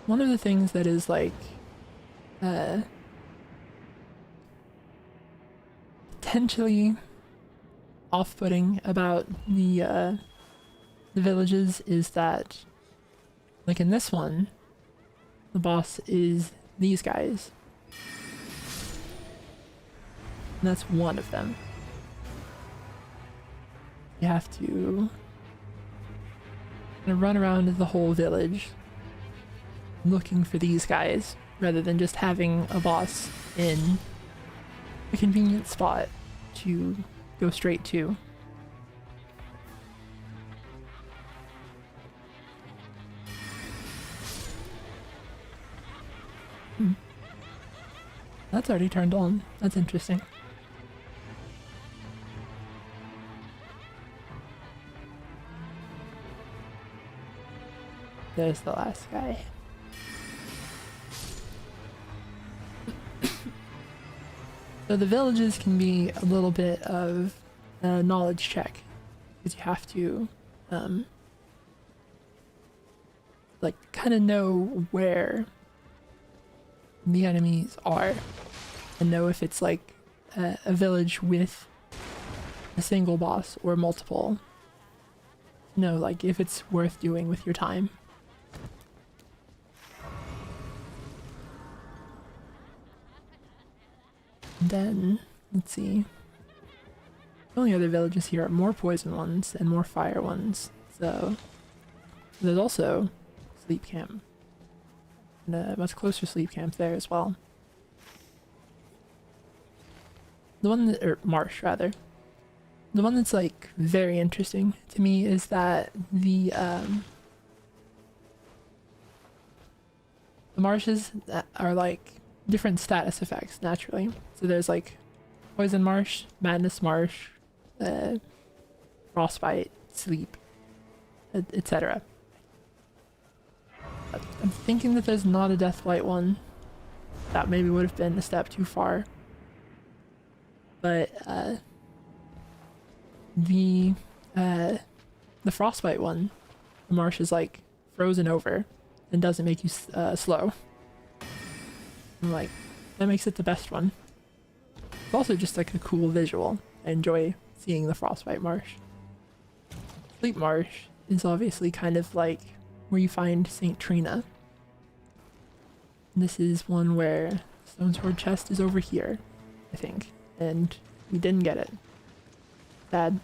Speaker 1: One of the things that is like potentially off-putting about the villages is that, like in this one, the boss is these guys. And that's one of them. You have to run around the whole village looking for these guys rather than just having a boss in a convenient spot to go straight to. That's already turned on. That's interesting. There's the last guy. So the villages can be a little bit of a knowledge check, because you have to like kind of know where the enemies are and know if it's like a village with a single boss or multiple. Know like if it's worth doing with your time. Then, let's see. The only other villages here are more poison ones and more fire ones. So, there's also sleep camp. And a much closer sleep camp there as well. The one that, or Marsh rather. The one that's like very interesting to me is that the marshes that are like different status effects naturally. So there's like Poison Marsh, Madness Marsh, Frostbite, Sleep, etc. I'm thinking that there's not a Deathblight one. That maybe would have been a step too far. But the Frostbite one, the Marsh is like frozen over and doesn't make you slow. I'm like, that makes it the best one. It's also just like a cool visual. I enjoy seeing the Frostbite Marsh. Sleep Marsh is obviously kind of like where you find St. Trina. This is one where Stone Sword chest is over here, I think, and we didn't get it. Bad.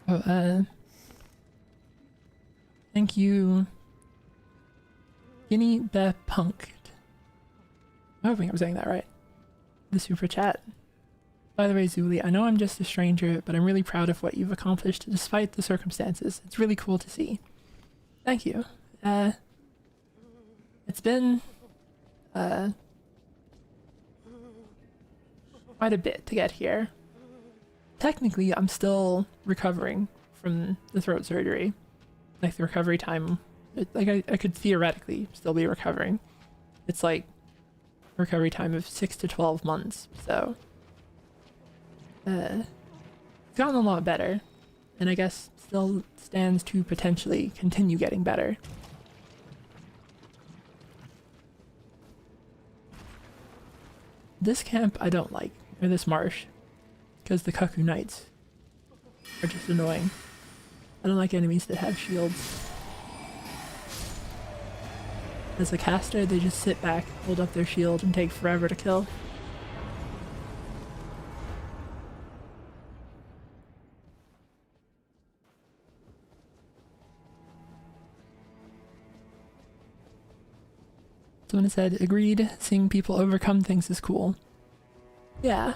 Speaker 1: Oh, thank you, Guinea Bear Punk. I'm hoping I'm saying that right. The super chat. By the way, Zuli, I know I'm just a stranger, but I'm really proud of what you've accomplished despite the circumstances. It's really cool to see. Thank you. It's been quite a bit to get here. Technically, I'm still recovering from the throat surgery. Like the recovery time, I could theoretically still be recovering. It's like recovery time of 6 to 12 months, so it's gotten a lot better, and I guess still stands to potentially continue getting better. This camp I don't like, or this marsh, because the Cuckoo Knights are just annoying. I don't like enemies that have shields. As a caster, they just sit back, hold up their shield, and take forever to kill. Someone said, agreed, seeing people overcome things is cool. Yeah.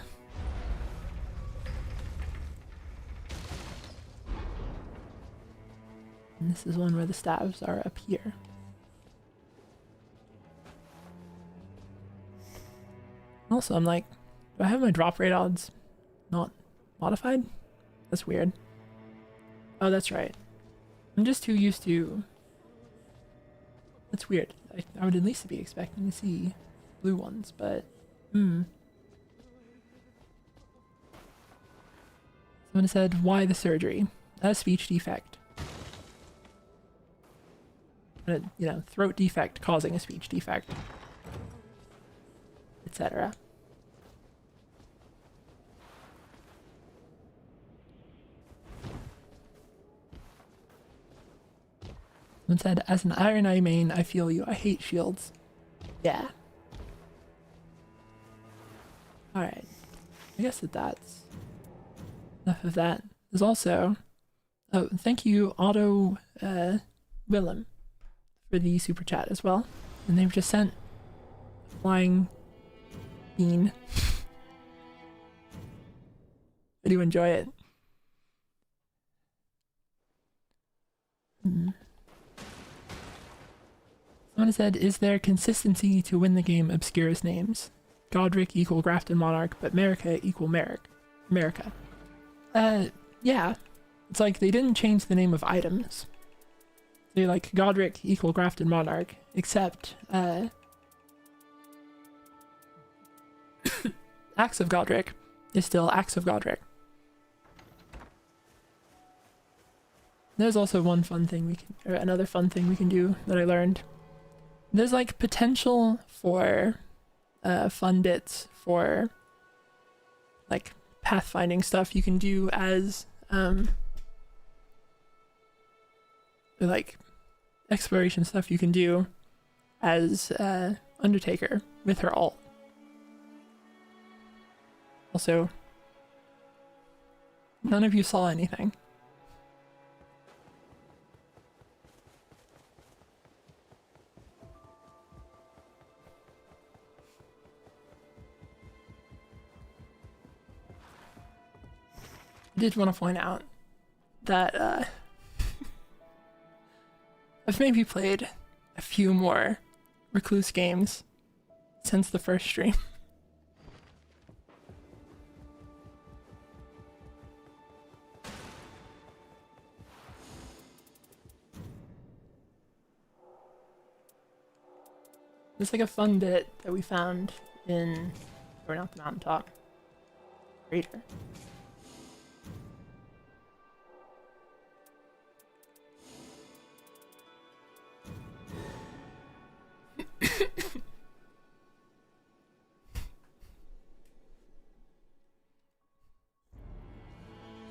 Speaker 1: And this is one where the staves are up here. Also, I'm like, do I have my drop rate odds not modified? That's weird. Oh, that's right. I'm just too used to... That's weird. I would at least be expecting to see blue ones, but... Someone said, why the surgery? A speech defect. You know, throat defect causing a speech defect. Etc. Someone said, as an Iron Eye main, I feel you. I hate shields. Yeah. Alright. I guess that's enough of that. There's also... Oh, thank you, Otto Willem, for the super chat as well. And they've just sent flying bean. I do enjoy it. Someone said, is there consistency to win the game obscurest names? Godric equal Grafted Monarch, but America equal America. Yeah. It's like they didn't change the name of items. They're like Godric equal Grafted Monarch, except Axe of Godric is still Axe of Godric. There's also one fun thing we can, or another fun thing we can do that I learned. There's like potential for fun bits for like pathfinding stuff you can do as like exploration stuff you can do as Undertaker with her ult. Also, none of you saw anything. I did want to point out that I've maybe played a few more Recluse games since the first stream. There's like a fun bit that we found in, or not the mountaintop, Raider.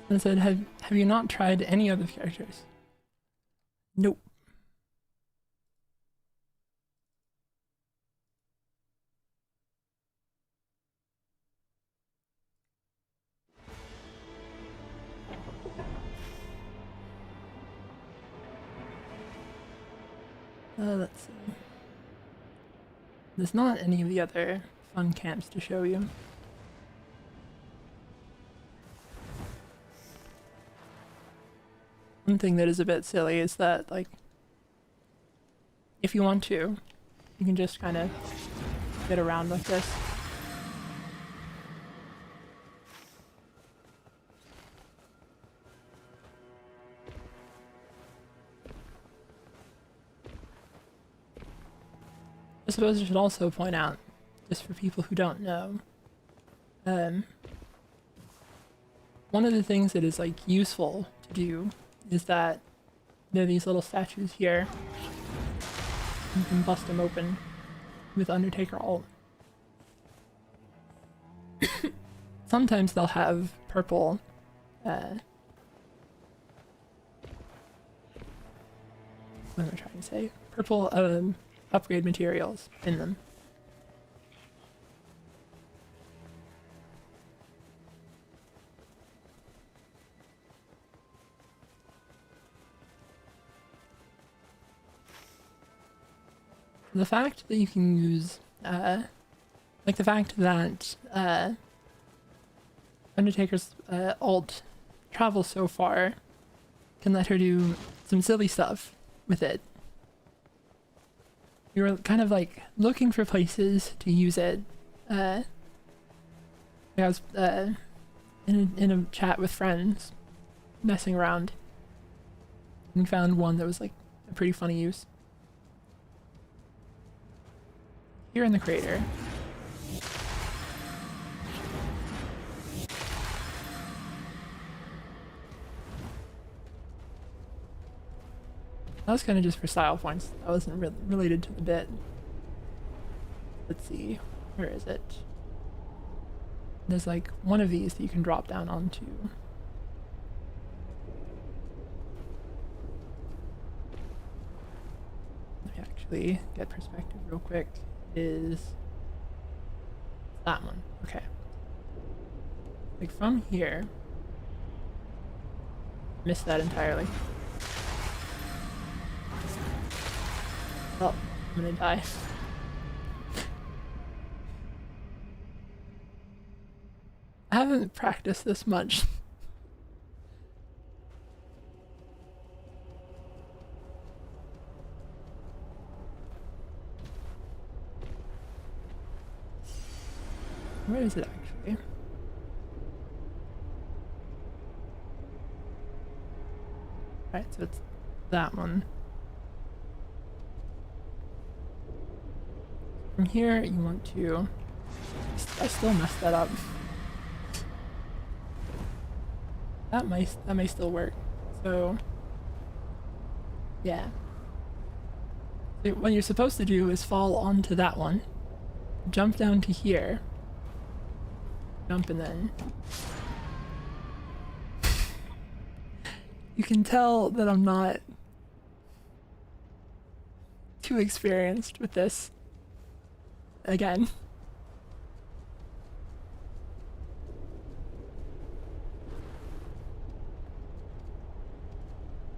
Speaker 1: And said, have you not tried any other characters? Nope. Let's see. There's not any of the other fun camps to show you. One thing that is a bit silly is that, like, if you want to, you can just kind of get around like this. I suppose I should also point out, just for people who don't know, one of the things that is, like, useful to do is that there are these little statues here. You can bust them open with Undertaker ult. Sometimes they'll have purple what am I trying to say? Purple upgrade materials in them. The fact that you can use, like the fact that Undertaker's ult travels so far can let her do some silly stuff with it. You're kind of like looking for places to use it I was in a chat with friends, messing around, and found one that was like a pretty funny use. Here in the crater. That was kind of just for style points. That wasn't related to the bit. Let's see, where is it? There's like one of these that you can drop down onto. Let me actually get perspective real quick. Is that one? Okay. Like from here. Missed that entirely. Oh, I'm gonna die. I haven't practiced this much. Where is it actually? Right, so it's that one. From here, you want to... I still messed that up. That may still work. So, yeah. So what you're supposed to do is fall onto that one, jump down to here, jump, and then... You can tell that I'm not too experienced with this. Again.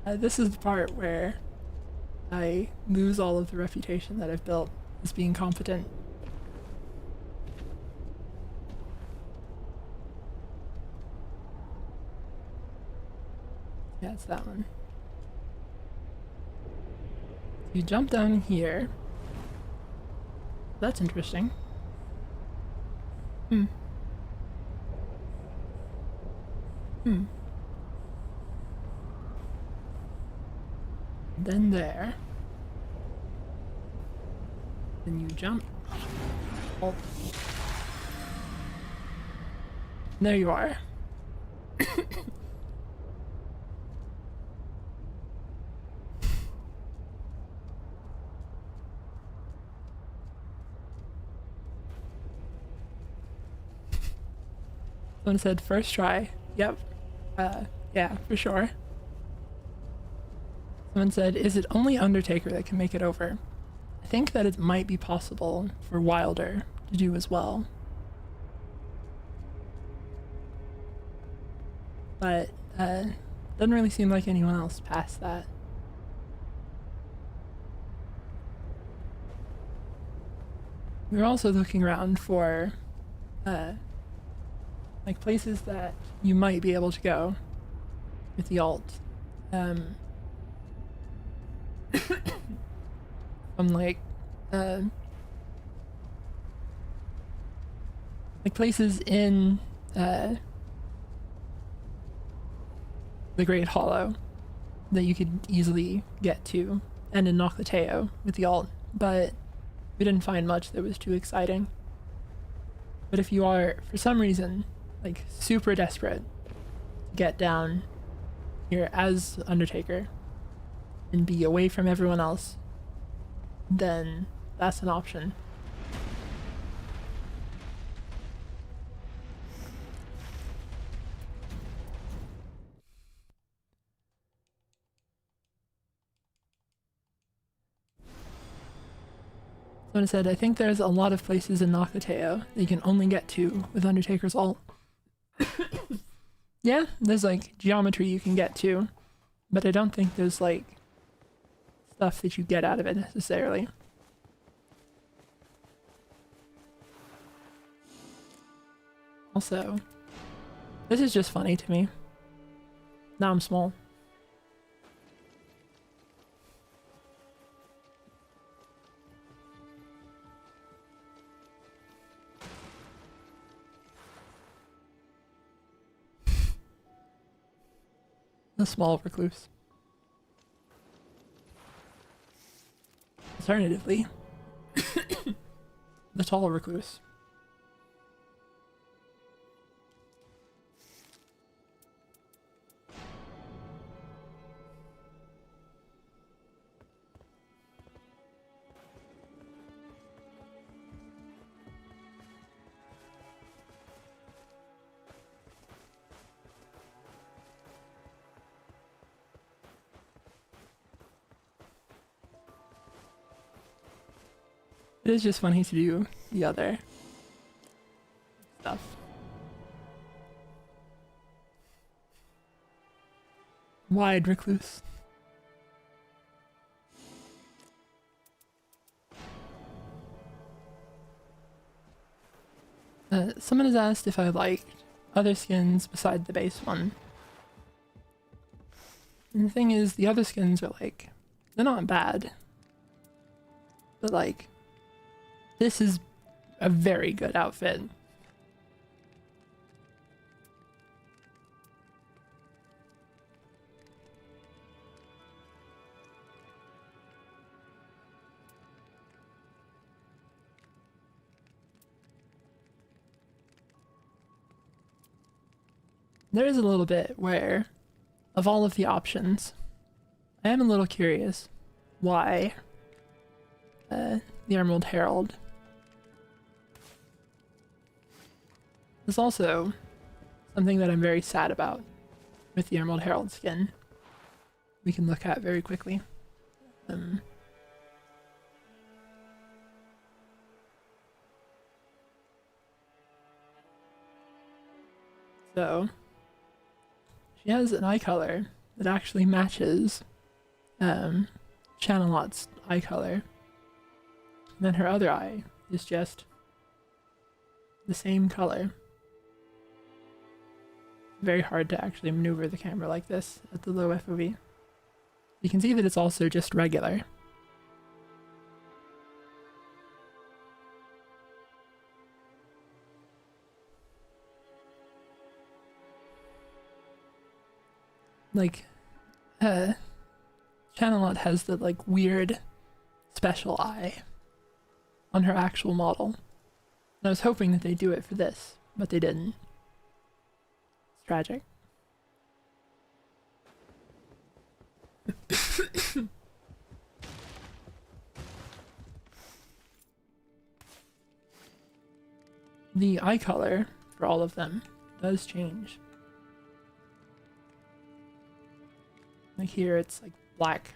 Speaker 1: This is the part where I lose all of the reputation that I've built as being competent. Yeah, it's that one. You jump down here. That's interesting. Hmm. Then there. Then you jump. Oh. There you are. Someone said first try. Yep. Yeah, for sure. Someone said, is it only Undertaker that can make it over? I think that it might be possible for Wilder to do as well. But, doesn't really seem like anyone else passed that. We were also looking around for, like places that you might be able to go with the alt. From like places in the Great Hollow that you could easily get to, and in Noclateo with the alt, but we didn't find much that was too exciting. But if you are, for some reason, like super desperate to get down here as Undertaker and be away from everyone else, then that's an option. Someone said, I think there's a lot of places in Noclateo that you can only get to with Undertaker's ult. Yeah, there's like geometry you can get to, but I don't think there's like stuff that you get out of it necessarily. Also, this is just funny to me. Now I'm small. small recluse. Alternatively, the tall recluse. It is just funny to do the other stuff. Wide recluse. Someone has asked if I liked other skins beside the base one. And the thing is, the other skins are like, they're not bad. But like, this is a very good outfit. There is a little bit where, of all of the options, I am a little curious why the Emerald Herald. There's also something that I'm very sad about with the Emerald Herald skin. We can look at very quickly. So, she has an eye color that actually matches Channelot's eye color. And then her other eye is just the same color. Very hard to actually maneuver the camera like this at the low FOV. You can see that it's also just regular. Like, Channelot has the like weird special eye on her actual model. And I was hoping that they'd do it for this, but they didn't. It's tragic. The eye color for all of them does change. Like here it's like black.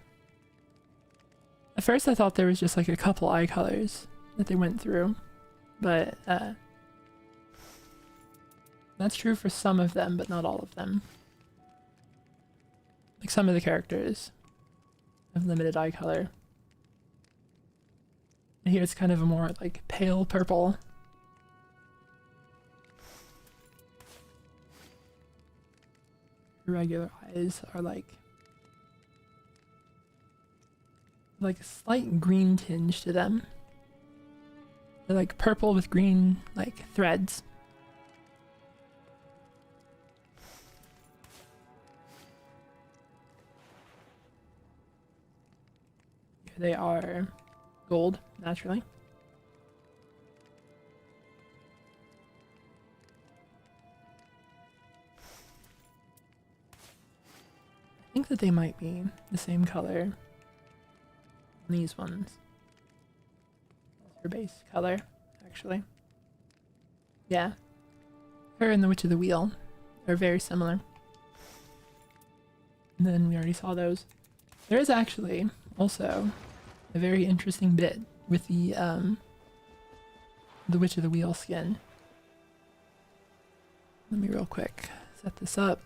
Speaker 1: At first I thought there was just like a couple eye colors that they went through, but that's true for some of them, but not all of them. Like some of the characters have limited eye color. And here it's kind of a more like pale purple. Regular eyes are like a slight green tinge to them. They're like purple with green like threads. Here they are gold, naturally. I think that they might be the same color on these ones. That's her base color, actually. Yeah. Her and the Witch of the Wheel are very similar. And then we already saw those. There is actually also a very interesting bit with the Witch of the Wheel skin. Let me real quick set this up.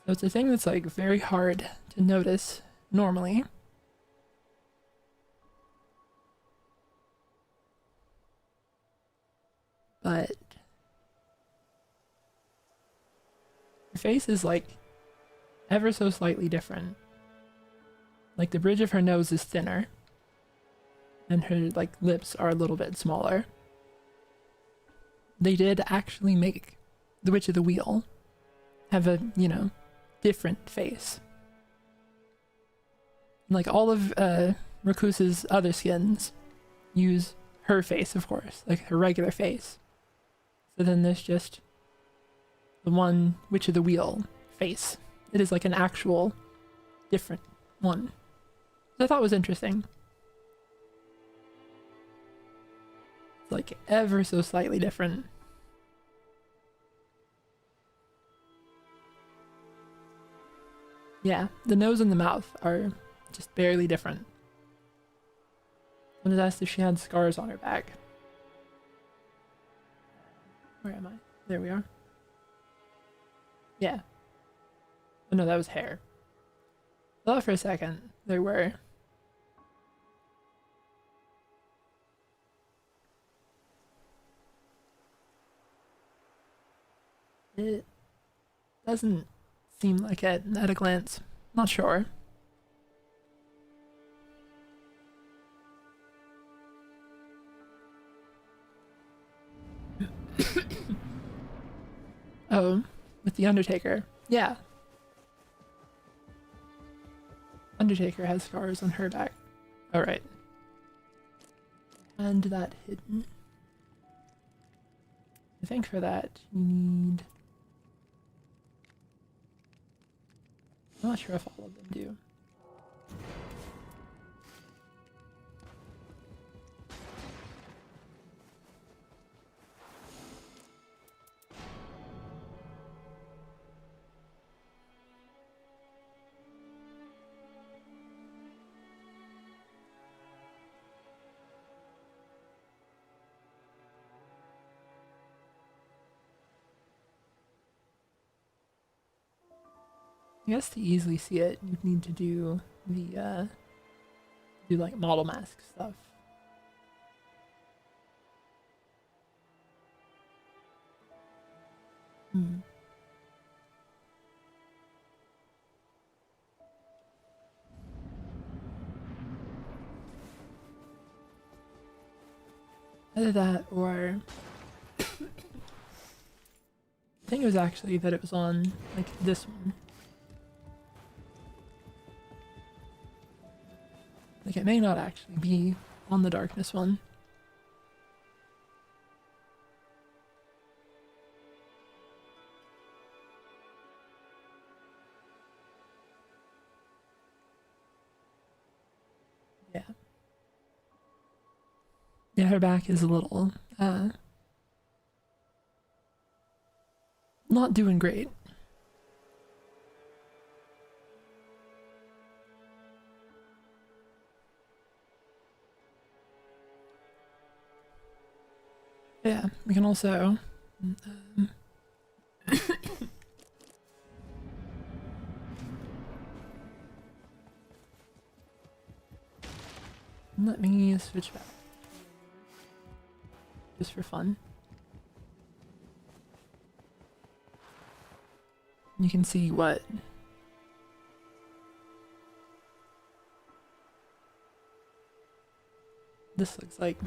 Speaker 1: So it's a thing that's like very hard to notice normally. But her face is like ever so slightly different. Like the bridge of her nose is thinner and her like lips are a little bit smaller. they did actually make the Witch of the Wheel have a, you know, different face. Like all of Rakusa's other skins use her face, of course, like her regular face. So then there's just the one Witch of the Wheel face. It is like an actual different one. Which I thought was interesting. It's like ever so slightly different. Yeah, the nose and the mouth are just barely different. I was asked if she had scars on her back. Where am I? There we are. Yeah. Oh no, that was hair. I thought for a second there were. It doesn't seem like it at a glance. Not sure. Oh, with the Undertaker. Yeah. Undertaker has scars on her back. Alright. And that hidden. I think for that you need... I'm not sure if all of them do. I guess to easily see it, you'd need to do the, like model mask stuff. Either that or... I think it was actually that it was on, like, this one. Like, it may not actually be on the darkness one. Yeah. Yeah, her back is a little, not doing great. Yeah, we can also let me switch back just for fun. You can see what this looks like.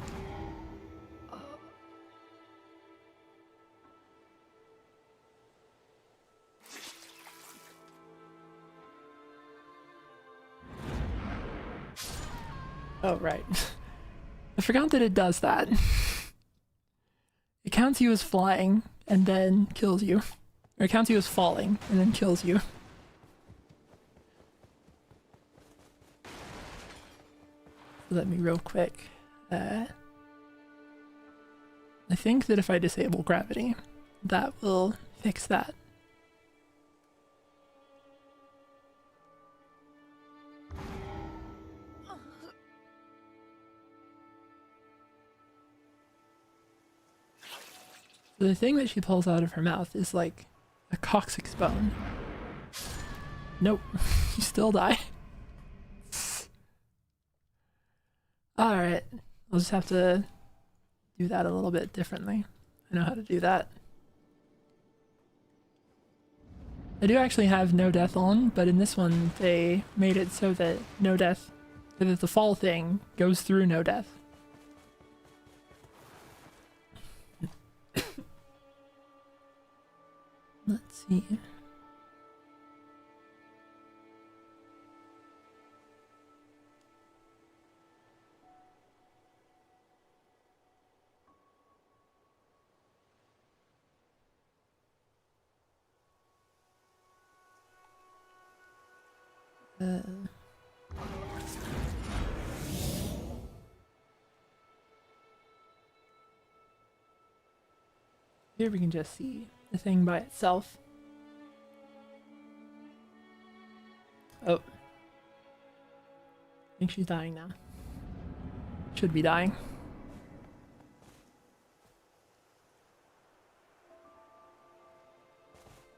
Speaker 1: Oh, right. I forgot that it does that. It counts you as flying and then kills you. Or it counts you as falling and then kills you. Let me real quick. I think that if I disable gravity, that will fix that. The thing that she pulls out of her mouth is like a coccyx bone. Nope, you still die. Alright, I'll just have to do that a little bit differently. I know how to do that. I do actually have no death on, but in this one they made it so that no death, so that the fall thing goes through no death. Yeah. Here we can just see the thing by itself. Oh. I think she's dying now. Should be dying.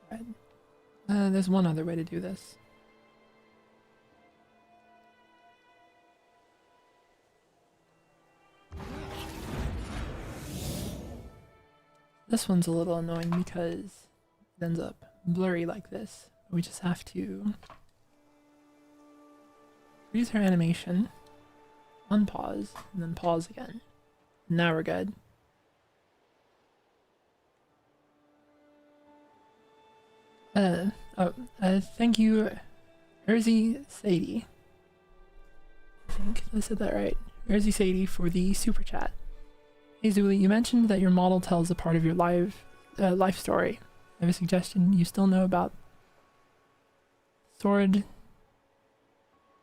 Speaker 1: Right. There's one other way to do this. This one's a little annoying because it ends up blurry like this. We just have to freeze her animation, unpause, and then pause again. Now we're good. Thank you, Erzi Sadie. I think I said that right. Erzi Sadie for the super chat. Hey Zuli, you mentioned that your model tells a part of your life story. I have a suggestion. You still know about sword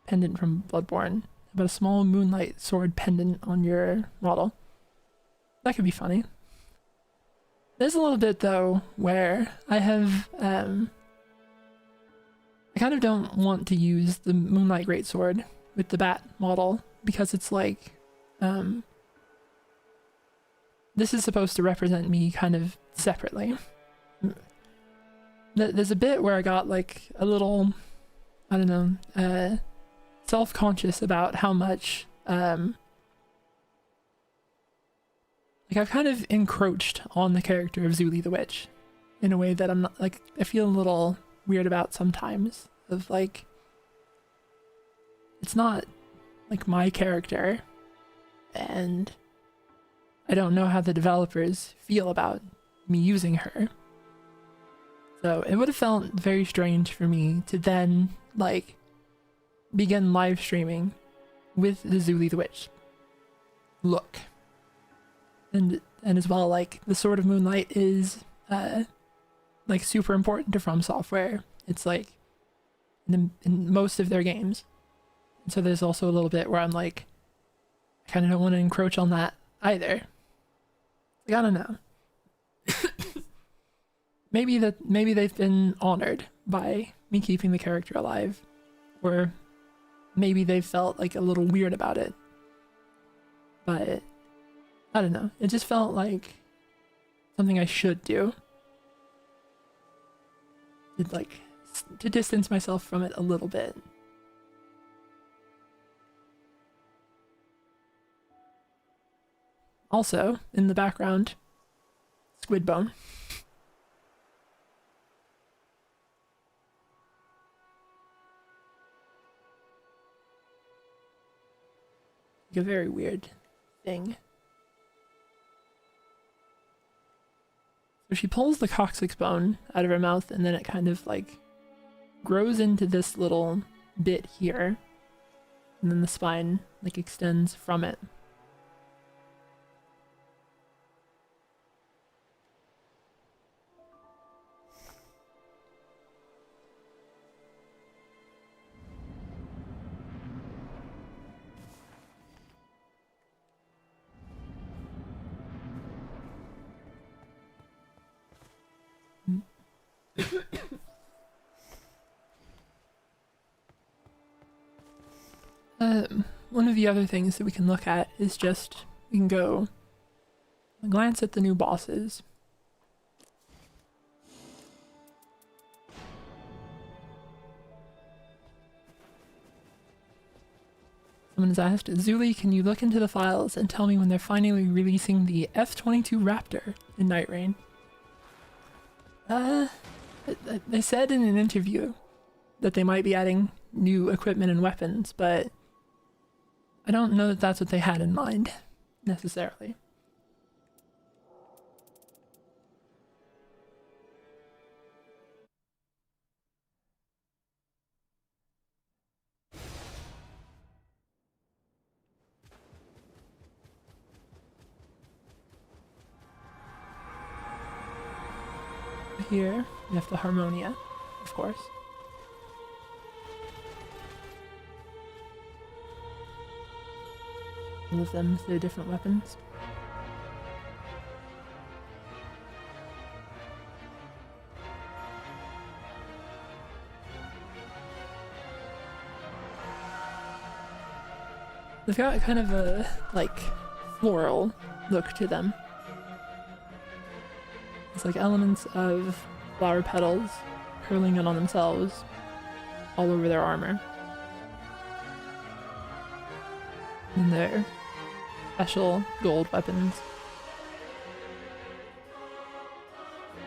Speaker 1: pendant from Bloodborne, about a small moonlight sword pendant on your model. That could be funny. There's a little bit though where I have I kind of don't want to use the moonlight greatsword with the bat model because it's like this is supposed to represent me kind of separately. There's a bit where I got like a little, I don't know, self-conscious about how much, like I've kind of encroached on the character of Zuli the Witch in a way that I'm not, like, I feel a little weird about sometimes, of like, it's not like my character, and I don't know how the developers feel about me using her. So it would have felt very strange for me to then, like, begin live streaming with the Zuli the Witch look. And as well, like, the Sword of Moonlight is, like, super important to From Software. It's, like, in most of their games. And so there's also a little bit where I'm, like, I kind of don't want to encroach on that either. Like, I don't know. Maybe they've been honored by me keeping the character alive, or maybe they felt like a little weird about it. But I don't know. It just felt like something I should do. To distance myself from it a little bit. Also, in the background, squid bone. Like a very weird thing. So she pulls the coccyx bone out of her mouth, and then it kind of like grows into this little bit here, and then the spine like extends from it. One of the other things that we can look at is just, we can go glance at the new bosses. Someone has asked, Zuli, can you look into the files and tell me when they're finally releasing the F-22 Raptor in Nightreign? They said in an interview that they might be adding new equipment and weapons, but I don't know that that's what they had in mind, necessarily. here, we have the Harmonia, of course. All of them with their different weapons. They've got kind of a, like, floral look to them. It's like elements of flower petals curling in on themselves all over their armor. And their special gold weapons.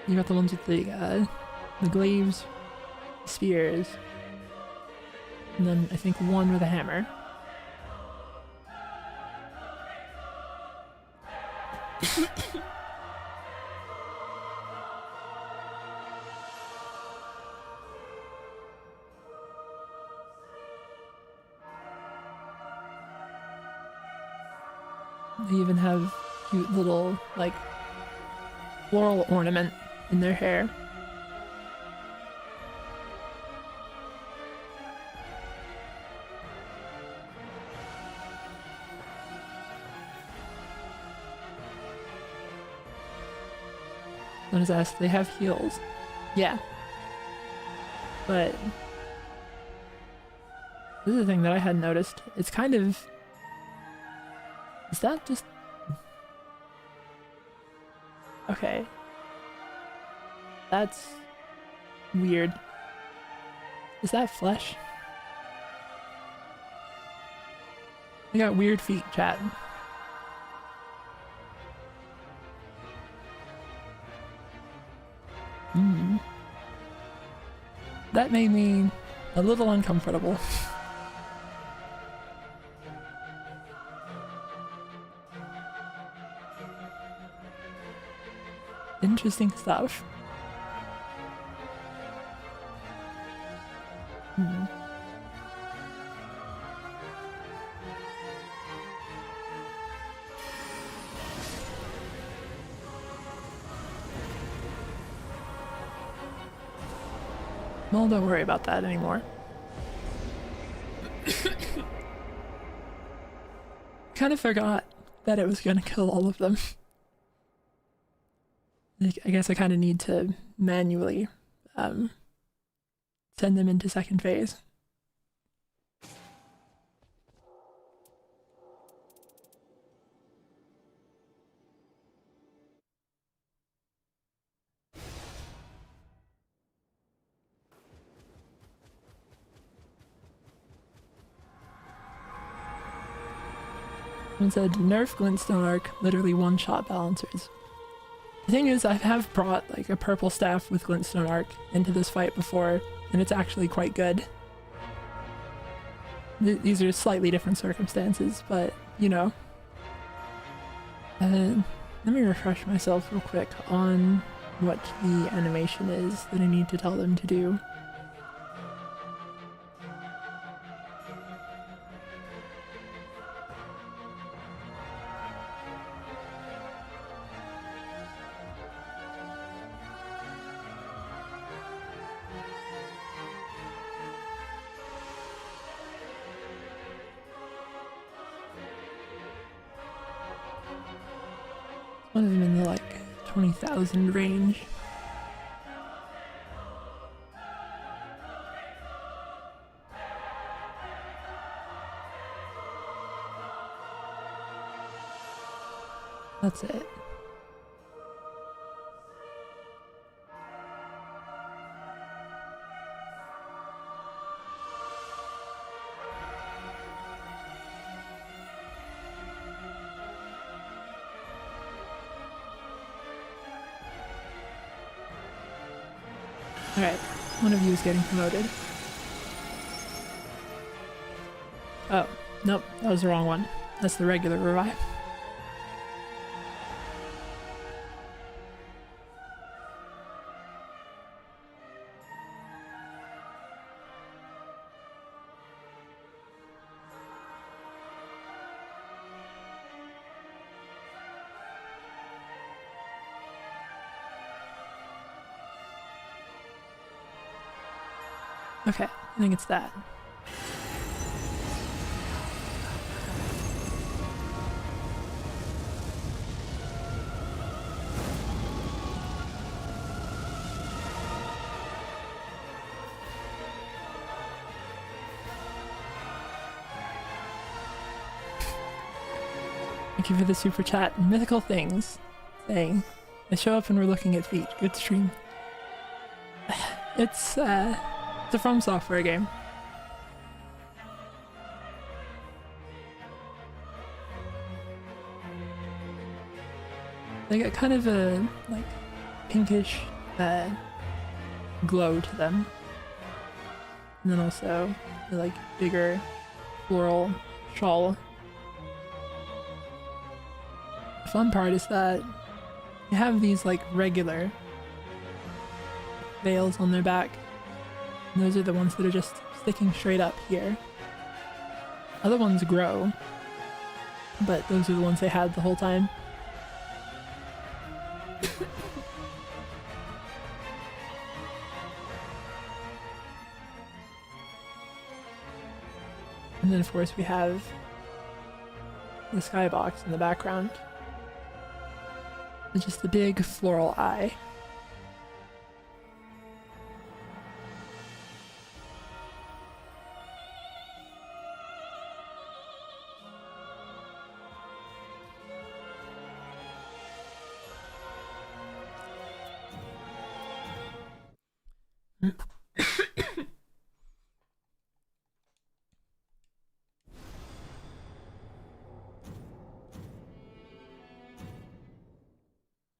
Speaker 1: You got the ones with the glaives, spears, and then I think one with a hammer. They even have cute little, like, floral ornament in their hair. What is asked? They have heels. Yeah. But this is the thing that I hadn't noticed. It's kind of... Is that just... Okay. That's weird. Is that flesh? They got weird feet, chat. That made me a little uncomfortable. Interesting stuff. Well, don't worry about that anymore. Kind of forgot that it was gonna kill all of them. I guess I kind of need to manually send them into second phase. Someone said, nerf Glintstone Arc, literally one-shot balancers. The thing is, I have brought like a purple staff with Glintstone Arc into this fight before, and it's actually quite good. These are slightly different circumstances, but, you know. Let me refresh myself real quick on what the animation is that I need to tell them to do. One of them in the like 20,000 range. That's it. Alright, one of you is getting promoted. Oh, nope, that was the wrong one. That's the regular revive. Okay, I think it's that. Thank you for the super chat. Mythical Things saying, I show up and we're looking at feet. Good stream. It's a From Software game. They got kind of a like pinkish glow to them. And then also the like bigger floral shawl. The fun part is that you have these like regular veils on their back. And those are the ones that are just sticking straight up here. Other ones grow, but those are the ones they had the whole time. And then of course we have the skybox in the background. It's just a big floral eye.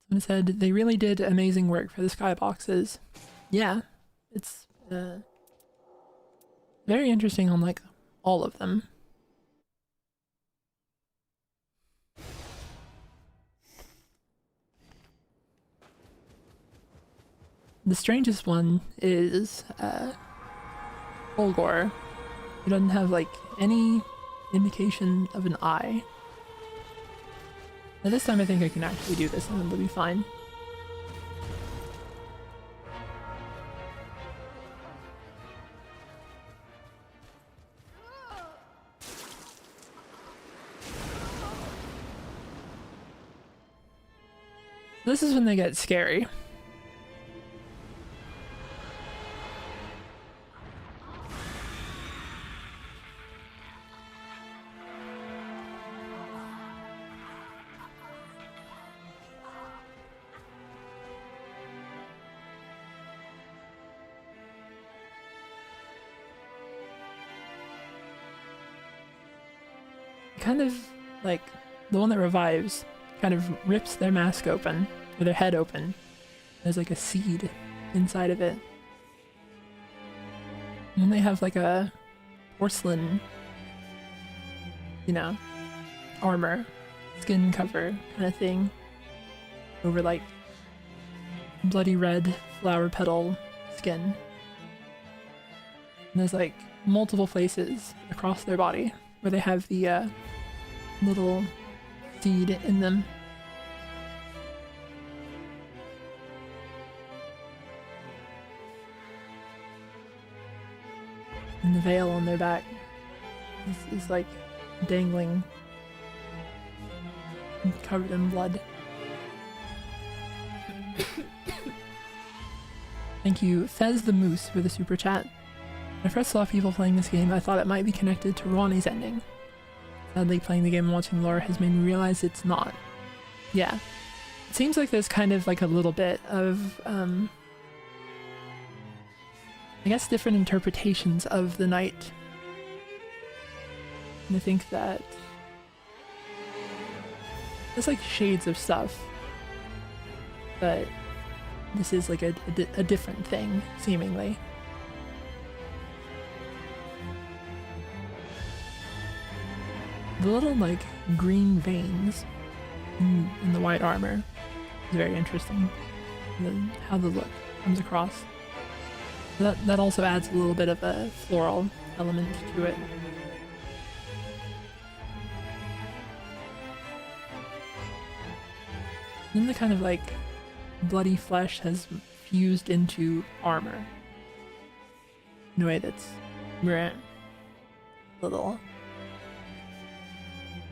Speaker 1: Someone said they really did amazing work for the skyboxes. Yeah, it's very interesting on like all of them. The strangest one is Olgor, who doesn't have like any indication of an eye. Now this time I think I can actually do this and it'll be fine. This is when they get scary. Kind of like the one that revives kind of rips their mask open, or their head open. There's like a seed inside of it. And then they have like a porcelain, you know, armor, skin cover kind of thing over like bloody red flower petal skin. And there's like multiple places across their body where they have the little seed in them. And the veil on their back is like dangling, covered in blood. Thank you, Fez the Moose, for the super chat. When I first saw people playing this game, I thought it might be connected to Ronnie's ending. Sadly, playing the game and watching lore has made me realize it's not. Yeah. It seems like there's kind of like a little bit of, I guess, different interpretations of the night. And I think that there's like shades of stuff, but this is like a different thing, seemingly. The little like green veins in the white armor is very interesting. How the look comes across. That also adds a little bit of a floral element to it. Then the kind of like bloody flesh has fused into armor. in a way that's a little,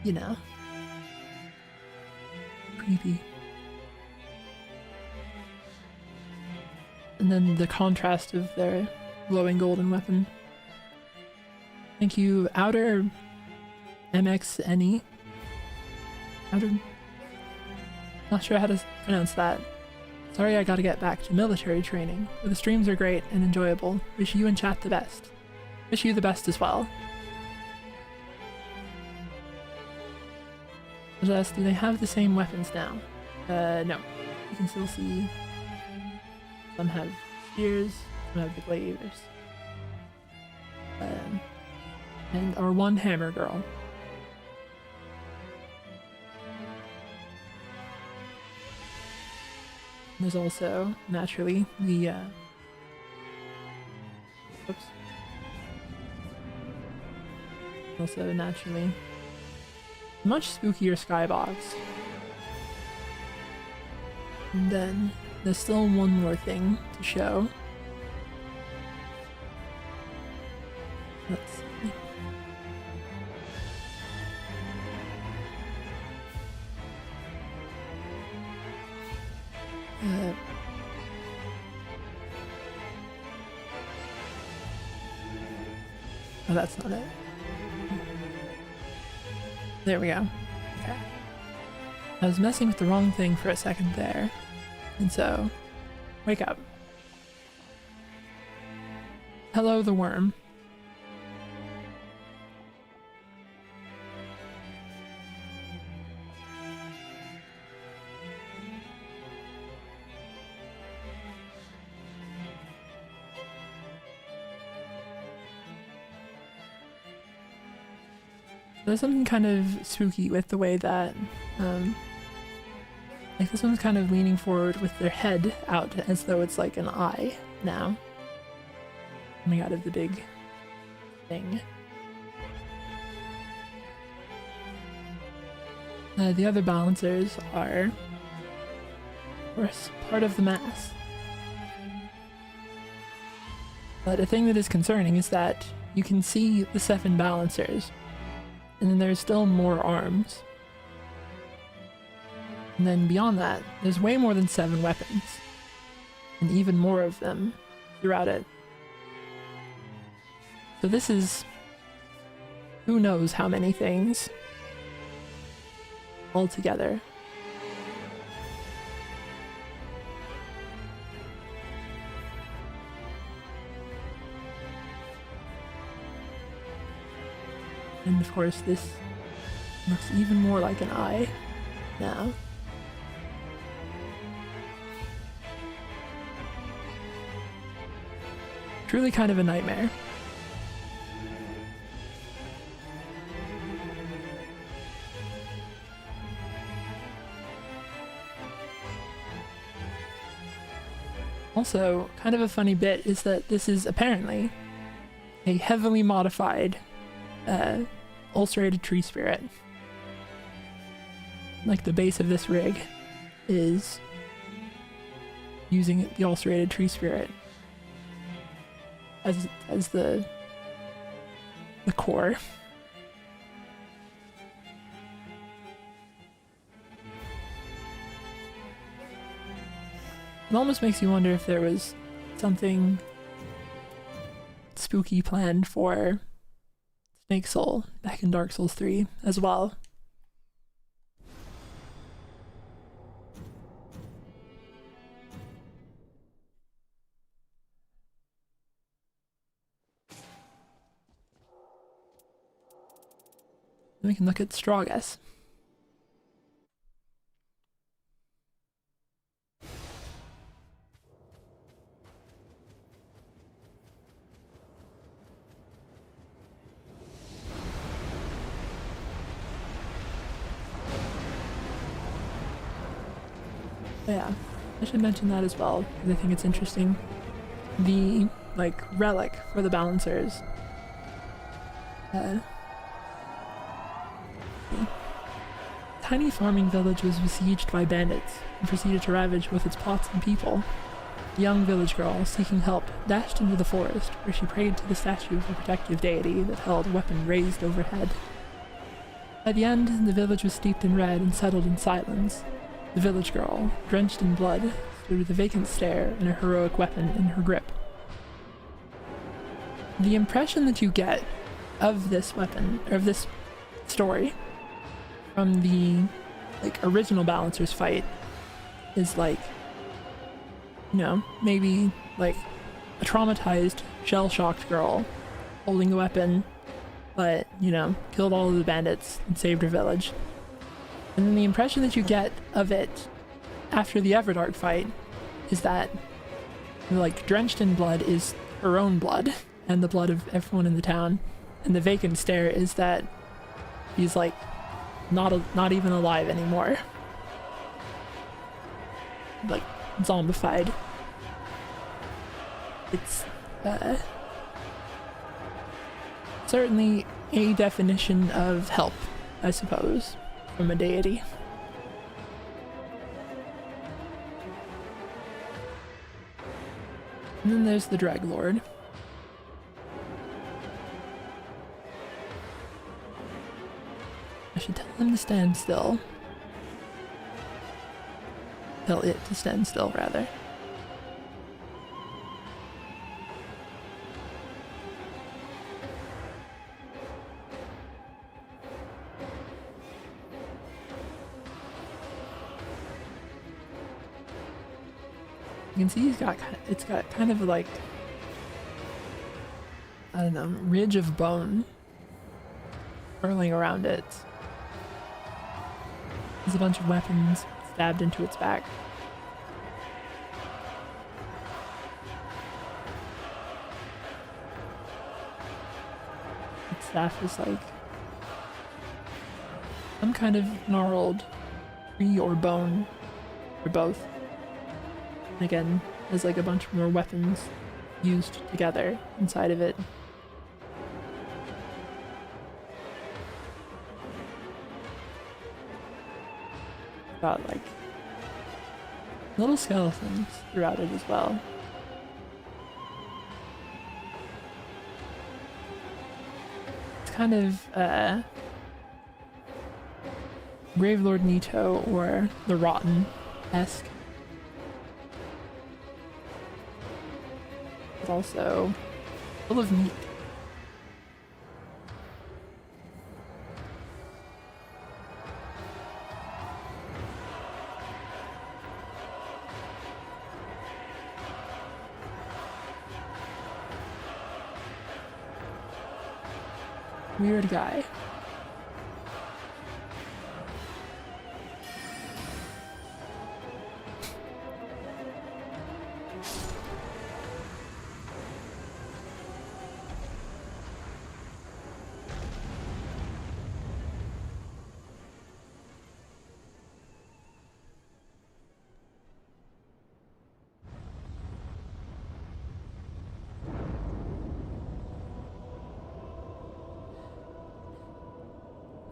Speaker 1: you know, creepy. And then the contrast of their glowing golden weapon. Thank you, Outer MXNE. Outer. Not sure how to pronounce that. Sorry, I gotta get back to military training, but the streams are great and enjoyable. Wish you and chat the best. Wish you the best as well. Just, do they have the same weapons now? No. You can still see some have spears, some have the glaives. And our one hammer girl. There's also, naturally, the, oops. Also, naturally, much spookier skybox. And then, there's still one more thing to show. Let's see. Oh, that's not it. There we go. Okay. I was messing with the wrong thing for a second there. And so, wake up. Hello, the worm. There's something kind of spooky with the way that, like this one's kind of leaning forward with their head out as though it's like an eye now. Coming out of the big thing. The other balancers are, of course, part of the mass. But a thing that is concerning is that you can see the 7 balancers. And then there's still more arms. And then beyond that, there's way more than 7 weapons. And even more of them throughout it. So this is who knows how many things all together. And of course this looks even more like an eye now. Truly kind of a nightmare. Also, kind of a funny bit is that this is apparently a heavily modified ulcerated tree spirit. Like the base of this rig is using the ulcerated tree spirit as the core. It almost makes you wonder if there was something spooky planned for Snake Soul back in Dark Souls 3 as well. Then we can look at Stragas. Yeah, I should mention that as well, because I think it's interesting. The, like, relic for the balancers. Tiny farming village was besieged by bandits and proceeded to ravage with its plots and people. The young village girl, seeking help, dashed into the forest, where she prayed to the statue of a protective deity that held a weapon raised overhead. By the end, the village was steeped in red and settled in silence. The village girl, drenched in blood, stood with a vacant stare and a heroic weapon in her grip. The impression that you get of this weapon, or of this story, from the original Balancers fight is maybe a traumatized, shell-shocked girl holding a weapon, but, killed all of the bandits and saved her village. And then the impression that you get of it after the Everdark fight is that, drenched in blood is her own blood and the blood of everyone in the town. And the vacant stare is that he's not even alive anymore. Zombified. It's certainly a definition of help, I suppose, from a deity. And then there's the Draglord. I should tell him to stand still. Tell it to stand still, rather. You can see it's got kind of I don't know, ridge of bone curling around it. There's a bunch of weapons stabbed into its back. Its staff is some kind of gnarled tree or bone, or both. And again, there's a bunch more weapons used together inside of it. Got little skeletons throughout it as well. It's kind of Gravelord Nito or the Rotten-esque. It's also full of meat. Weird guy.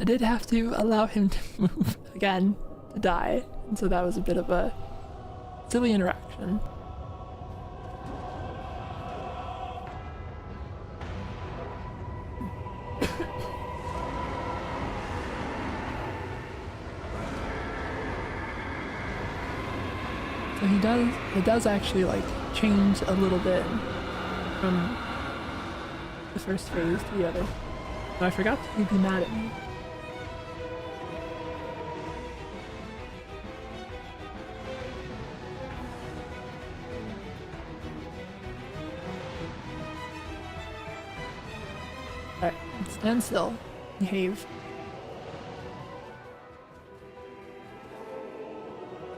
Speaker 1: I did have to allow him to move again to die, and so that was a bit of a silly interaction. So it does actually change a little bit from the first phase to the other. Oh, I forgot to be mad at me. Alright, stand still. Behave.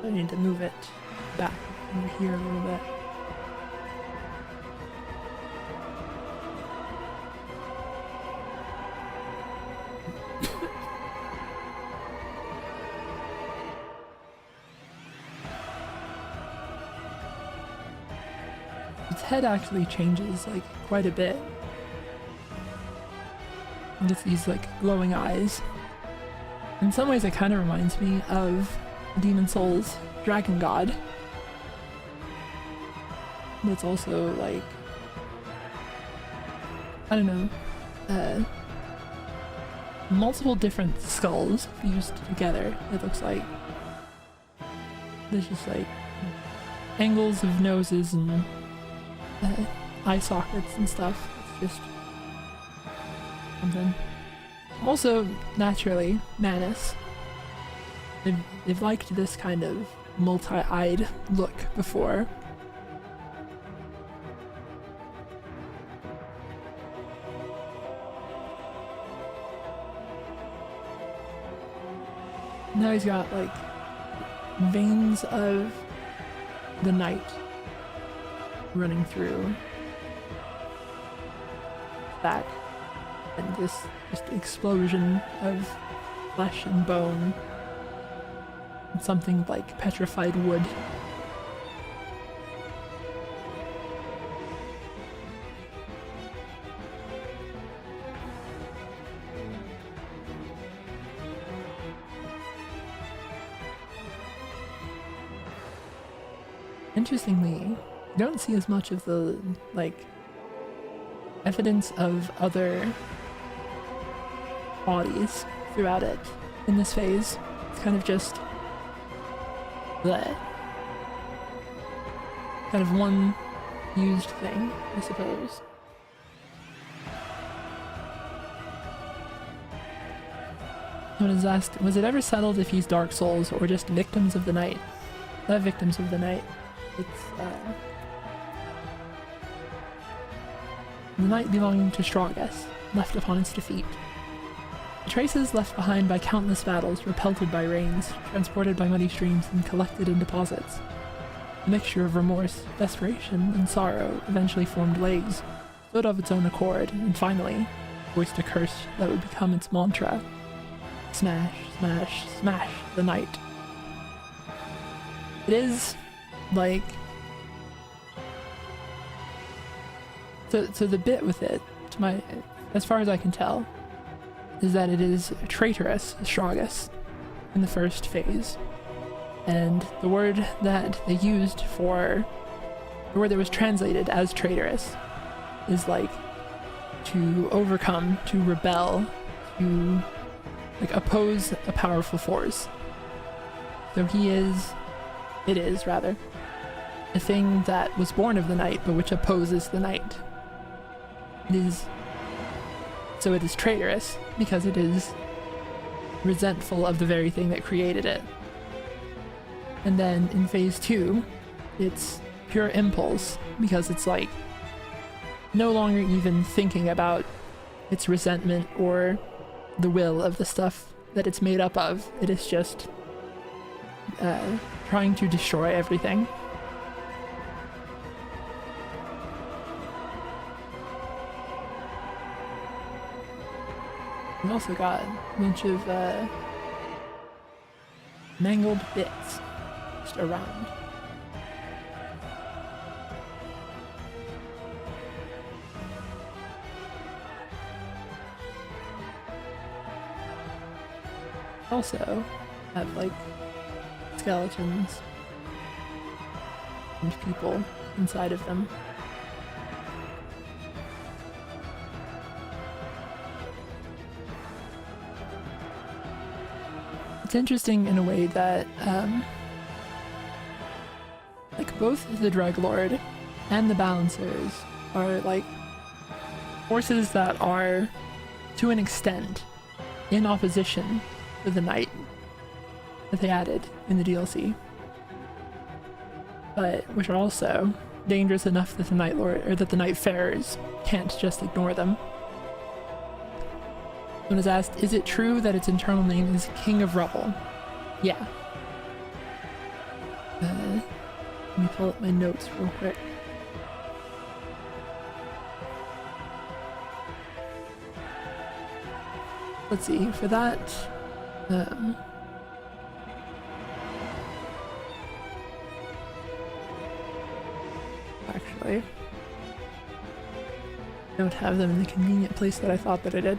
Speaker 1: I need to move it back over here a little bit. Its head actually changes quite a bit. It gets these glowing eyes. In some ways it kind of reminds me of Demon Souls Dragon God. that's also like, I don't know, multiple different skulls fused together, it looks like. There's just like angles of noses and eye sockets and stuff. It's just something. Also, naturally, Manus. They've liked this kind of multi-eyed look before. Now he's got like veins of the night running through back, and this just explosion of flesh and bone, and something like petrified wood. Interestingly, you don't see as much of the, like, evidence of other bodies throughout it in this phase. It's kind of just the kind of one used thing, I suppose. Someone has asked, was it ever settled if he's Dark Souls or just victims of the night? Victims of the night. It's the night belonging to Strongest, left upon its defeat. The traces left behind by countless battles were pelted by rains, transported by muddy streams, and collected in deposits. A mixture of remorse, desperation, and sorrow eventually formed legs, stood of its own accord, and finally voiced a curse that would become its mantra. Smash, smash, smash the night. It is like, so the bit with it, as far as I can tell, is that it is traitorous, Strongest, in the first phase. And the word that they used for, the word that was translated as traitorous, is like to overcome, to rebel, to like oppose a powerful force. So it is rather, a thing that was born of the night, but which opposes the night. It is traitorous because it is resentful of the very thing that created it. And then in phase 2, it's pure impulse because it's like no longer even thinking about its resentment or the will of the stuff that it's made up of. It is just trying to destroy everything. We've also got a bunch of mangled bits just around. Also have like skeletons and people inside of them. It's interesting in a way that like both the Dreglord and the Balancers are like forces that are to an extent in opposition to the Knight that they added in the DLC, but which are also dangerous enough that the Night Lord or that the Nightfarers can't just ignore them. Someone has asked, is it true that its internal name is King of Rubble? Yeah. Let me pull up my notes real quick. Let's see, for that, actually, I don't have them in the convenient place that I thought that I did.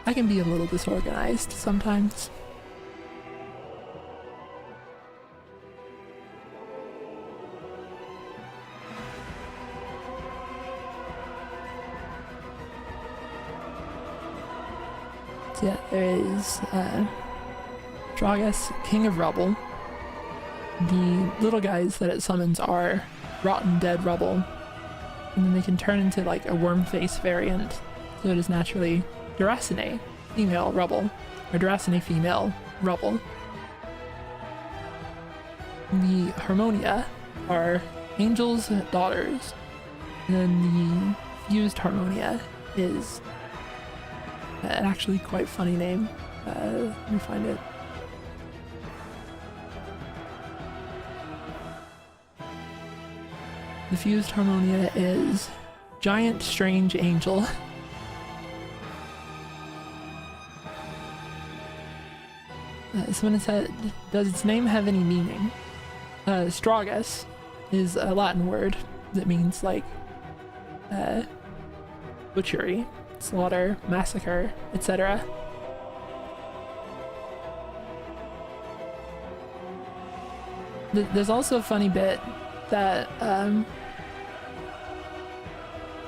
Speaker 1: I can be a little disorganized sometimes. So yeah, there is Dragas, King of Rubble. The little guys that it summons are rotten dead rubble, and then they can turn into like a worm face variant, so it is naturally Duracine female rubble, or Duracine female rubble. The Harmonia are Angel's Daughters, and then the fused Harmonia is an actually quite funny name. Let me find it. The fused Harmonia is Giant Strange Angel. Someone said, does its name have any meaning? Stragus is a Latin word that means like butchery, slaughter, massacre, etc. There's also a funny bit that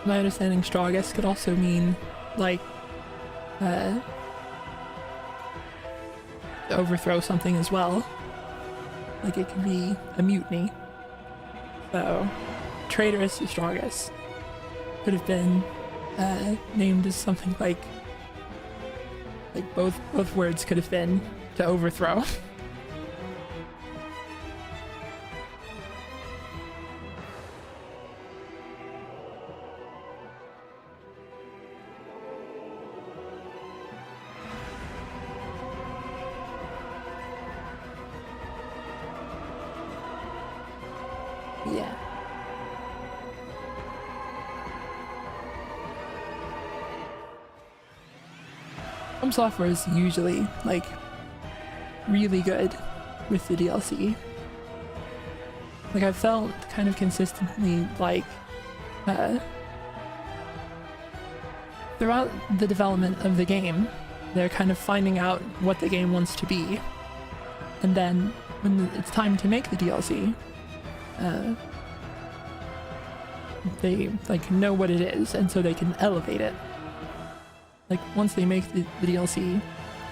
Speaker 1: my understanding Stragus could also mean like overthrow something as well. Like it could be a mutiny. So traitorous Stragus could have been named as something like both words could have been to overthrow. Yeah. Some software is usually like really good with the DLC. Like I've felt kind of consistently like throughout the development of the game, they're kind of finding out what the game wants to be, and then when it's time to make the DLC, they like know what it is, and so they can elevate it. Like once they make the DLC,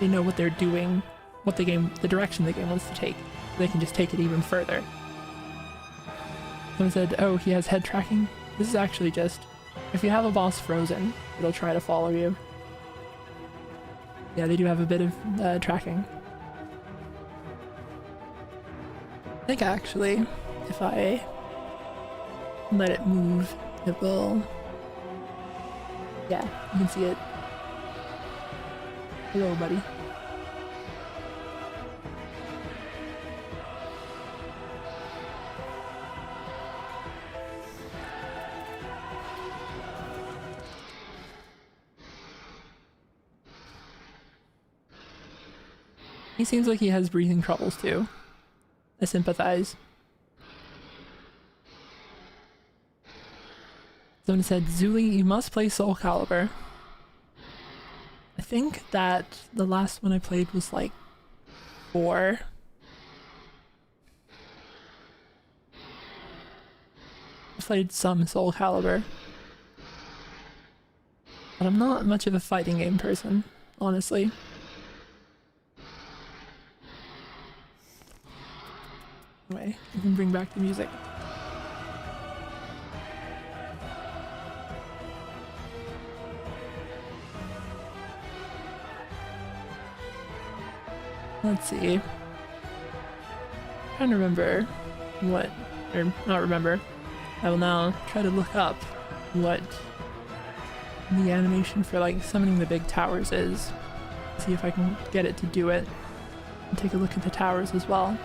Speaker 1: they know what they're doing, what the direction the game wants to take. They can just take it even further. Someone said, oh, he has head tracking. This is actually just, if you have a boss frozen, it'll try to follow you. Yeah, they do have a bit of tracking. I think actually, if I let it move, it will... Yeah, you can see it. Hello, buddy. He seems like he has breathing troubles too. I sympathize. Someone said, Zuli, you must play Soul Calibur. I think that the last one I played was like 4. I played some Soul Calibur. But I'm not much of a fighting game person, honestly. Anyway, you can bring back the music. Let's see. I'm trying to remember what, or not remember. I will now try to look up what the animation for like summoning the big towers is. See if I can get it to do it. And take a look at the towers as well.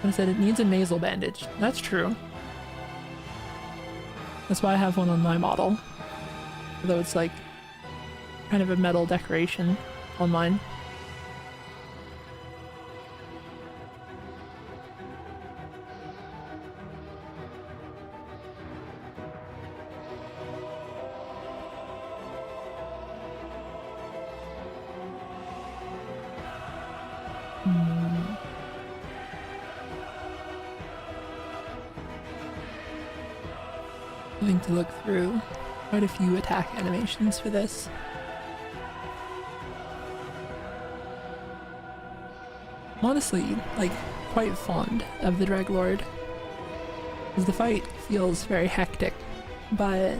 Speaker 1: I said it needs a nasal bandage. That's true. That's why I have one on my model. Although it's like kind of a metal decoration on mine. Something to look through. quite a few attack animations for this. I'm honestly, like, quite fond of the Dreadlord, because the fight feels very hectic, but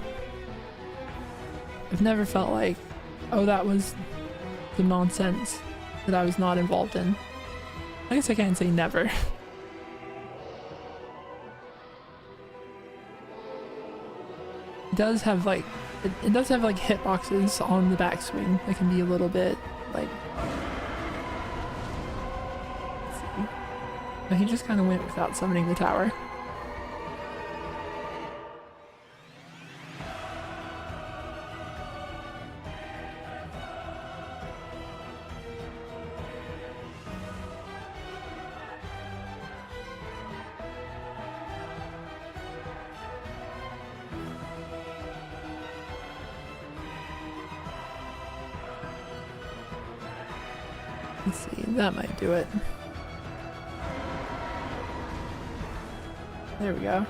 Speaker 1: I've never felt like, oh, that was some nonsense that I was not involved in. I guess I can't say never. It does have like hitboxes on the backswing that can be a little bit like. Let's see. But he just kind of went without summoning the tower. Let's see, that might do it. There we go.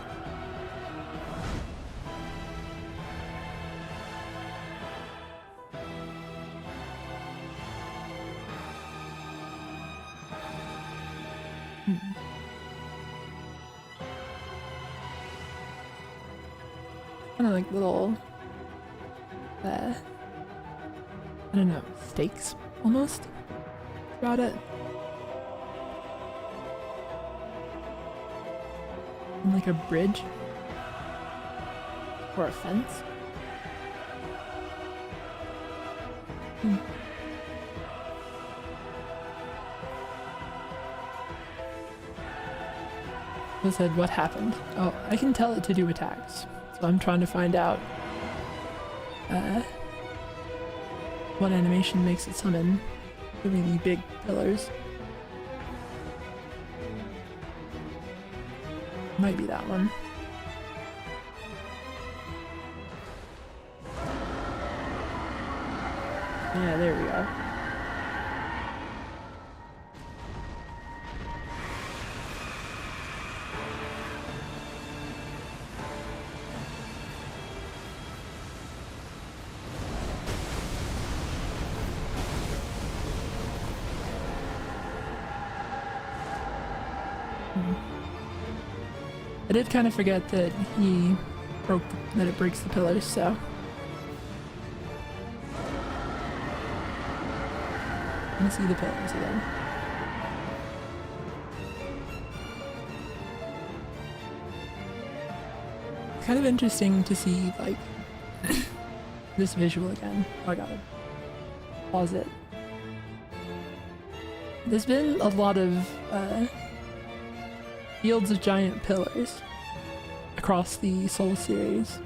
Speaker 1: Kind of like little, I don't know, stakes almost about it. And like a bridge or a fence. I said, what happened? Oh, I can tell it to do attacks. So I'm trying to find out what animation makes it summon the really big pillars. Might be that one. Yeah, there we go. I did kind of forget that that it breaks the pillars, so. Let me see the pillars again. Kind of interesting to see, like, this visual again. Oh, I gotta pause it. There's been a lot of, fields of giant pillars across the Soul series.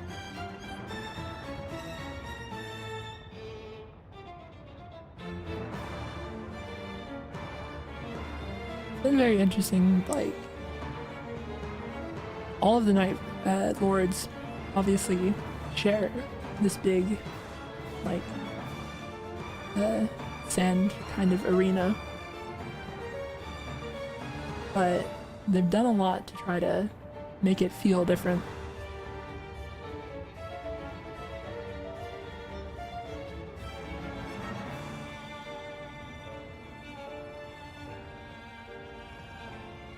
Speaker 1: It's been very interesting, like, all of the Night Lords obviously share this big, like, sand kind of arena, but they've done a lot to try to make it feel different.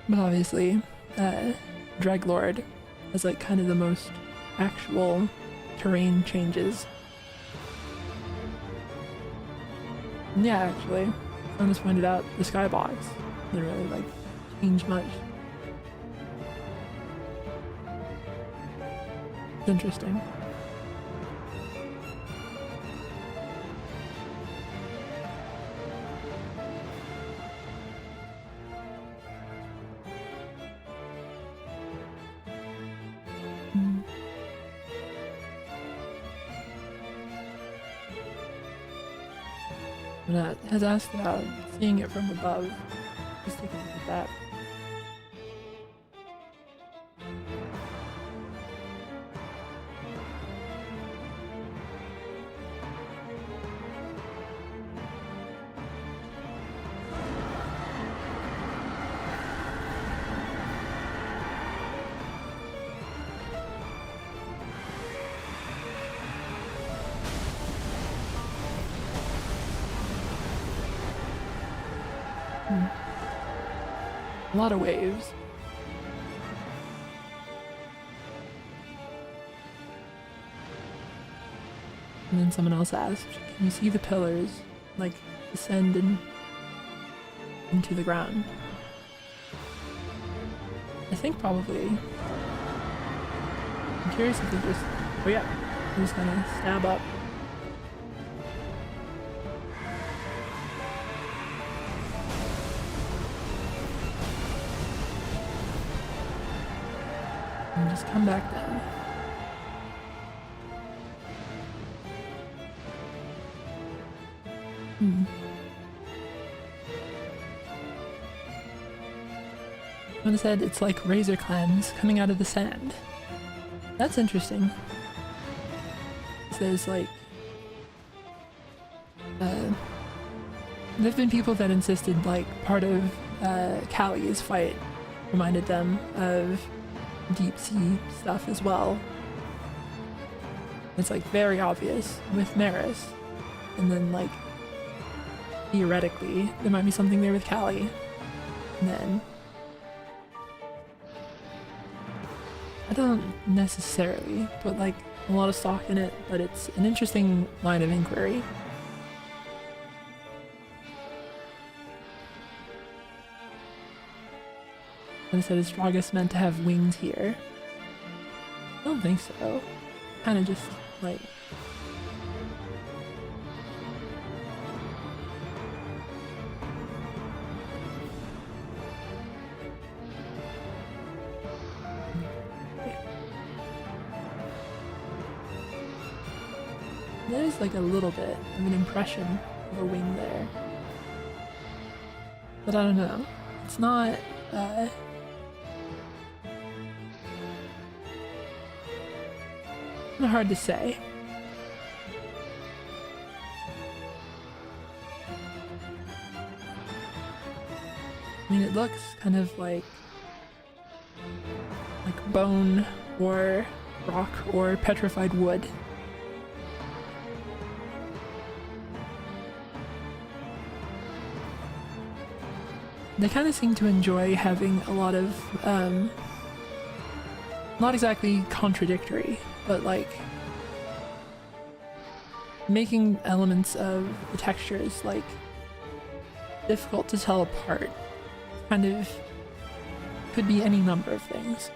Speaker 1: But obviously, Dreadlord has like kind of the most actual terrain changes. And yeah, actually, I just pointed out the skybox didn't really like change much. It's interesting. That has asked about seeing it from above. Just taking a look at that. A lot of waves. And then someone else asked, can you see the pillars, like, descend into the ground? I think probably. I'm curious if they just, oh yeah, they're just gonna stab up. And just come back down. Someone said it's like razor clams coming out of the sand. That's interesting. So there's like... there've been people that insisted like part of Callie's fight reminded them of deep sea stuff as well. It's like very obvious with Maris. And then like theoretically there might be something there with Callie. And then I don't necessarily put like a lot of stock in it, but it's an interesting line of inquiry. And it said, is Dragus meant to have wings here? I don't think so. Kind of just like... There's like a little bit of an impression of a wing there. But I don't know. It's not, not hard to say. I mean, it looks kind of like bone or rock or petrified wood. They kind of seem to enjoy having a lot of, not exactly contradictory, but like making elements of the textures like difficult to tell apart. Kind of could be any number of things.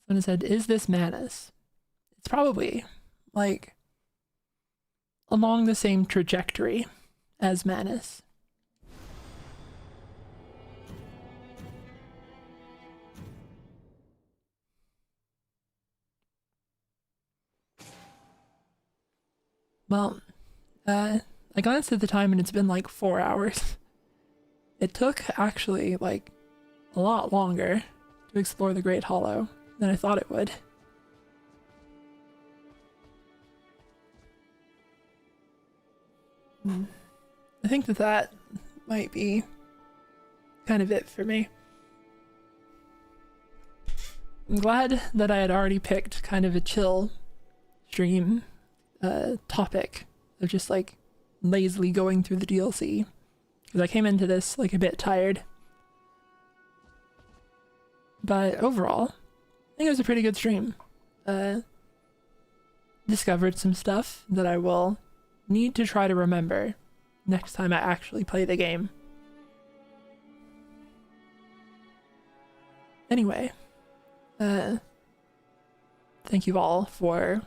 Speaker 1: Someone said, is this Manus? It's probably like along the same trajectory as Manus. Well, I glanced at the time and it's been like 4 hours. It took actually like a lot longer to explore the Great Hollow than I thought it would. I think that might be kind of it for me. I'm glad that I had already picked kind of a chill stream topic of just like lazily going through the DLC, because I came into this like a bit tired. But overall, I think it was a pretty good stream. Discovered some stuff that I will need to try to remember next time I actually play the game. Anyway, thank you all for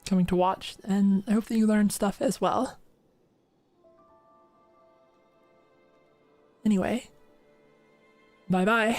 Speaker 1: coming to watch, and I hope that you learned stuff as well. Anyway, bye bye.